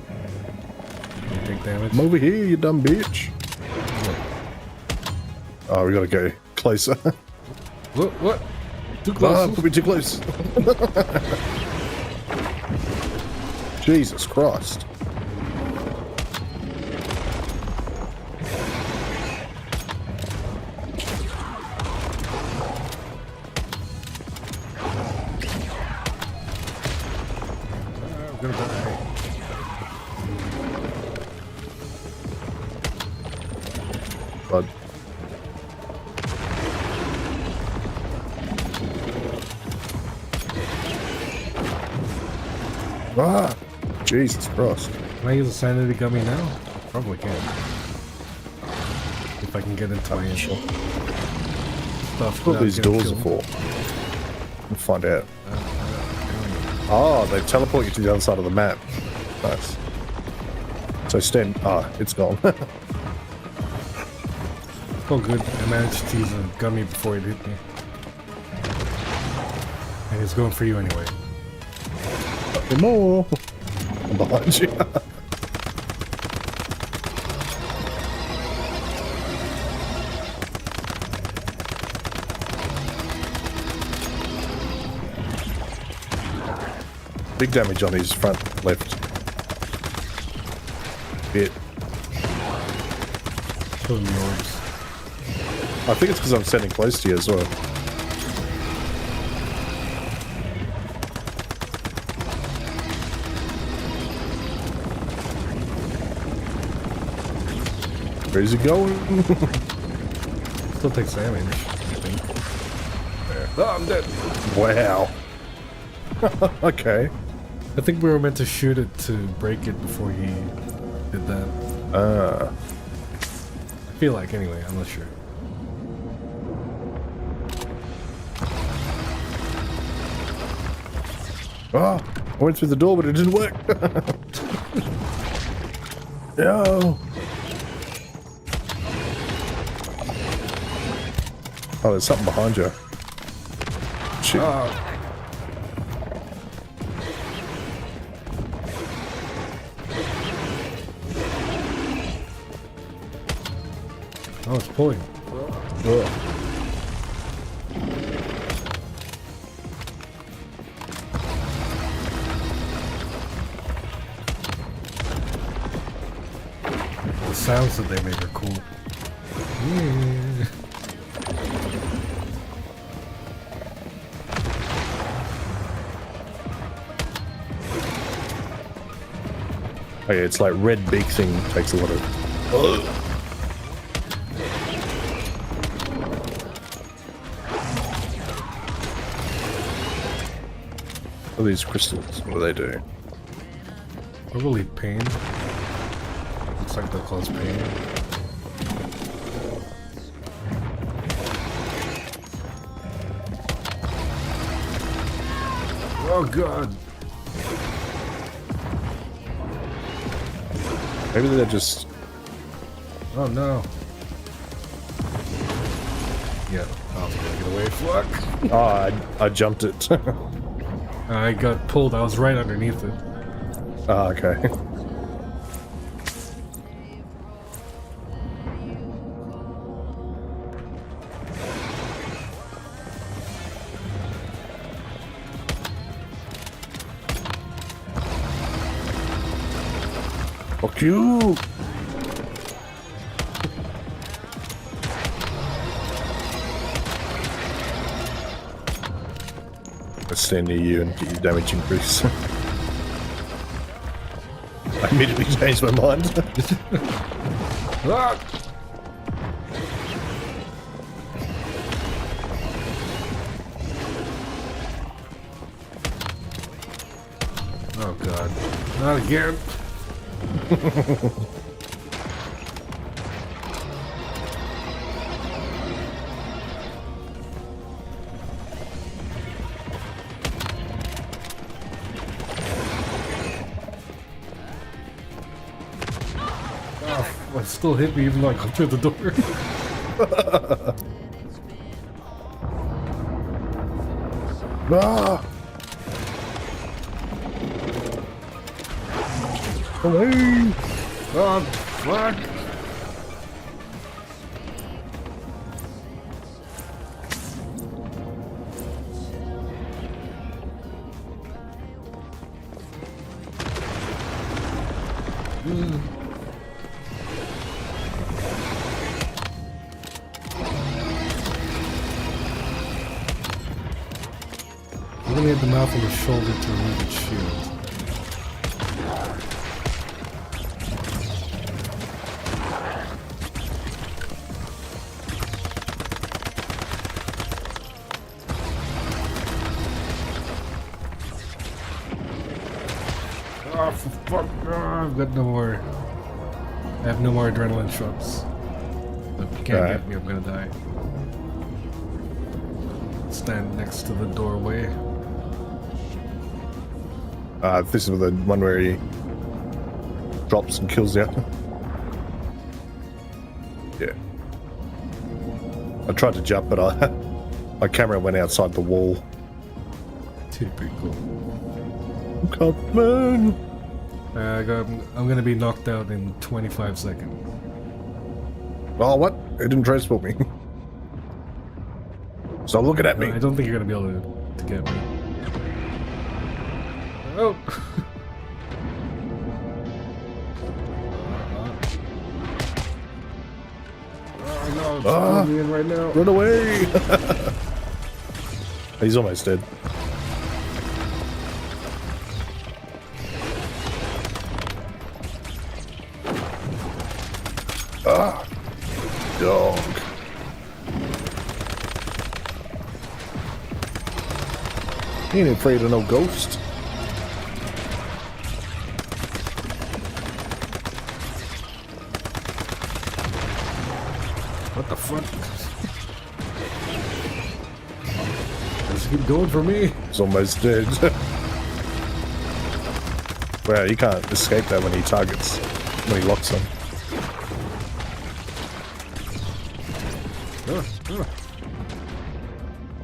Can you take damage? I'm over here, you dumb bitch. Oh, we gotta go closer. What? Too Ah, close. put me too close. Jesus Christ. I'm gonna die. Blood. Ah, Jesus Christ. Can I use a sanity gummy now? Probably can. If I can get into my stuff. What without these getting doors are killed. for? We'll find out. Oh, they teleport you to the other side of the map. Nice. So stand. Ah, it's gone. Oh good, I managed to use a gummy before it hit me. And it's going for you anyway. More. I'm behind you. Big damage on his front left. Bit. Killing the orbs. I think it's because I'm standing close to you as well. Where's he going? Still takes damage, I think. There. Oh, I'm dead. Wow. Okay. I think we were meant to shoot it to break it before he did that. I feel like, anyway, I'm not sure. Oh, I went through the door, but it didn't work. No. Oh, there's something behind you. Shit. Oh, it's pulling. Ugh. The sounds that they make are cool. Yeah. Okay, it's like red big thing takes a lot of. What are these crystals? What do they do? Probably pain. Looks like they'll cause pain. Oh god! Maybe they're just. Oh no! Yeah. I was gonna get away. Fuck. Oh, I jumped it. I got pulled. I was right underneath it. Oh, okay. Fuck you! Let's stand near you and get your damage increase. I immediately changed my mind. Ah! Oh god. Not again. Oh, it still hit me even though I got through the door. Ah! Away! Oh, fuck. I'm gonna hit the mouth and the shoulder to remove its shield. Oh, for fuck. Oh, I've got no more. I have no more adrenaline shots. If you can't get me, I'm gonna die. Stand next to the doorway. This is the one where he drops and kills you. Yeah. I tried to jump, but my camera went outside the wall. Typical. Come on. I'm gonna be knocked out in 25 seconds. Oh, what? It didn't transport me. Stop looking at me. I don't think you're gonna be able to get me. Oh! Oh no, it's pulling me in right now. Run away! He's almost dead. Ah! Dog. He ain't afraid of no ghost. What the fuck? Just keep going for me. He's almost dead. Wow, you can't escape that when he targets, when he locks them.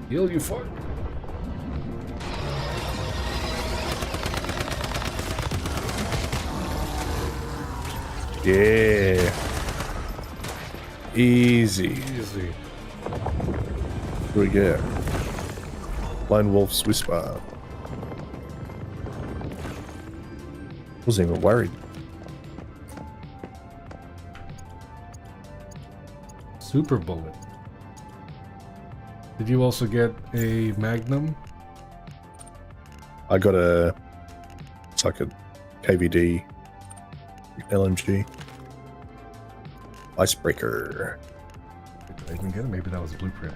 Heal, you fuck. Yeah. Easy. Easy. Here we go. Lone Wolf's Whisper. Wasn't even worried. Super bullet. Did you also get a Magnum? I got it's like a KVD LMG. Icebreaker. Did I even get it? Maybe that was a blueprint.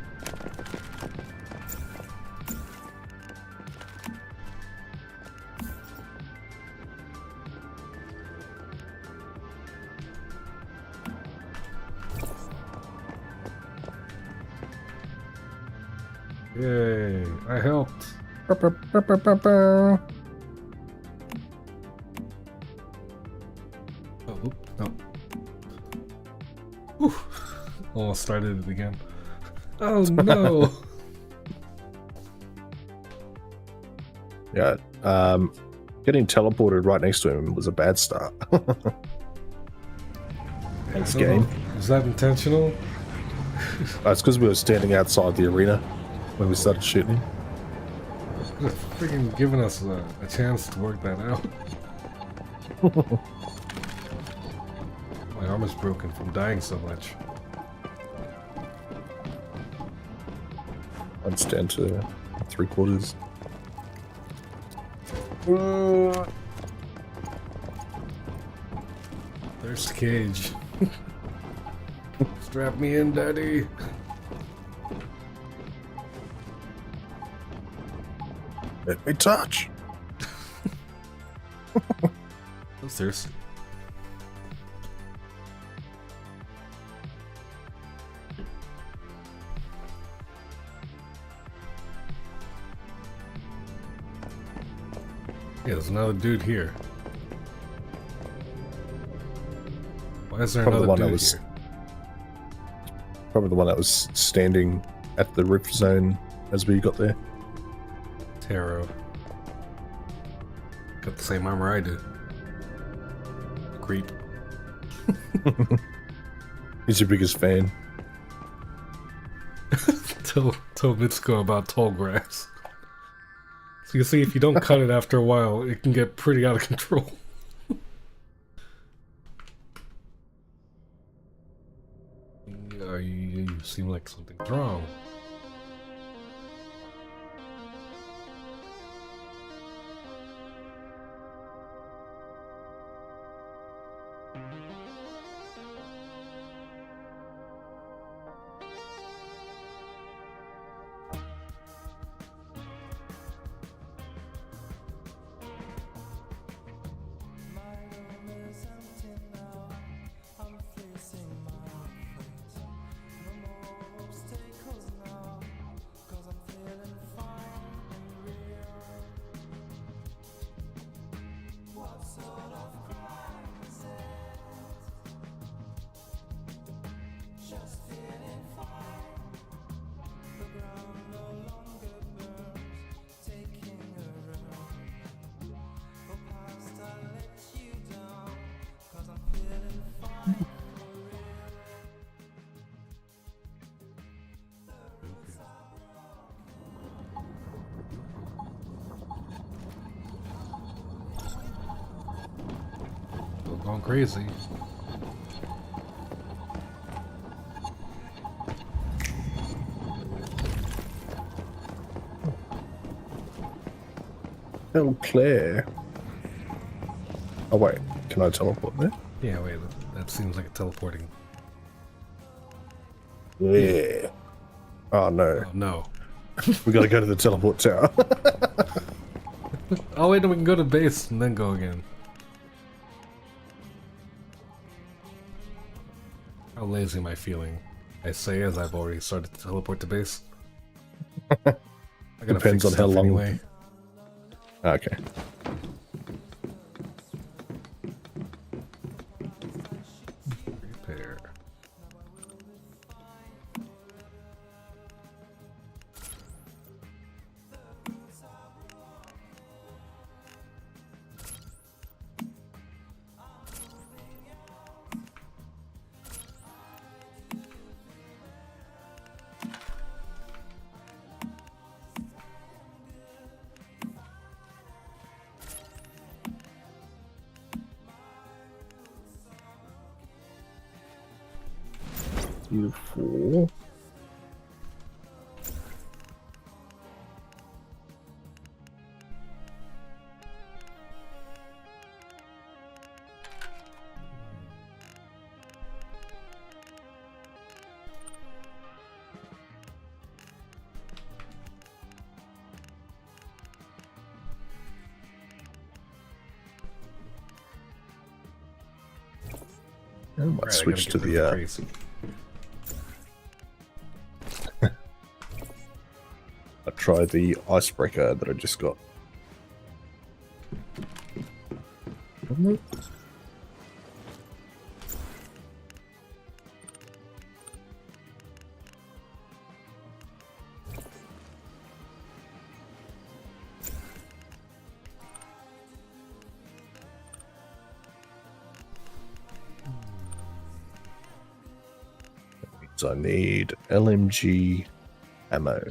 Yay, I helped. Oh, oop, no. Whew. Almost started it again. Oh no! Yeah. Getting teleported right next to him was a bad start. Thanks, I don't game. know. Is that intentional? It's because we were standing outside the arena when we started shooting. Could have freaking given us a chance to work that out. My arm is broken from dying so much. It's down to 3/4. There's the cage. Strap me in, daddy. Let me touch. So seriously. Yeah, there's another dude here. Why is there Probably the another one that dude was- here? Probably the one that was standing at the rift zone as we got there. Taro. Got the same armor I do. Creep. He's your biggest fan. Tell Mitsuko about tall grass. So you see, if you don't cut it after a while, it can get pretty out of control. You seem like something's wrong. Still going crazy. Oh, Claire. Oh, wait. Can I teleport there? Yeah, wait, that seems like a teleporting. Yeah. Oh, no. Oh, no. We gotta go to the teleport tower. Oh, wait, no, we can go to base and then go again. How lazy am I feeling? I say as I've already started to teleport to base. I gotta Depends fix on how stuff long- Anyway. Okay. Repair. Beautiful. I might Right, I gotta switch get to rid the of crazy. I'll try the icebreaker that I just got. So I need LMG ammo.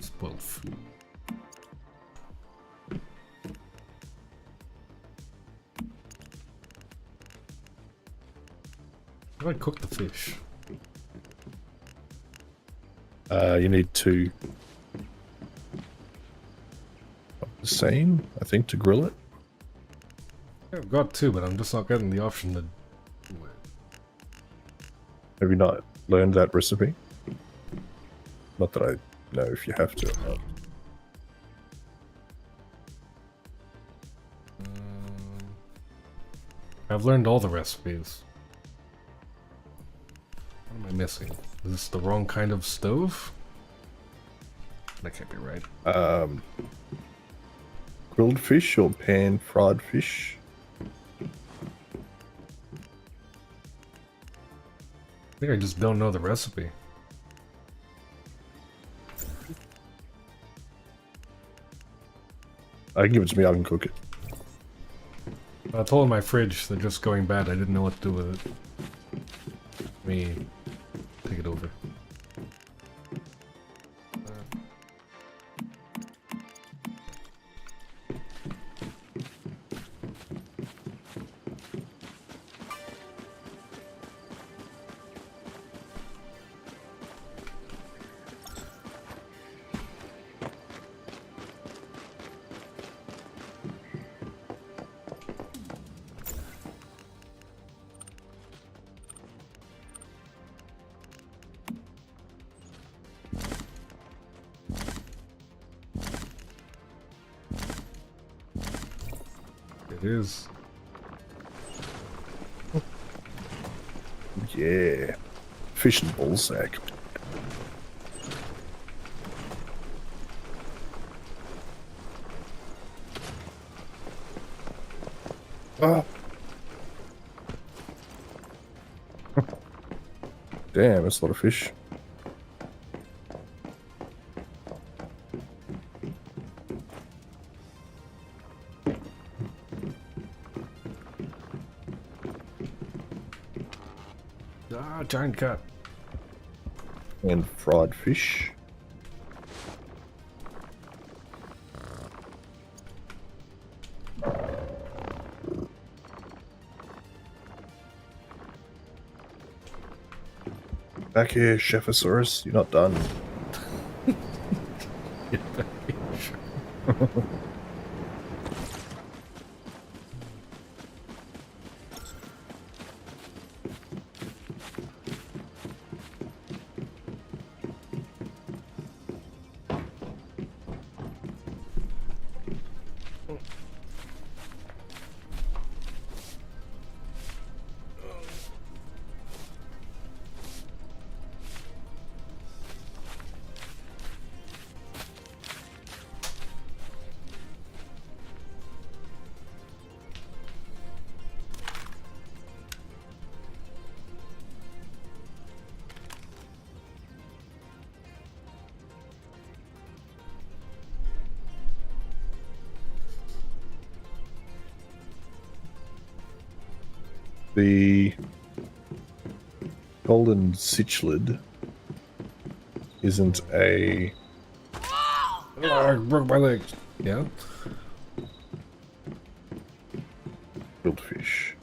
Spoiled food. How do I cook the fish? You need to the same, I think, to grill it. Yeah, I've got two, but I'm just not getting the option to do it. Have you not learned that recipe? Not that I know if you have to or not. I've learned all the recipes. What am I missing? Is this the wrong kind of stove? That can't be right. Grilled fish or pan-fried fish? I think I just don't know the recipe. I can give it to me, I can cook it. I told my fridge they're just going bad. I didn't know what to do with it. Let me take it over. It is. Yeah. Fish and ballsack. Oh. Damn, that's a lot of fish. Ah, giant cat. And fried fish. Back here, Chefosaurus. You're not done. The golden cichlid isn't a Oh, I broke my legs. Yeah? grilled fish.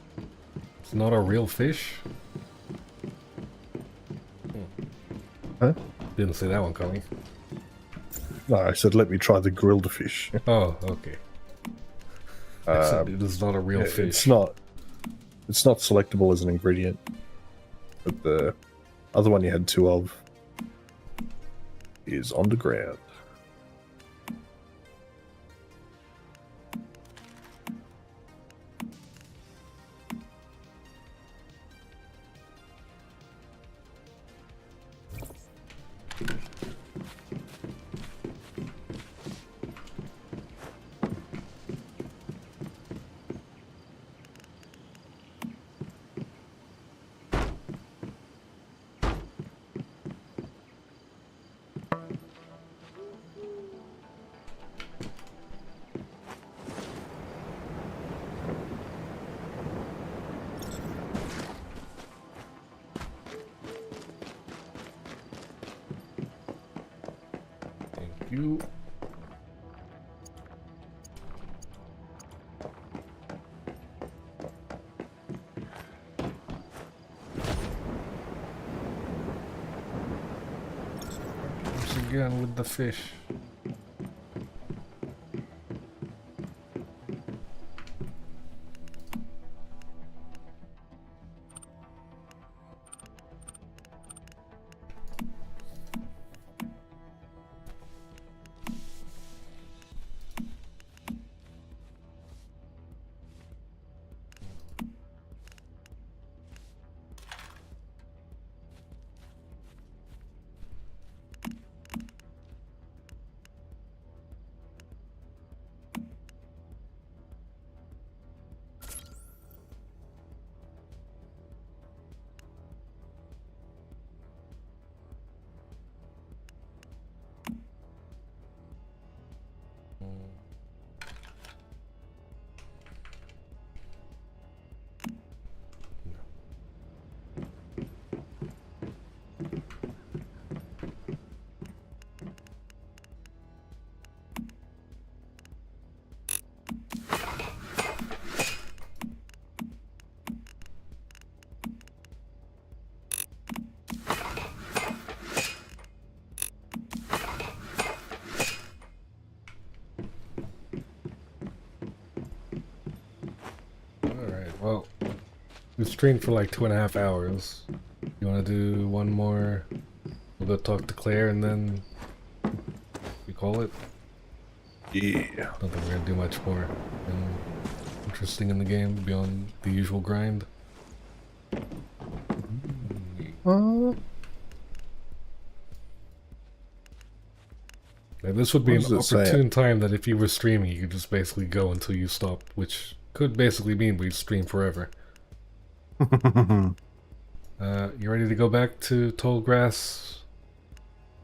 It's not a real fish? Huh? Didn't see that one coming. No, I said let me try the grilled fish. Oh, okay. I said it is not a real Yeah, fish. It's not selectable as an ingredient. But the other one you had two of is on the ground. Thank you. Once again with the fish. Alright, well, we streamed for like 2.5 hours. You want to do one more? We'll go talk to Claire and then we call it? Yeah. Don't think we're going to do much more interesting in the game beyond the usual grind. Yeah, this would be an What does it say? opportune time that if you were streaming, you could just basically go until you stop, which could basically mean we'd stream forever. You ready to go back to Tall Grass?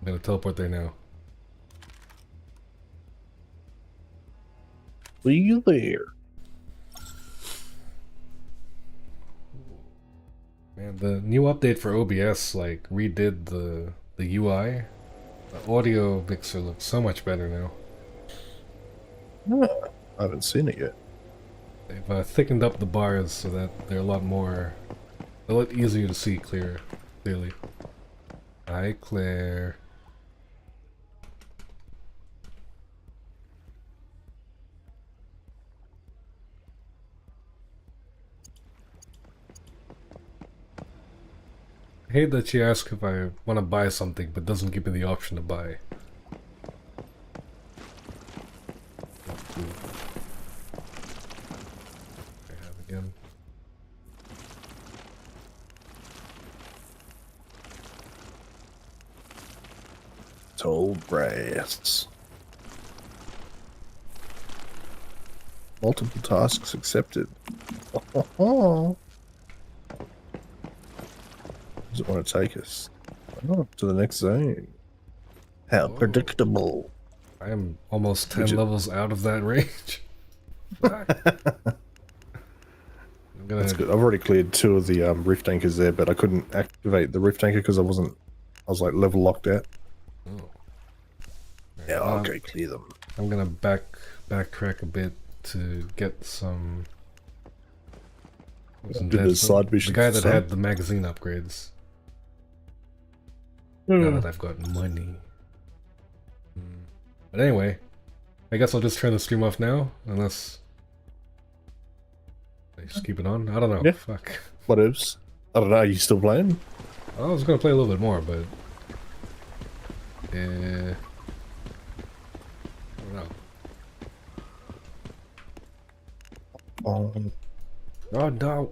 I'm gonna teleport there now. See you there. Man, the new update for OBS like redid the UI. The audio mixer looks so much better now. I haven't seen it yet. They've thickened up the bars so that they're a lot easier to see clearly. Hi, Claire. I hate that she asks if I want to buy something but doesn't give me the option to buy. I have again. Tall grass. Multiple tasks accepted. Does it want to take us? Oh, to the next zone. How predictable. I am almost 10 Which- levels out of that range. Fuck. I'm gonna. That's good. I've already cleared 2 of the rift anchors there, but I couldn't activate the rift anchor because I was like level locked out. Oh. Yeah, okay, clear them. I'm gonna backtrack a bit to get some. Do the side The mission guy that stuff. had the magazine upgrades. Now that I've got money. But anyway, I guess I'll just turn the stream off now, unless I just keep it on. I don't know. Yeah. Fuck. What else? I don't know. Are you still playing? I was gonna play a little bit more, but I don't know. Oh no.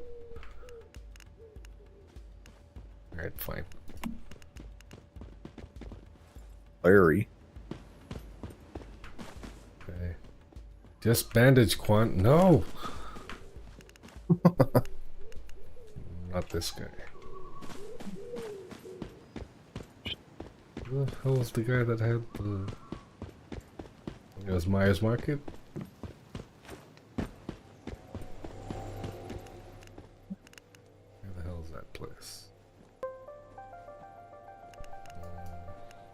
Alright, fine. Larry. Okay. Just bandage Quant. No! Not this guy. Who the hell was the guy that had the... It was Myers Market? Where the hell is that place?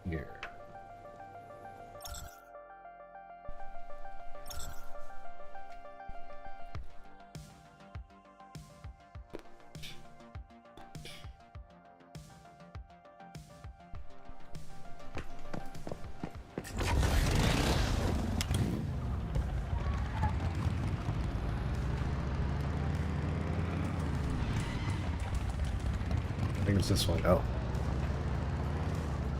Here. I think it's this one. Oh.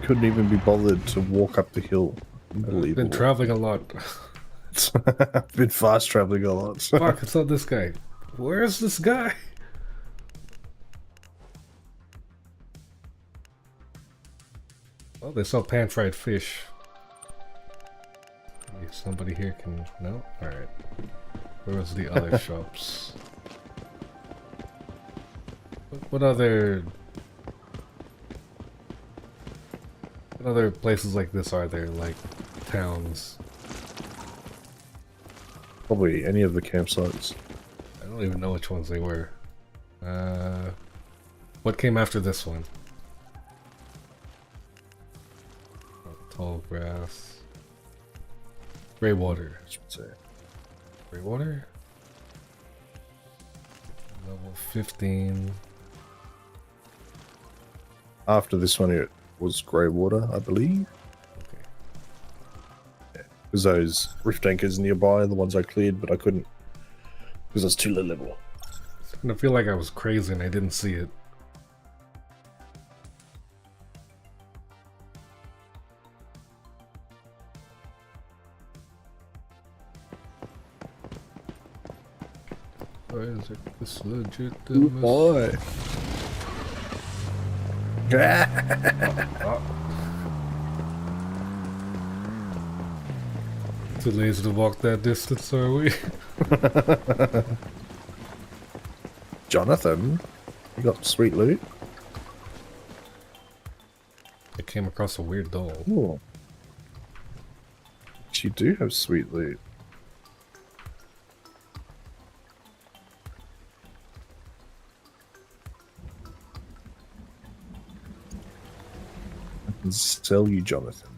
Couldn't even be bothered to walk up the hill. I've Unbelievable. been traveling a lot. I've been fast traveling a lot. Fuck, it's not this guy. Where's this guy? Oh, they sell pan-fried fish. Maybe somebody here can... No? Alright. Where's the other shops? What other... What other places like this are there? Like, towns? Probably any of the campsites. I don't even know which ones they were. What came after this one? Oh, tall grass. Grey water. Grey water? Level 15. After this one, it was grey water, I believe. Okay. Because those rift anchors nearby, the ones I cleared, but I couldn't because I was too low level. It's gonna feel like I was crazy and I didn't see it. Why is it this legit? Boy. Too lazy to walk that distance, are we? Jonathan, you got sweet loot. I came across a weird doll. Ooh. You do have sweet loot. I can sell you, Jonathan.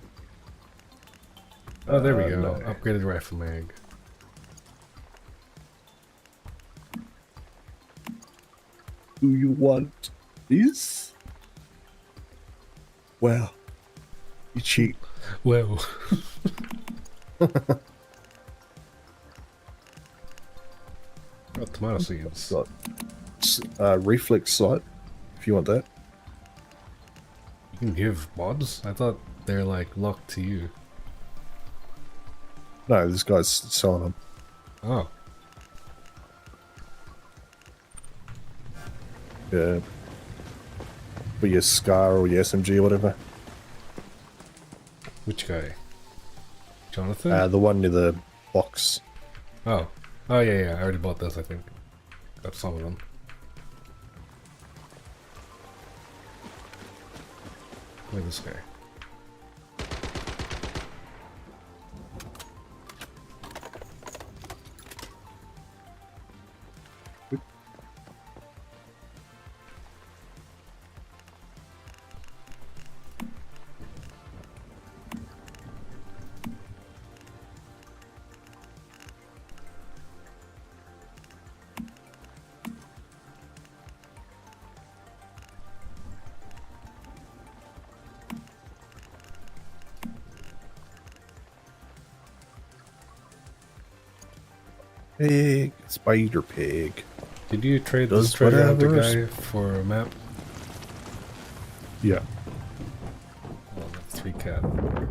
Oh, there we go. No. Upgraded rifle mag. Do you want this? Well, you cheap. Well. Oh, tomato seeds. Got reflex sight, if you want that. You can give mods? I thought they're like locked to you. No, this guy's selling them. Oh. Yeah. For your SCAR or your SMG or whatever. Which guy? Jonathan? The one near the box. Oh. Oh, yeah, yeah. I already bought this, I think. Got some of them. Look at this guy. Pig. Spider pig. Did you trade Does this treasure hunter whatever. guy for a map? Yeah. Oh, that's 3 cat. Never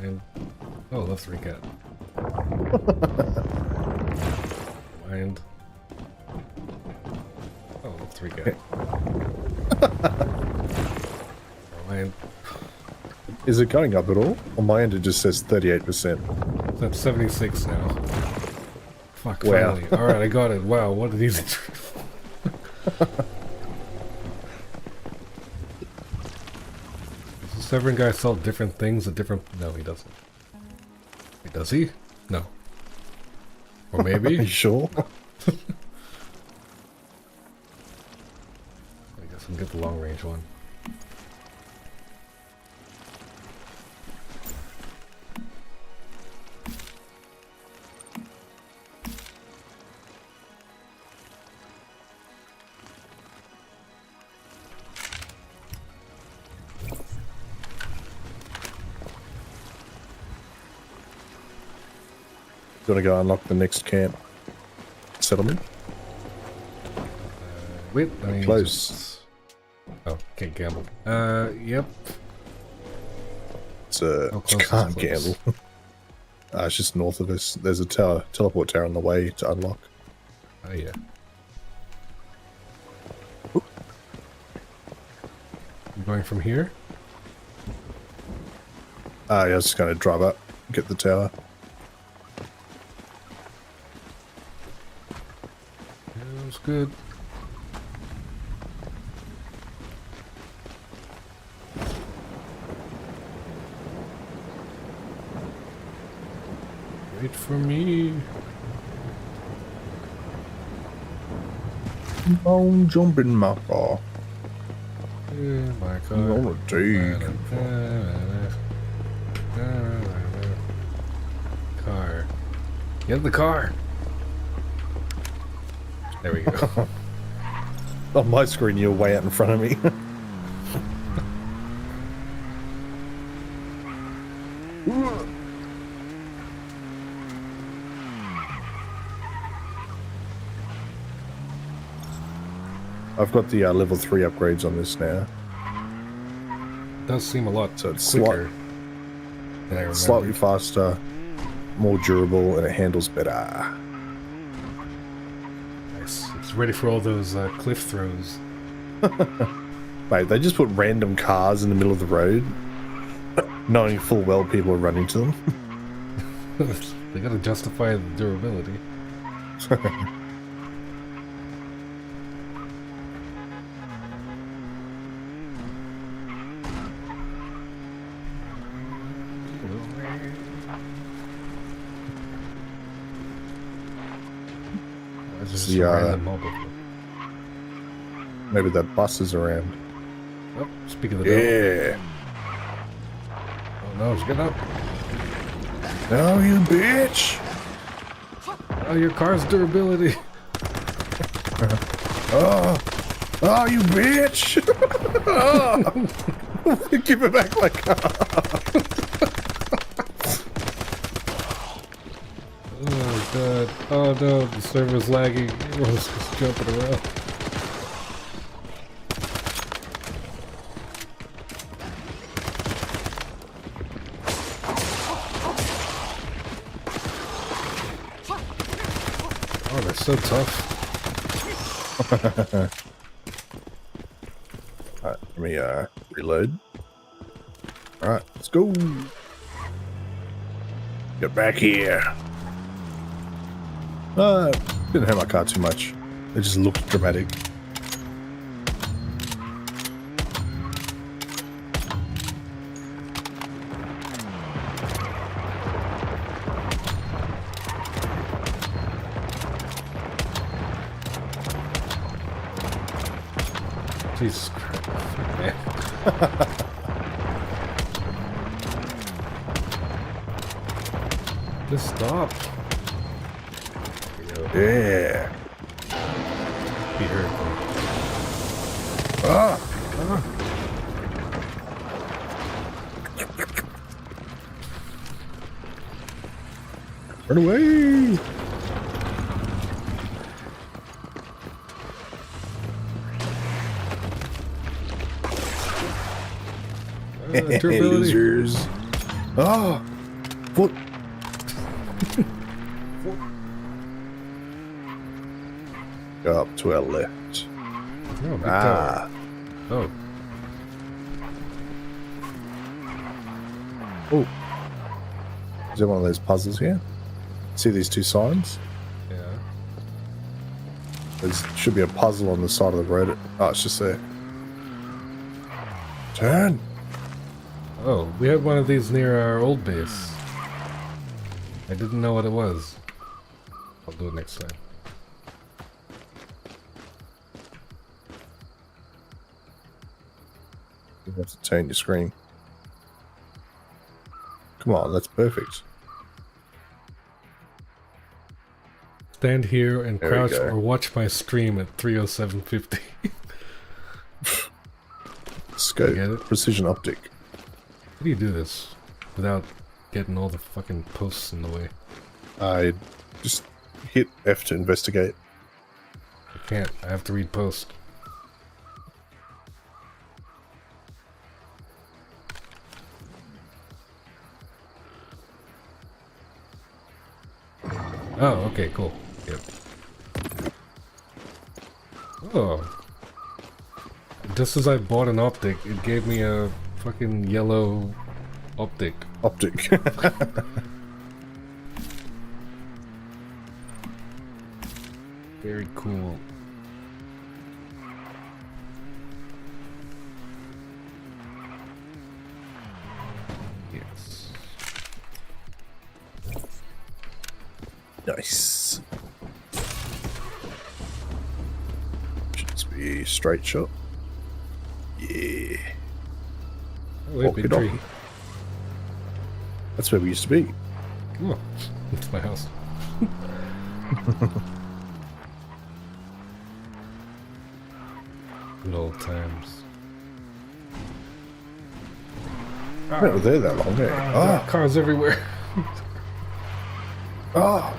mind. Oh, that's 3 cat. Never mind. Oh, that's 3 cat. Never mind. Is it going up at all? On my end, it just says 38%. So that's 76 now. Fuck, Wow. finally. Alright, I got it. Wow, what did these... Does the Severn guy sell different things at different... No, he doesn't. Wait, does he? No. Or Are maybe? you sure? I guess I'll get the long range one. Do you want to go unlock the next camp settlement? Wait, I mean... Close. Oh, can't gamble. Yep. It's How you close is can't close? gamble. It's just north of us. There's a teleport tower on the way to unlock. Oh, yeah. You going from here? Yeah, I was just going to drive up, get the tower. Yeah, that was good. Wait for me. I'm jumping my car. Yeah, my car. I'm on a dig. Car. Get in the car. There we go. On my screen, you're way out in front of me. I've got the level 3 upgrades on this now. Does seem a lot So it's quicker than I remember. Slightly faster, more durable, and it handles better. Nice. It's ready for all those cliff throws. Mate, they just put random cars in the middle of the road, knowing full well people are running to them. They gotta justify the durability. Why is there just The, a random mob over there? Maybe that bus is around. Oh, speak of the devil. Yeah. Oh no, it's getting up. Oh, you bitch! Oh, your car's durability. Oh, you bitch! Oh. Give it back my car. Oh god. Oh no, the server's lagging. Everyone's just jumping around. Oh, they're so tough. Alright, let me reload. Alright, let's go. Get back here. Didn't hurt my car too much. It just looked dramatic. Jesus Christ, man. Just stop. Yeah. Be hurt. Ah. Run away! Durability. Losers. Oh! What? Go up to our left. Oh, big tower. Ah. Oh, Oh. Is there one of those puzzles here? See these two signs? yeah. There should be a puzzle on the side of the road. Oh, it's just there. Turn! Oh, we had one of these near our old base. I didn't know what it was. I'll do it next time. You have to turn your screen. Come on, that's perfect. Stand here and There we crouch go. or watch my stream at 307.50. Scope. get it? Precision optic. How do you do this without getting all the fucking posts in the way? I just hit F to investigate. I can't. I have to read post. Oh, okay, cool. Yep. Oh. Just as I bought an optic, it gave me a fucking yellow optic. Optic. Very cool. Yes. Nice. Should just be a straight shot. Yeah. Oh, wait, big Okie-dokie. tree. That's where we used to be. Oh, it's my house. Good old times. We weren't there that long, eh? Ah, cars everywhere. Ah!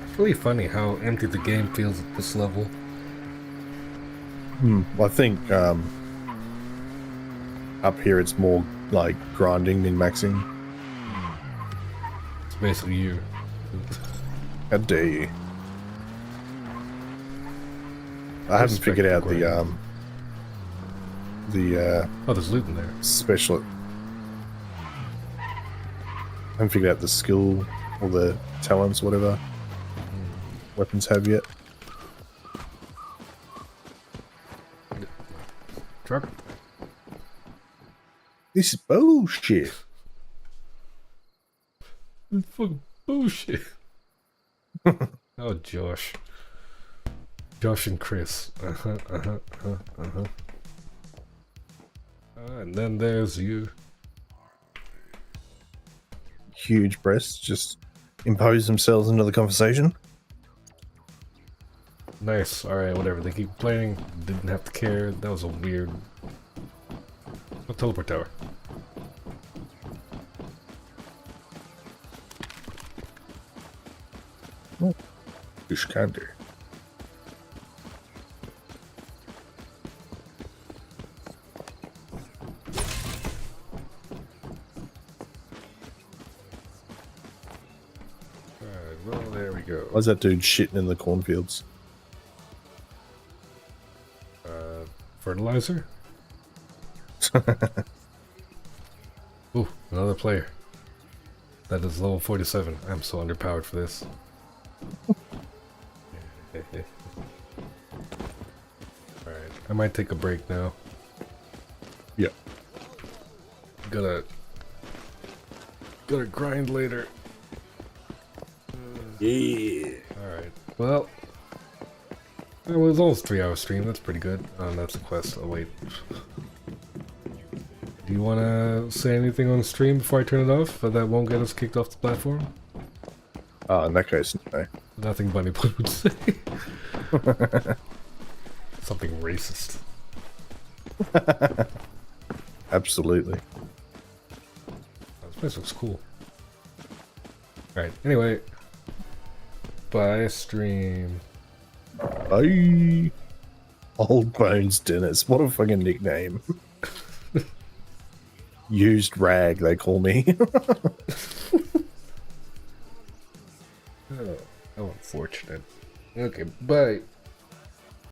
It's really funny how empty the game feels at this level. I think up here it's more like grinding than maxing. It's basically you. How dare you? I haven't Respect figured out grind. the Oh, there's loot in there. special. I haven't figured out the skill or the talents, whatever weapons have yet. Truck? This is bullshit. It's fucking bullshit. Oh, Josh. Josh and Chris. And then there's you. Huge breasts just impose themselves into the conversation. Nice. Alright, whatever. They keep playing. Didn't have to care. That was a weird... A teleport tower. Ishkander. Alright, well, there we go. Why's that dude shitting in the cornfields? Fertilizer? Ooh, another player. That is level 47. I'm so underpowered for this. Alright, I might take a break now. Yeah. Gotta grind later. Yeah. Alright, well. It was almost 3-hour stream, that's pretty good. That's a quest. Oh, wait. Do you want to say anything on stream before I turn it off? That won't get us kicked off the platform? Oh, in that case, no. Nothing Bunny Blue would say. Something racist. Absolutely. This place looks cool. Alright, anyway. Bye, stream. Bye. Old Bones Dinners. What a fucking nickname. Used rag, they call me. Oh, how unfortunate. Okay, bye.